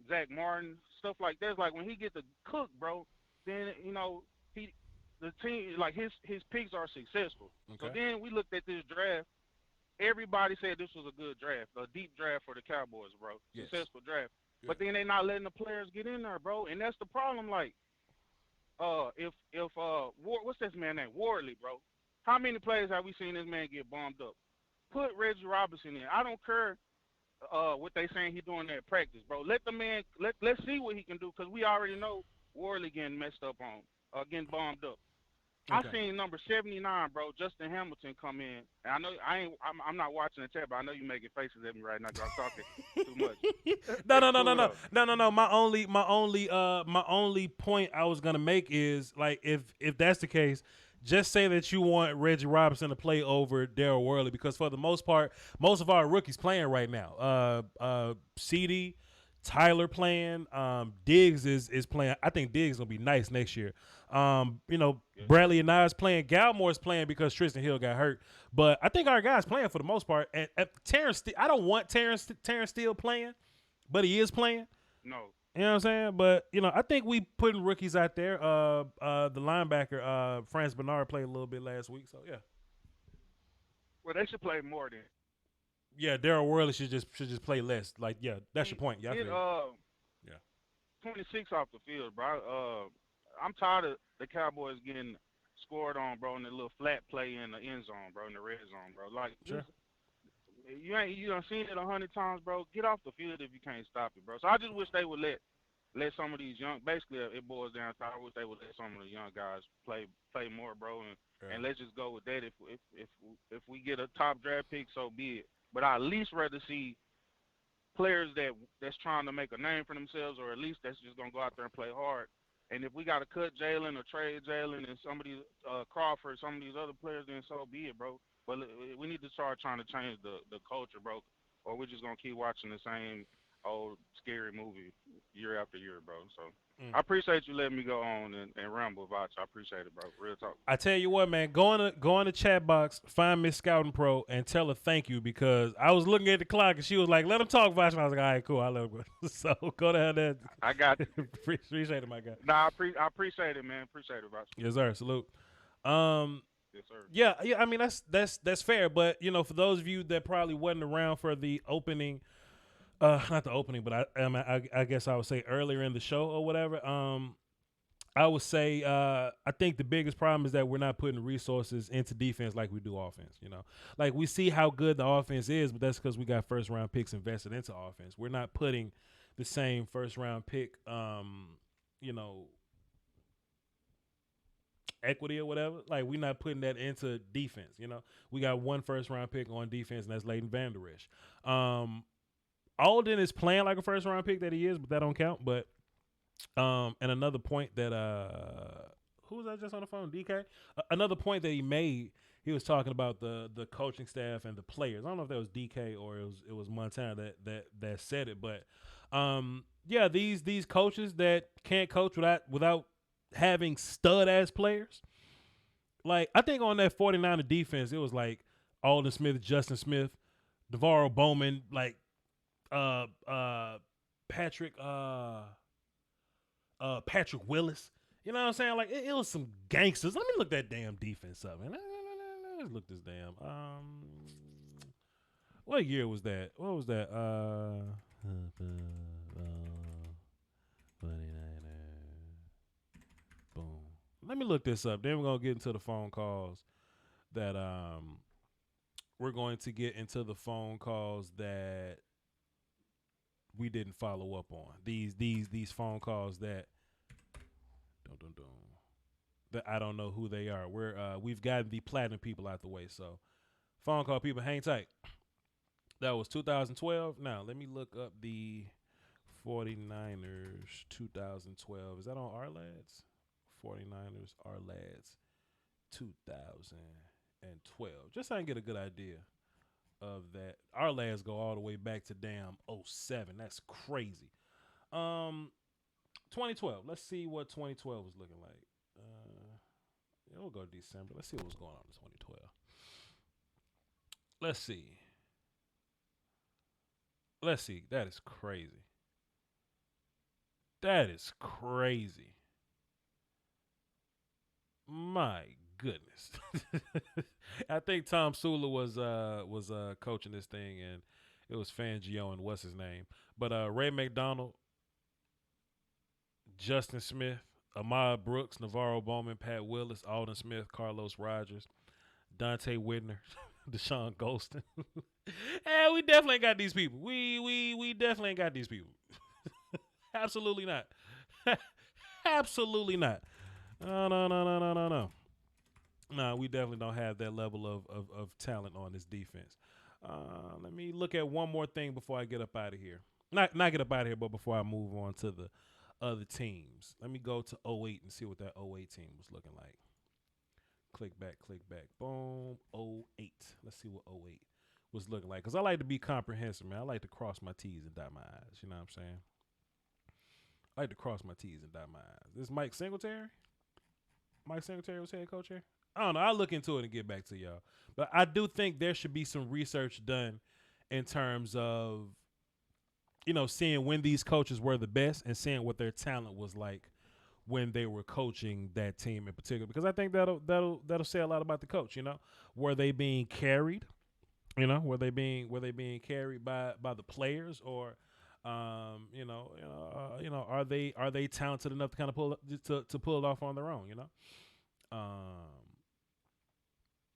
Zach Martin, stuff like that. It's like when he get the cook, bro, then the team, like his picks are successful. Okay. So then we looked at this draft. Everybody said this was a good draft, a deep draft for the Cowboys, bro. Yes. Successful draft. Yeah. But then they not letting the players get in there, bro. And that's the problem. Like, if what's this man name? Wardley, bro. How many plays have we seen this man get bombed up? Put Reggie Robinson in. I don't care what they saying he's doing at practice, bro. Let the man let's see what he can do, because we already know Wardley getting messed up on, getting bombed up. Okay. I seen number 79, bro, Justin Hamilton come in. And I know I'm not watching the chat, but I know you making faces at me right now because I'm talking too much. No. My only point I was gonna make is, like, if that's the case, just say that you want Reggie Robinson to play over Darryl Worley, because for the most part, most of our rookies playing right now. CD, Tyler playing, Diggs is playing. I think Diggs gonna be nice next year. Bradley and Nas playing. Galmore's playing because Tristan Hill got hurt. But I think our guys playing for the most part. And Terrence, I don't want Terrence Steele playing, but he is playing. No. You know what I'm saying? But, I think we putting rookies out there. The linebacker, Franz Bernard, played a little bit last week. So, yeah. Well, they should play more then. Yeah, Darryl Worley should just play less. Like, yeah, that's your point. Yeah, yeah. 26 off the field, bro. I'm tired of the Cowboys getting scored on, bro, in the little flat play in the end zone, bro, in the red zone, bro. Like, sure. You done seen it 100 times, bro. Get off the field if you can't stop it, bro. So I just wish they would let some of these young. Basically, it boils down to, I wish they would let some of the young guys play more, bro, and let's just go with that. If we get a top draft pick, so be it. But I at least rather see players that's trying to make a name for themselves, or at least that's just gonna go out there and play hard. And if we got to cut Jalen or trade Jalen and some of these Crawford, some of these other players, then so be it, bro. But we need to start trying to change the culture, bro, or we're just going to keep watching the same old scary movie year after year, bro. So I appreciate you letting me go on and ramble, Voch. I appreciate it, bro. Real talk. I tell you what, man, go in the chat box, find Miss Scouting Pro, and tell her thank you, because I was looking at the clock and she was like, "Let him talk, Voch," and I was like, "All right, cool, I let him go." So go to her. That I got you. Appreciate it, my guy. Nah, I appreciate it, man. Appreciate it, Voch. Yes, sir. Salute. Yes, sir. Yeah. I mean, that's fair, but for those of you that probably wasn't around for the opening. Not the opening, but I guess I would say earlier in the show or whatever. I would say I think the biggest problem is that we're not putting resources into defense like we do offense. Like we see how good the offense is, but that's because we got first round picks invested into offense. We're not putting the same first round pick, equity or whatever. Like we're not putting that into defense. We got one first round pick on defense, and that's Leighton Vander Esch. Alden is playing like a first round pick that he is, but that don't count. But and another point that who was that just on the phone? DK. Another point that he made, he was talking about the coaching staff and the players. I don't know if that was DK or it was Montana that said it, but yeah, these coaches that can't coach without having stud ass players. Like I think on that 49er defense, it was like Alden Smith, Justin Smith, Navarro Bowman, like Patrick Willis. You know what I'm saying? Like it was some gangsters. Let me look that damn defense up, man. Let's look this damn. What year was that? What was that? 49er. Boom. Let me look this up. Then we're gonna get into the phone calls that we're going to get into the phone calls that we didn't follow up on. These phone calls that that I don't know who they are. We've gotten the platinum people out the way, so phone call people, hang tight. That was 2012. Now let me look up the 49ers 2012. Is that on our lads? 49ers our lads 2012. Just so I can get a good idea of that. Our lads go all the way back to damn 07. That's crazy. 2012. Let's see what 2012 was looking like. We'll go to December. Let's see what was going on in 2012. Let's see. That is crazy. That is crazy. My goodness. I think Tom Sula was coaching this thing, and it was Fangio and what's his name. But Ray McDonald, Justin Smith, Ahmad Brooks, Navarro Bowman, Pat Willis, Alden Smith, Carlos Rogers, Dante Whitner, Deshaun Golston. And we definitely ain't got these people. We definitely ain't got these people. Absolutely not. Absolutely not. No. No, we definitely don't have that level of talent on this defense. Let me look at one more thing before I get up out of here. Not get up out of here, but before I move on to the other teams. Let me go to 08 and see what that 08 team was looking like. Click back. Boom. 08. Let's see what 08 was looking like. Because I like to be comprehensive, man. I like to cross my T's and dot my I's. You know what I'm saying? I like to cross my T's and dot my I's. This is Mike Singletary? Mike Singletary was head coach here? I don't know. I'll look into it and get back to y'all. But I do think there should be some research done in terms of, seeing when these coaches were the best and seeing what their talent was like when they were coaching that team in particular. Because I think that'll say a lot about the coach. Were they being carried? Were they being carried by the players, or are they talented enough to kind of pull it off on their own?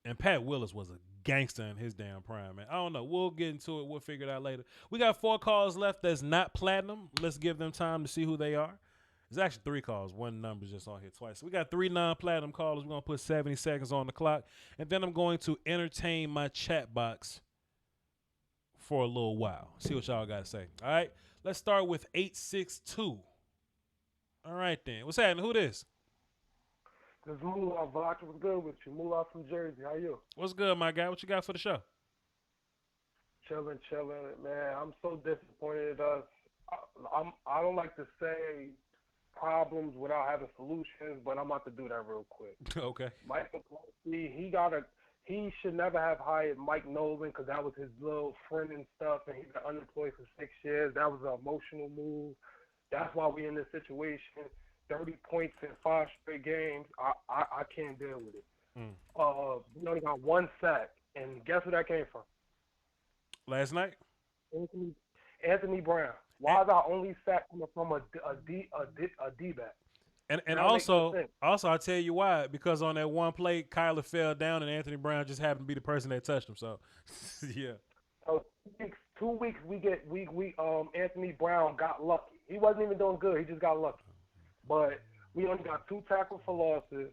And Pat Willis was a gangster in his damn prime, man. I don't know. We'll get into it. We'll figure it out later. We got 4 calls left that's not platinum. Let's give them time to see who they are. There's actually 3 calls. One number's just on here twice. So we got 3 non-platinum callers. We're going to put 70 seconds on the clock. And then I'm going to entertain my chat box for a little while. See what y'all got to say. All right. Let's start with 862. All right, then. What's happening? Who this? This is Moolah, Voch. What's good with you? Moolah from Jersey. How you? What's good, my guy? What you got for the show? Chilling, man. I'm so disappointed in us. I don't like to say problems without having solutions, but I'm about to do that real quick. Okay. Mike McCarthy, he should never have hired Mike Nolan because that was his little friend and stuff, and he's been unemployed for 6 years. That was an emotional move. That's why we're in this situation. 30 points in 5 straight games. I can't deal with it. We only got 1 sack, and guess where that came from? Last night? Anthony Brown. Why is our only sack coming from a D-back? And also I'll tell you why. Because on that one play, Kyler fell down, and Anthony Brown just happened to be the person that touched him. So, yeah. So 2 weeks Anthony Brown got lucky. He wasn't even doing good. He just got lucky. But we only got 2 tackles for losses.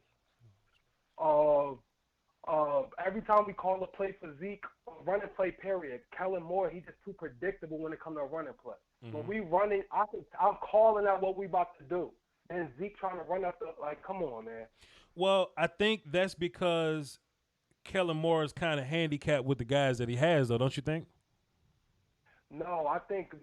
Every time we call a play for Zeke, running play period, Kellen Moore, he's just too predictable when it comes to a running play. When we running, I'm calling out what we about to do. And Zeke trying to run up come on, man. Well, I think that's because Kellen Moore is kind of handicapped with the guys that he has, though, don't you think? No, I think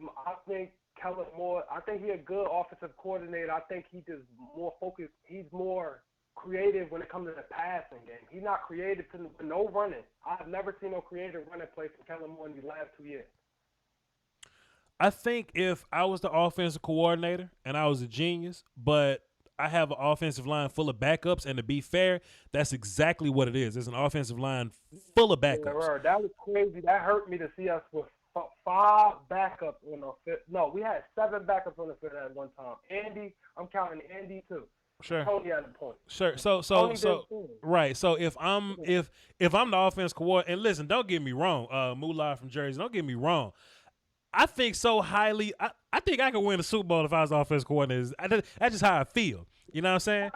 Kellen Moore, I think he's a good offensive coordinator. I think he just more focused. He's more creative when it comes to the passing game. He's not creative to no running. I've never seen no creative running play from Kellen Moore in the last 2 years. I think if I was the offensive coordinator and I was a genius, but I have an offensive line full of backups, and to be fair, that's exactly what it is. It's an offensive line full of backups. Yeah, that was crazy. That hurt me to see us with 5 backups on the field. No, we had 7 backups on the field at one time. Andy, I'm counting Andy too. Sure. Tony had a point. Sure. So right. So if I'm the offense coordinator, and listen, don't get me wrong, Moolah from Jersey, don't get me wrong. I think so highly. I think I could win a Super Bowl if I was offensive coordinator. That's just how I feel. You know what I'm saying?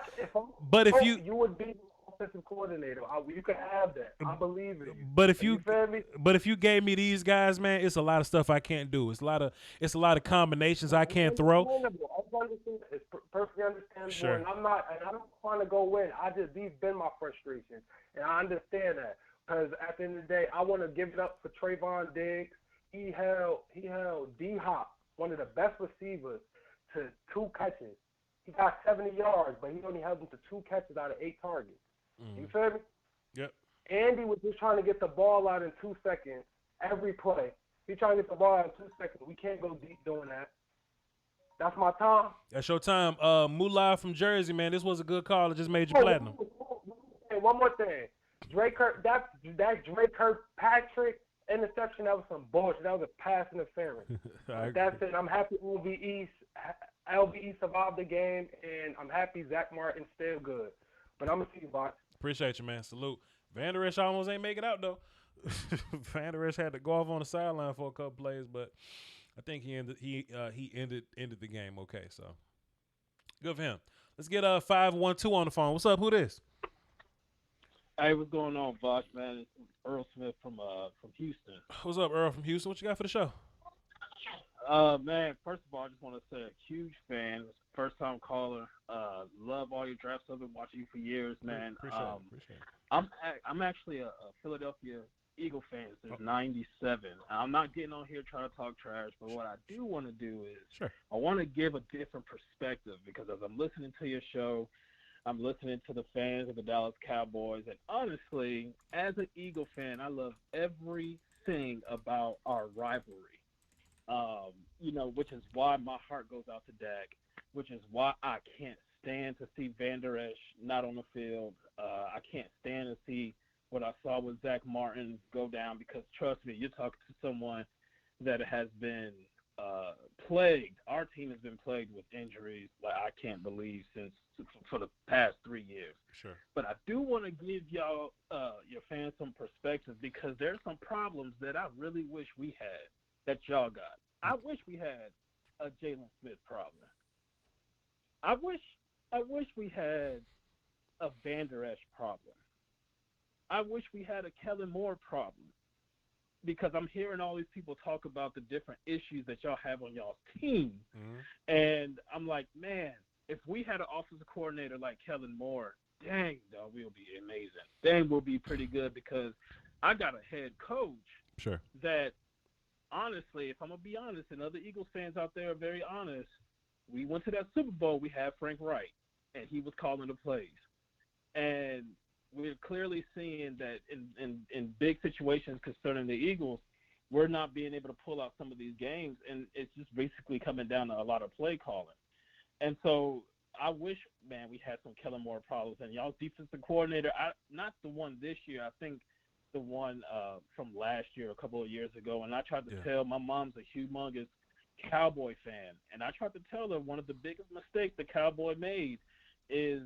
But if you would be the offensive coordinator, you could have that. I believe it. But if you gave me these guys, man, it's a lot of stuff I can't do. It's a lot of combinations I can't throw. It's perfectly understandable. Sure. And I don't want to go win. These been my frustration, and I understand that because at the end of the day, I want to give it up for Trayvon Diggs. He held D-Hop, one of the best receivers, to 2 catches. He got 70 yards, but he only held him to 2 catches out of 8 targets. You feel me? Yep. Andy was just trying to get the ball out in 2 seconds every play. He trying to get the ball out in 2 seconds. We can't go deep doing that. That's my time. That's your time. Moolah from Jersey, man, this was a good call. It just made you platinum. Hey, one more thing. That Drake Kirkpatrick interception, that was some bullshit. That was a pass interference. That's it. I'm happy LVE survived the game, and I'm happy Zach Martin's still good. But I'm going to see you, Voch. Appreciate you, man. Salute. Van Der Esch almost ain't make it out, though. Van Der Esch had to go off on the sideline for a couple plays, but I think he ended the game okay. So good for him. Let's get 512 on the phone. What's up? Who this? Hey, what's going on, Voch, man? It's Earl Smith from Houston. What's up, Earl from Houston? What you got for the show? Man, first of all, I just want to say a huge fan. First time caller. Love all your drafts. I've been watching you for years, man. Appreciate it. I'm actually a Philadelphia Eagle fan since '97. I'm not getting on here trying to talk trash, but what I do want to do is I want to give a different perspective, because as I'm listening to your show, I'm listening to the fans of the Dallas Cowboys, and honestly, as an Eagle fan, I love everything about our rivalry. Which is why my heart goes out to Dak, which is why I can't stand to see Van Der Esch not on the field. I can't stand to see what I saw with Zach Martin go down, because trust me, you're talking to someone that has been plagued. Our team has been plagued with injuries like I can't believe for the past 3 years. Sure. But I do want to give y'all, your fans, some perspective, because there's some problems that I really wish we had that y'all got. I wish we had a Jalen Smith problem. I wish we had a Van Der Esch problem. I wish we had a Kellen Moore problem, because I'm hearing all these people talk about the different issues that y'all have on y'all's team. And I'm like, man, if we had an offensive coordinator like Kellen Moore, dang, dog, we'll be amazing. Dang, we'll be pretty good, because I got a head coach that, honestly, if I'm going to be honest, and other Eagles fans out there are very honest, we went to that Super Bowl. We had Frank Wright, and he was calling the plays. And we're clearly seeing that in big situations concerning the Eagles, we're not being able to pull out some of these games, and it's just basically coming down to a lot of play calling. And so I wish, man, we had some Kellen Moore problems. And y'all's defensive coordinator, not the one this year, I think the one from last year, a couple of years ago. And I tried to tell, my mom's a humongous Cowboy fan, and I tried to tell her one of the biggest mistakes the Cowboy made is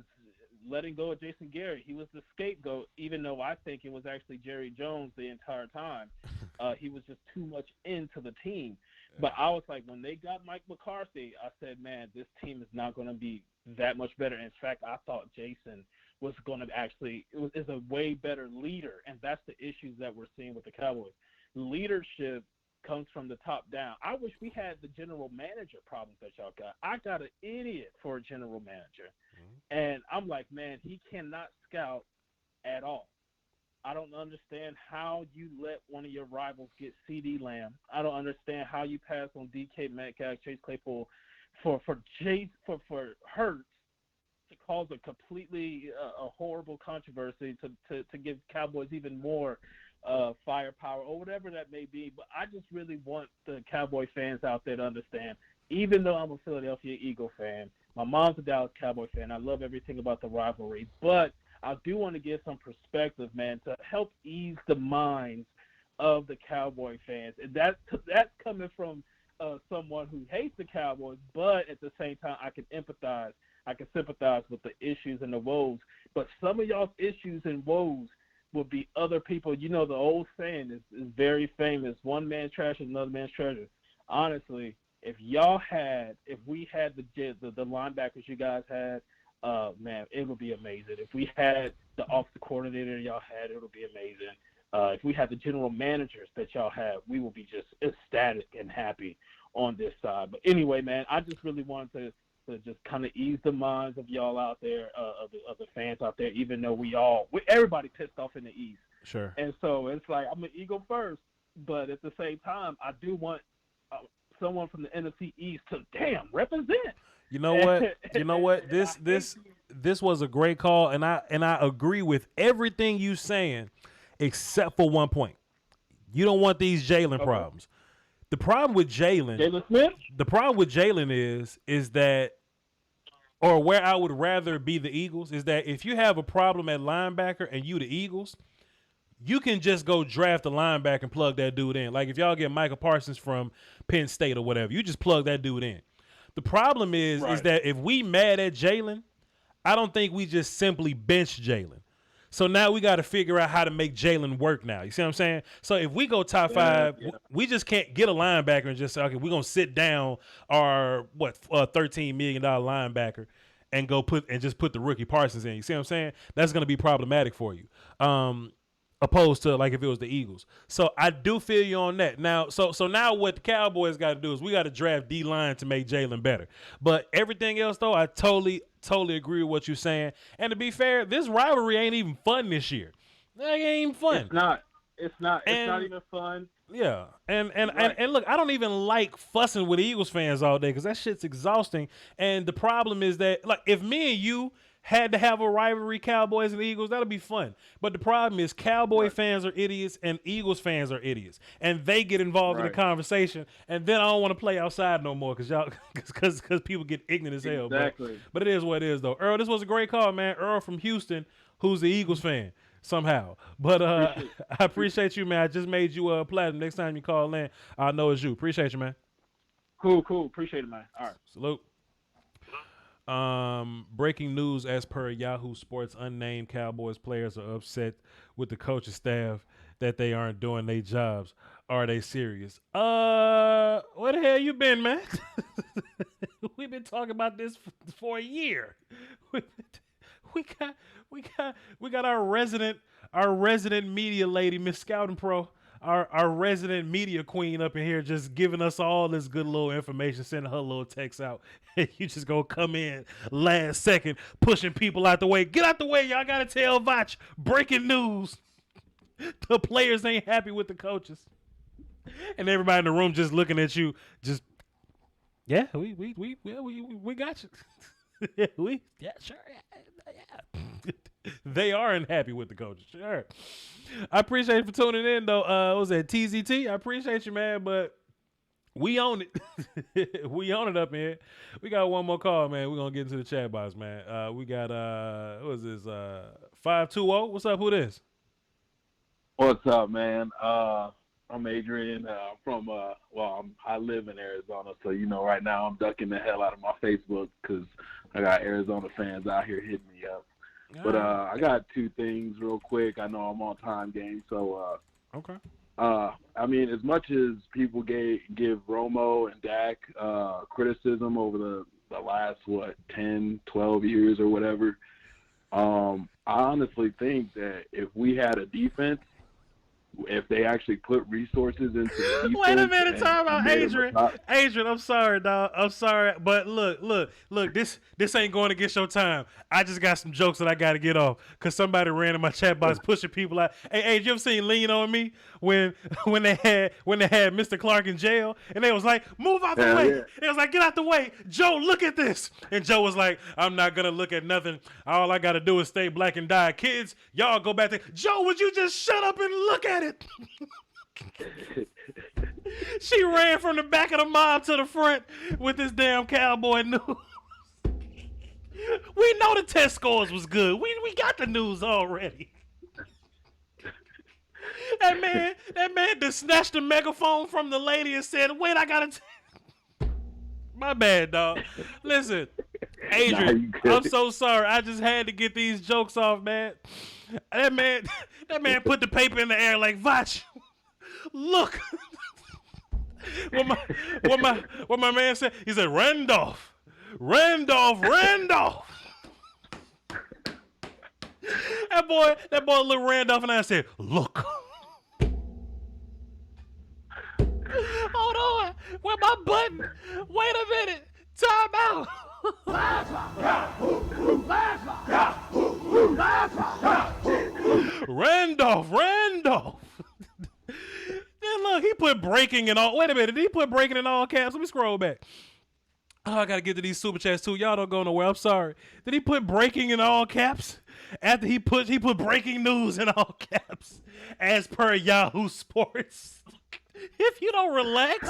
letting go of Jason Garrett. He was the scapegoat, even though I think it was actually Jerry Jones the entire time. He was just too much into the team. But I was like, when they got Mike McCarthy, I said, man, this team is not going to be that much better. In fact, I thought Jason was going to actually is a way better leader, and that's the issues that we're seeing with the Cowboys. Leadership comes from the top down. I wish we had the general manager problems that y'all got. I got an idiot for a general manager. And I'm like, man, he cannot scout at all. I don't understand how you let one of your rivals get CeeDee Lamb. I don't understand how you pass on DK Metcalf, Chase Claypool for Hurts to cause a completely a horrible controversy to give Cowboys even more firepower or whatever that may be. But I just really want the Cowboy fans out there to understand, even though I'm a Philadelphia Eagle fan, my mom's a Dallas Cowboy fan, I love everything about the rivalry, but I do want to give some perspective, man, to help ease the minds of the Cowboy fans. And that's coming from someone who hates the Cowboys, but at the same time, I can empathize. I can sympathize with the issues and the woes. But some of y'all's issues and woes will be other people. You know, the old saying is very famous, one man's trash is another man's treasure. Honestly, if we had the linebackers you guys had, man, it would be amazing. If we had the offensive coordinator y'all had, it would be amazing. If we had the general managers that y'all had, we will be just ecstatic and happy on this side. But anyway, man, I just really wanted to just kind of ease the minds of y'all out there, of the fans out there, even though everybody pissed off in the East. Sure. And so it's like, I'm an Eagle first, but at the same time, I do want someone from the NFC East to represent. You know what? This was a great call, and I agree with everything you saying, except for one point. You don't want these Jalen problems. The problem with Jalen Smith. The problem with Jalen is that, or where I would rather be the Eagles, is that if you have a problem at linebacker and you the Eagles, you can just go draft a linebacker and plug that dude in. Like if y'all get Micah Parsons from Penn State or whatever, you just plug that dude in. The problem is that if we mad at Jalen, I don't think we just simply bench Jalen. So now we got to figure out how to make Jalen work now. You see what I'm saying? So if we go top five, we just can't get a linebacker and just say, okay, we're going to sit down our, $13 million linebacker and just put the rookie Parsons in. You see what I'm saying? That's going to be problematic for you. Opposed to like if it was the Eagles. So I do feel you on that. Now, so now what the Cowboys got to do is we got to draft D-line to make Jalen better. But everything else, though, I totally agree with what you're saying. And to be fair, this rivalry ain't even fun this year. It ain't even fun. It's not even fun. Yeah. And look, I don't even like fussing with Eagles fans all day because that shit's exhausting. And the problem is that, like, if me and you had to have a rivalry, Cowboys and Eagles, that'll be fun. But the problem is Cowboy fans are idiots and Eagles fans are idiots. And they get involved in the conversation. And then I don't want to play outside no more because people get ignorant as hell. Exactly. But it is what it is, though. Earl, this was a great call, man. Earl from Houston, who's the Eagles fan somehow. But I appreciate you, man. I just made you platinum. Next time you call in, I know it's you. Appreciate you, man. Cool. Appreciate it, man. All right. Salute. Breaking news: as per Yahoo Sports, unnamed Cowboys players are upset with the coaching staff that they aren't doing their jobs. Are they serious? Where the hell you been, man? We've been talking about this for a year. We got our resident media lady, Miss Scouting Pro. Our resident media queen up in here just giving us all this good little information, sending her little text out. And you just gonna come in last second, pushing people out the way. Get out the way, y'all gotta tell Voch. Breaking news. The players ain't happy with the coaches. And everybody in the room just looking at you, just Yeah, we got you. Sure. Yeah. They are unhappy with the coaches. Sure. I appreciate you for tuning in though. What was that TZT? I appreciate you, man, but we own it. We own it up in here. We got one more call, man. We're gonna get into the chat box, man. We got what is this? 520. What's up? Who this? What's up, man? I'm Adrian. I'm from I live in Arizona, so right now I'm ducking the hell out of my Facebook because I got Arizona fans out here hitting me up. But I got two things real quick. I know I'm on time game, so okay. I mean, as much as people give Romo and Dak criticism over the last 10, 12 years or whatever, I honestly think that if we had a defense, if they actually put resources into the defense. Wait a minute, time out, Adrian. Adrian, I'm sorry, dog. I'm sorry, but look. This ain't going against your time. I just got some jokes that I got to get off because somebody ran in my chat box pushing people out. Hey, you ever seen Lean on Me when they had Mr. Clark in jail and they was like, move out the way. Yeah. They was like, get out the way, Joe. Look at this, and Joe was like, I'm not gonna look at nothing. All I gotta do is stay black and die. Kids, y'all go back there. Joe, would you just shut up and look at it? She ran from the back of the mob to the front with this damn cowboy news. We know the test scores was good. We got the news already. That man just snatched the megaphone from the lady and said, wait, I gotta my bad, dog. Listen, Adrian, I'm so sorry. I just had to get these jokes off, man. That man put the paper in the air like, Voch, look. What my man said, he said, Randolph. That boy looked Randolph and I said, look. Hold on. Where my button? Wait a minute. Time out. Randolph. Then look, he put breaking in all. Wait a minute. Did he put breaking in all caps? Let me scroll back. Oh, I gotta get to these super chats too. Y'all don't go nowhere. I'm sorry. Did he put breaking in all caps? After he put breaking news in all caps, as per Yahoo Sports. If you don't relax.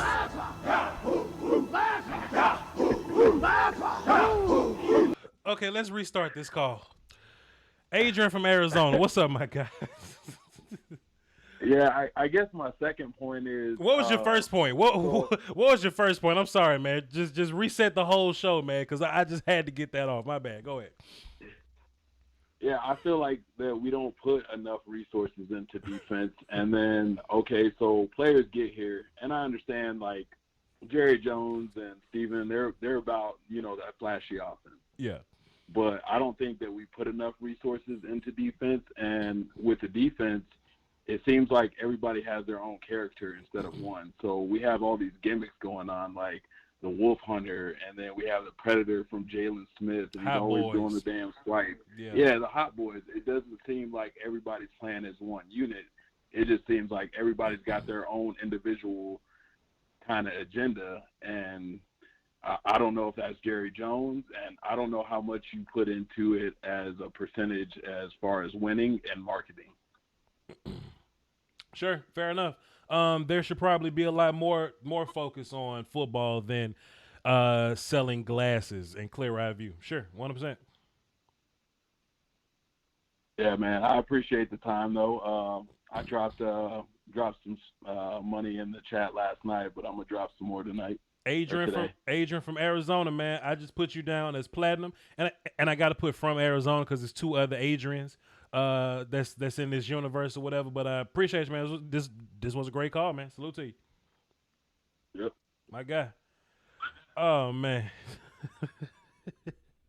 Okay, let's restart this call. Adrian from Arizona, what's up, my guy? Yeah, I guess my second point is. What was your first point? What was your first point? I'm sorry, man. Just reset the whole show, man, because I just had to get that off. My bad. Go ahead. Yeah, I feel like that we don't put enough resources into defense. And then, okay, so players get here, and I understand, like, Jerry Jones and Steven, they're about, that flashy offense. Yeah. But I don't think that we put enough resources into defense. And with the defense, it seems like everybody has their own character instead of one. So we have all these gimmicks going on, like the Wolf Hunter, and then we have the Predator from Jalen Smith, and he's always doing the damn swipe. Yeah, the Hot Boys. It doesn't seem like everybody's playing as one unit. It just seems like everybody's got their own individual kind of agenda, and I don't know if that's Jerry Jones, and I don't know how much you put into it as a percentage as far as winning and marketing. Sure, fair enough. There should probably be a lot more focus on football than selling glasses and clear eye view. Sure, 100%. Yeah, man, I appreciate the time though. I dropped some money in the chat last night, but I'm gonna drop some more tonight. Adrian from Arizona, man. I just put you down as platinum, and I got to put from Arizona because there's two other Adrians that's in this universe or whatever. But I appreciate you, man. This was a great call, man. Salute to you. Yep. My guy. Oh man.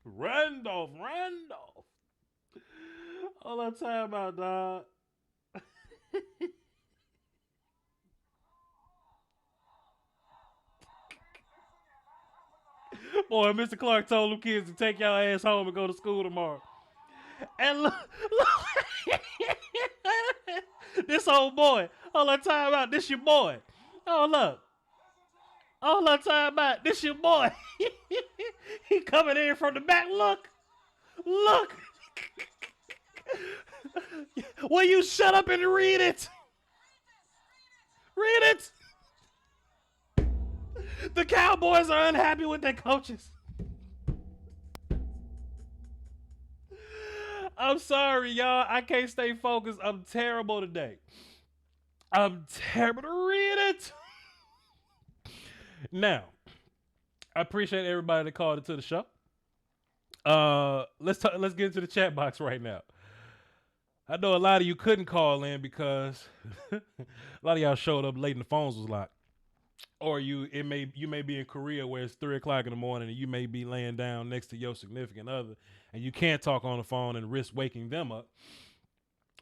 Randolph. All I'm talking about, dog. Boy, Mr. Clark told them kids to take y'all ass home and go to school tomorrow. And look this old boy. Hold on, time out. This your boy. Hold up. All I'm talking about, this your boy. He coming in from the back. Look. Will you shut up and read it? Read it. The Cowboys are unhappy with their coaches. I'm sorry, y'all. I can't stay focused. I'm terrible today. I'm terrible to read it. Now, I appreciate everybody that called into the show. Let's get into the chat box right now. I know a lot of you couldn't call in because a lot of y'all showed up late and the phones was locked. Or you may be in Korea where it's 3:00 in the morning and you may be laying down next to your significant other and you can't talk on the phone and risk waking them up.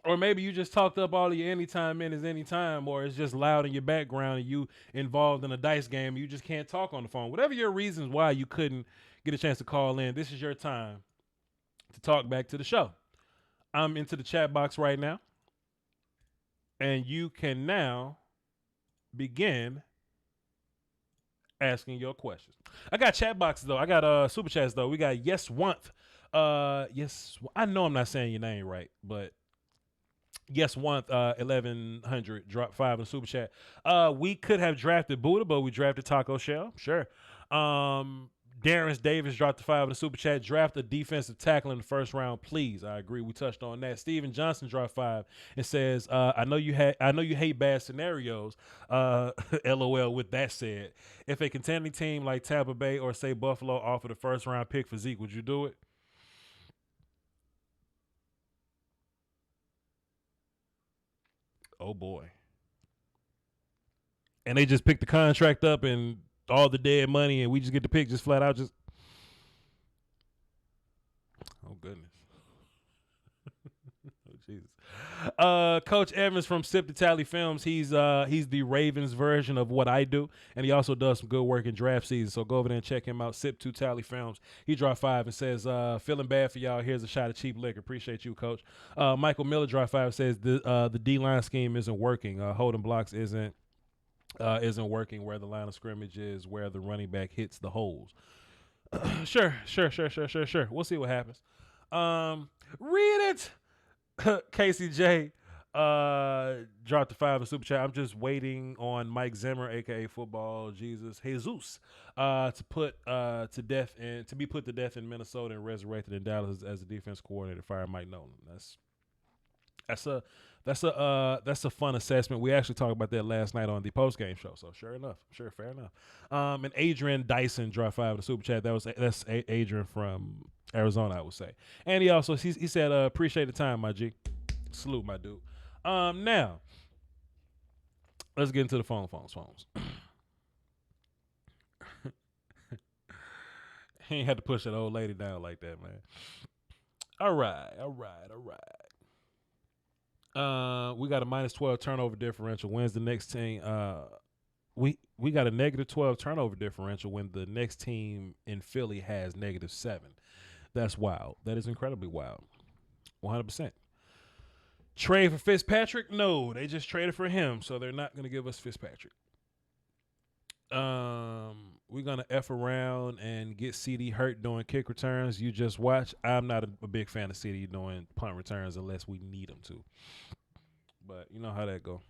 Or maybe you just talked up all of your anytime minutes anytime, or it's just loud in your background and you involved in a dice game and you just can't talk on the phone. Whatever your reasons why you couldn't get a chance to call in, this is your time to talk back to the show. I'm into the chat box right now. And you can now begin asking your questions. I got chat boxes though. I got super chats though. We got Yes Want. Yes, I know I'm not saying your name right, but Yes Want 1100 drop 5 in super chat. We could have drafted Buddha, but we drafted Taco Shell. Sure. Darren Davis dropped the 5 in the super chat. Draft a defensive tackle in the first round, please. I agree. We touched on that. Steven Johnson dropped 5 and says, I know you hate bad scenarios. LOL. With that said, if a contending team like Tampa Bay or say Buffalo offered a first round pick for Zeke, would you do it? Oh boy. And they just picked the contract up and all the dead money and we just get the pick just flat out just. Oh goodness. Oh Jesus. Coach Evans from Sip to Tally Films, he's the Ravens version of what I do, and he also does some good work in draft season. So go over there and check him out. Sip to Tally Films. He dropped 5 and says, feeling bad for y'all. Here's a shot of cheap liquor. Appreciate you, Coach. Michael Miller dropped 5 and says the D-line scheme isn't working. Holding blocks isn't working where the line of scrimmage is, where the running back hits the holes. Sure. We'll see what happens. Read it. KCJ dropped the 5 in super chat. I'm just waiting on Mike Zimmer, aka Football Jesus, to be put to death in Minnesota and resurrected in Dallas as a defense coordinator. Fire Mike Nolan. That's a fun assessment. We actually talked about that last night on the postgame show. So fair enough. And Adrian Dyson dropped 5 in the super chat. That's Adrian from Arizona, I would say. And he also he said appreciate the time, my G. Salute, my dude. Now let's get into the phones. He ain't had to push that old lady down like that, man. All right. We got a -12 turnover differential. When's the next team? We got a -12 turnover differential when the next team in Philly has -7. That's wild. That is incredibly wild. 100%. Trade for Fitzpatrick? No, they just traded for him, so they're not going to give us Fitzpatrick. We're going to F around and get CD hurt doing kick returns. You just watch. I'm not a big fan of CD doing punt returns unless we need him to. But you know how that go.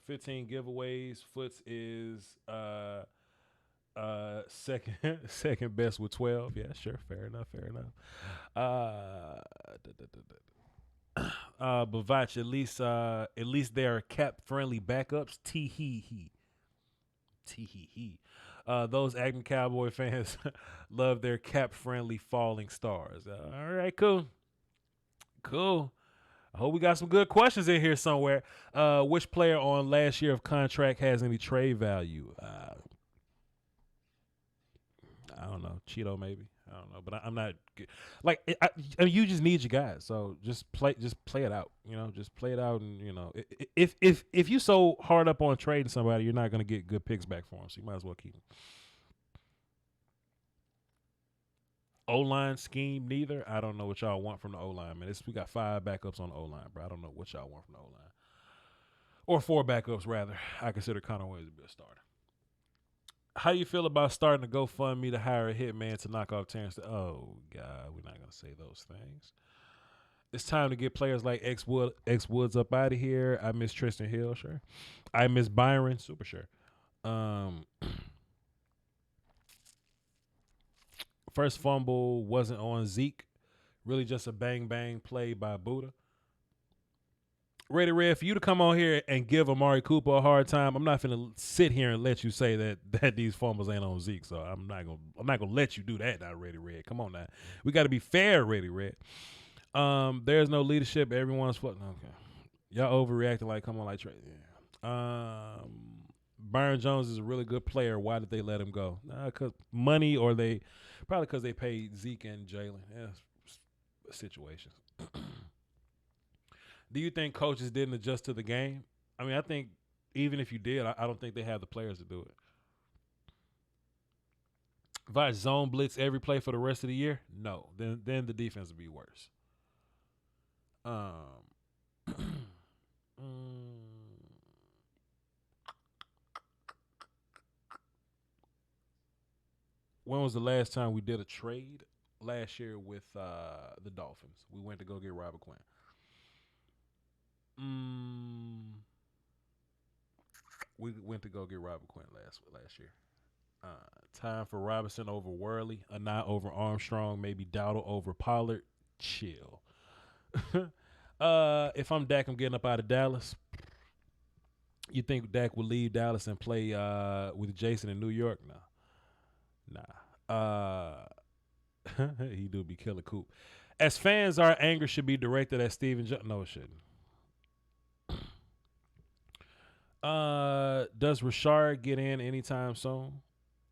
15 giveaways. Foots is second best with 12. Yeah, sure. Fair enough. But Voch, at least they are cap friendly backups. Tee hee. Those acting Cowboy fans love their cap friendly falling stars. All right, cool. I hope we got some good questions in here somewhere. Which player on last year of contract has any trade value? I don't know. Cheeto maybe. I don't know, but I'm not like you just need your guys. So just play it out. Just play it out, and if you so hard up on trading somebody, you're not going to get good picks back for them. So you might as well keep them. O-line scheme, neither. I don't know what y'all want from the O-line, man. We got 5 backups on the O-line, bro. I don't know what y'all want from the O-line. or 4 backups rather. I consider Connor Williams to be a starter. How do you feel about starting to GoFundMe to hire a hitman to knock off Terrence? Oh God, we're not gonna say those things. It's time to get players like X Woods up out of here. I miss Tristan Hill, sure. I miss Byron, super sure. First fumble wasn't on Zeke. Really just a bang play by Buddha. Ready Red, for you to come on here and give Amari Cooper a hard time, I'm not finna sit here and let you say that these fumbles ain't on Zeke. So I'm not gonna let you do that now, Ready Red. Come on now. We gotta be fair, Ready Red. There's no leadership. Everyone's fucking okay. Y'all overreacting like come on like Trey. Yeah. Byron Jones is a really good player. Why did they let him go? Cause money, or probably because they paid Zeke and Jalen. Yeah, situations. Do you think coaches didn't adjust to the game? I mean, I think even if you did, I don't think they have the players to do it. If I zone blitz every play for the rest of the year, no. Then the defense would be worse. When was the last time we did a trade? Last year with the Dolphins. We went to go get Robert Quinn. We went to go get Robert Quinn last year. Time for Robinson over Worley, Anat over Armstrong, maybe Dowdle over Pollard. Chill. If I'm Dak, I'm getting up out of Dallas. You think Dak will leave Dallas and play with Jason in New York? Nah. He do be killer Coop. As fans, our anger should be directed at Steven Jones. No, it shouldn't. Does Rashard get in anytime soon?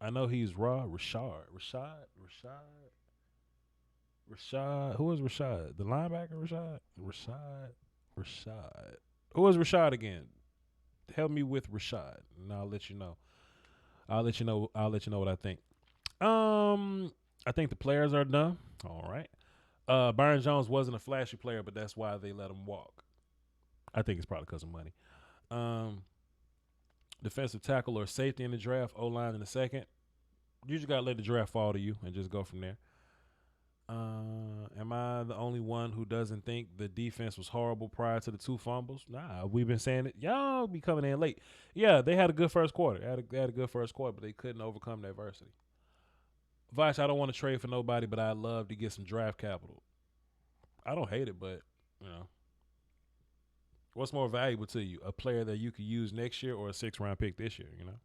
I know he's raw. Rashard. Who is Rashad? The linebacker Rashad? Rashad. Who is Rashad again? Help me with Rashad, and I'll let you know. I'll let you know what I think. I think the players are done. All right. Byron Jones wasn't a flashy player, but that's why they let him walk. I think it's probably because of money. Defensive tackle or safety in the draft, O-line in the second. You just got to let the draft fall to you and just go from there. Am I the only one who doesn't think the defense was horrible prior to the 2 fumbles? Nah, we've been saying it. Y'all be coming in late. Yeah, they had a good first quarter. They had a good first quarter, but they couldn't overcome the adversity. Voch, I don't want to trade for nobody, but I'd love to get some draft capital. I don't hate it, but, you know. What's more valuable to you? A player that you could use next year or a 6th-round pick this year, you know?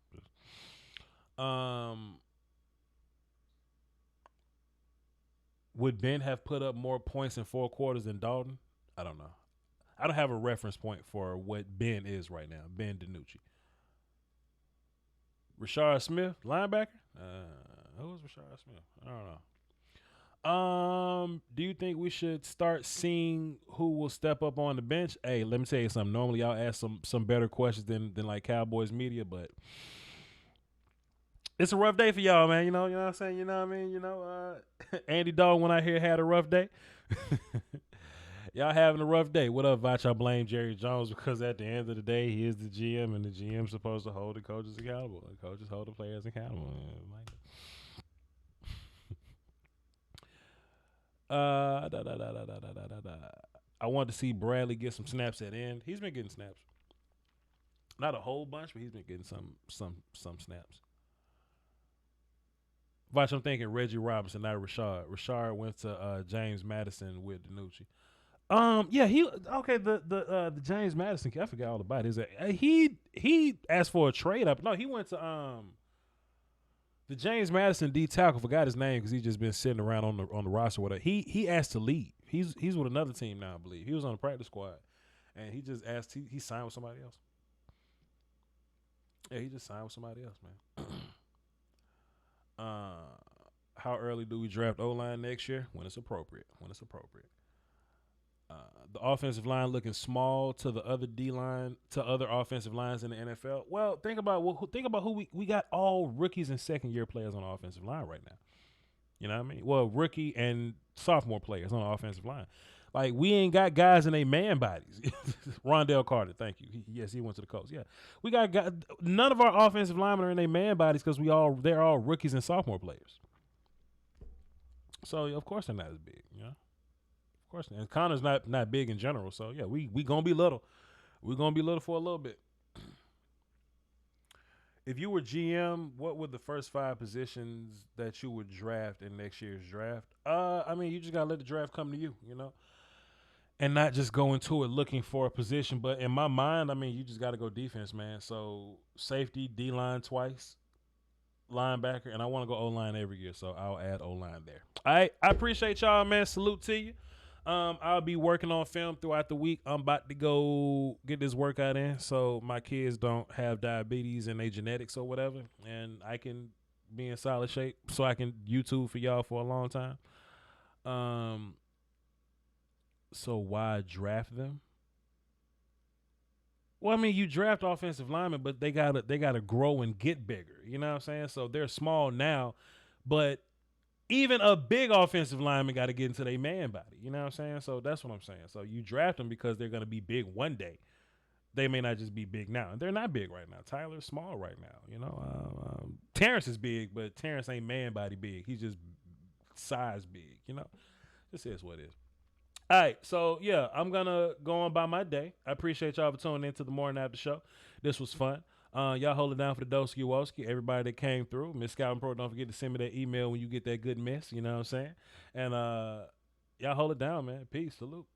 Would Ben have put up more points in 4 quarters than Dalton? I don't know. I don't have a reference point for what Ben is right now. Ben DiNucci. Rashard Smith, linebacker? Who is Rashard Smith? I don't know. Do you think we should start seeing who will step up on the bench? Hey, let me tell you something. Normally, y'all ask some better questions than like Cowboys media, but it's a rough day for y'all, man. You know what I'm saying? You know what I mean? You know, Andy Dalton, when I hear had a rough day. Y'all having a rough day. What up, Voch? I blame Jerry Jones because at the end of the day, he is the GM, and the GM's supposed to hold the coaches accountable. The coaches hold the players accountable. I want to see Bradley get some snaps at end. He's been getting snaps. Not a whole bunch, but he's been getting some snaps. Voch, I'm thinking Reggie Robinson, not Rashard. Rashard went to James Madison with DiNucci. The James Madison kid, I forgot all about it. He asked for a trade up. No, he went to the James Madison D tackle, forgot his name because he's just been sitting around on the roster. Whatever. He asked to leave. He's with another team now, I believe. He was on the practice squad, and he just asked. He signed with somebody else. Yeah, he just signed with somebody else, man. How early do we draft O-line next year? When it's appropriate. The offensive line looking small to the other D-line, to other offensive lines in the NFL. Well, think about who we got all rookies and second-year players on the offensive line right now. You know what I mean? Well, rookie and sophomore players on the offensive line. Like, we ain't got guys in their man bodies. Rondell Carter, thank you. Yes, he went to the Colts. Yeah, we got guys, none of our offensive linemen are in their man bodies because they're all rookies and sophomore players. So of course they're not as big, you know. Of course, and Connor's not big in general. So yeah, we gonna be little. We're gonna be little for a little bit. If you were GM, what would the first 5 positions that you would draft in next year's draft? I mean, you just gotta let the draft come to you, you know, and not just go into it looking for a position. But in my mind, I mean, you just gotta go defense, man. So safety, D-line twice, linebacker, and I want to go O-line every year, so I'll add O-line there. All right, I appreciate y'all, man. Salute to you. I'll be working on film throughout the week. I'm about to go get this workout in so my kids don't have diabetes and they genetics or whatever, and I can be in solid shape so I can YouTube for y'all for a long time. So why draft them? Well, I mean, you draft offensive linemen, but they gotta grow and get bigger. You know what I'm saying? So they're small now, but even a big offensive lineman got to get into their man body. You know what I'm saying? So that's what I'm saying. So you draft them because they're going to be big one day. They may not just be big now. And they're not big right now. Tyler's small right now. You know, Terrence is big, but Terrence ain't man body big. He's just size big. You know, this is what it is. All right. So, yeah, I'm going to go on by my day. I appreciate y'all for tuning into the Morning After Show. This was fun. Y'all hold it down for the Doski Woski, everybody that came through. Miss Scouting Pro, don't forget to send me that email when you get that good miss, you know what I'm saying? And y'all hold it down, man. Peace, salute.